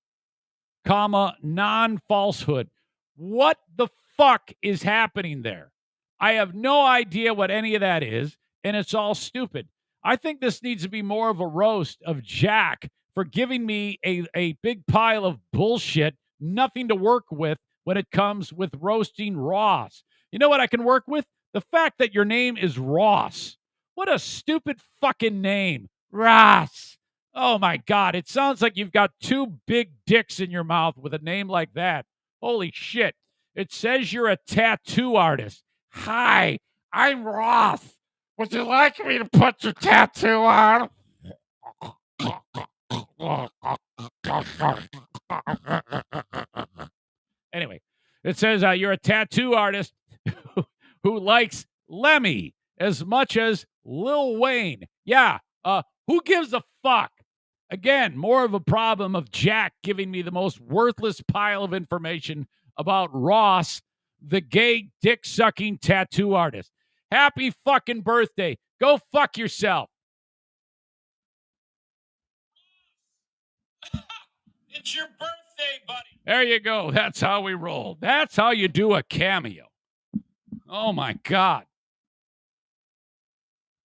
comma, non-falsehood. What the fuck is happening there? I have no idea what any of that is, and it's all stupid. I think this needs to be more of a roast of Jack for giving me a big pile of bullshit, nothing to work with when it comes with roasting Ross. You know what I can work with? The fact that your name is Ross. What a stupid fucking name. Ross. Oh, my God. It sounds like you've got two big dicks in your mouth with a name like that. Holy shit. It says you're a tattoo artist. Hi, I'm Ross. Would you like me to put your tattoo on? Anyway, it says you're a tattoo artist who likes Lemmy as much as Lil Wayne. Yeah, who gives a fuck? Again, more of a problem of Jack giving me the most worthless pile of information about Ross, the gay dick-sucking tattoo artist. Happy fucking birthday. Go fuck yourself. It's your birthday, buddy. There you go. That's how we roll. That's how you do a cameo. Oh, my God.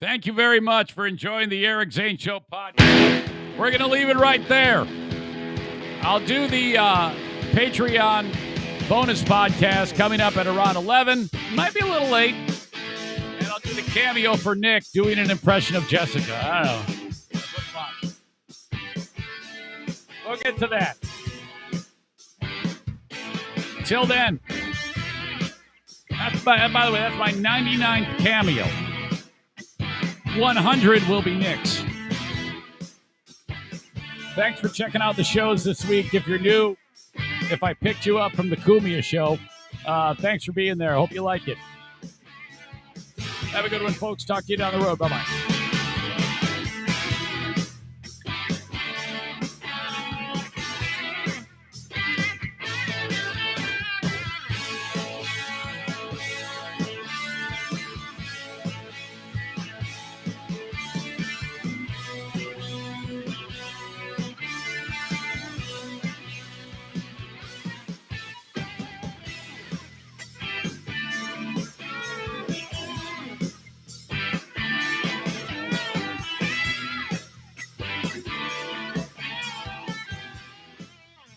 Thank you very much for enjoying the Eric Zane Show podcast. We're going to leave it right there. I'll do the Patreon bonus podcast coming up at around 11. Might be a little late. And I'll do the cameo for Nick doing an impression of Jessica. I don't know. We'll get to that. Till then, by the way, that's my 99th cameo. 100 will be Nick's. Thanks for checking out the shows this week. If you're new, if I picked you up from the Kumia show, thanks for being there. Hope you like it. Have a good one, folks. Talk to you down the road. Bye-bye.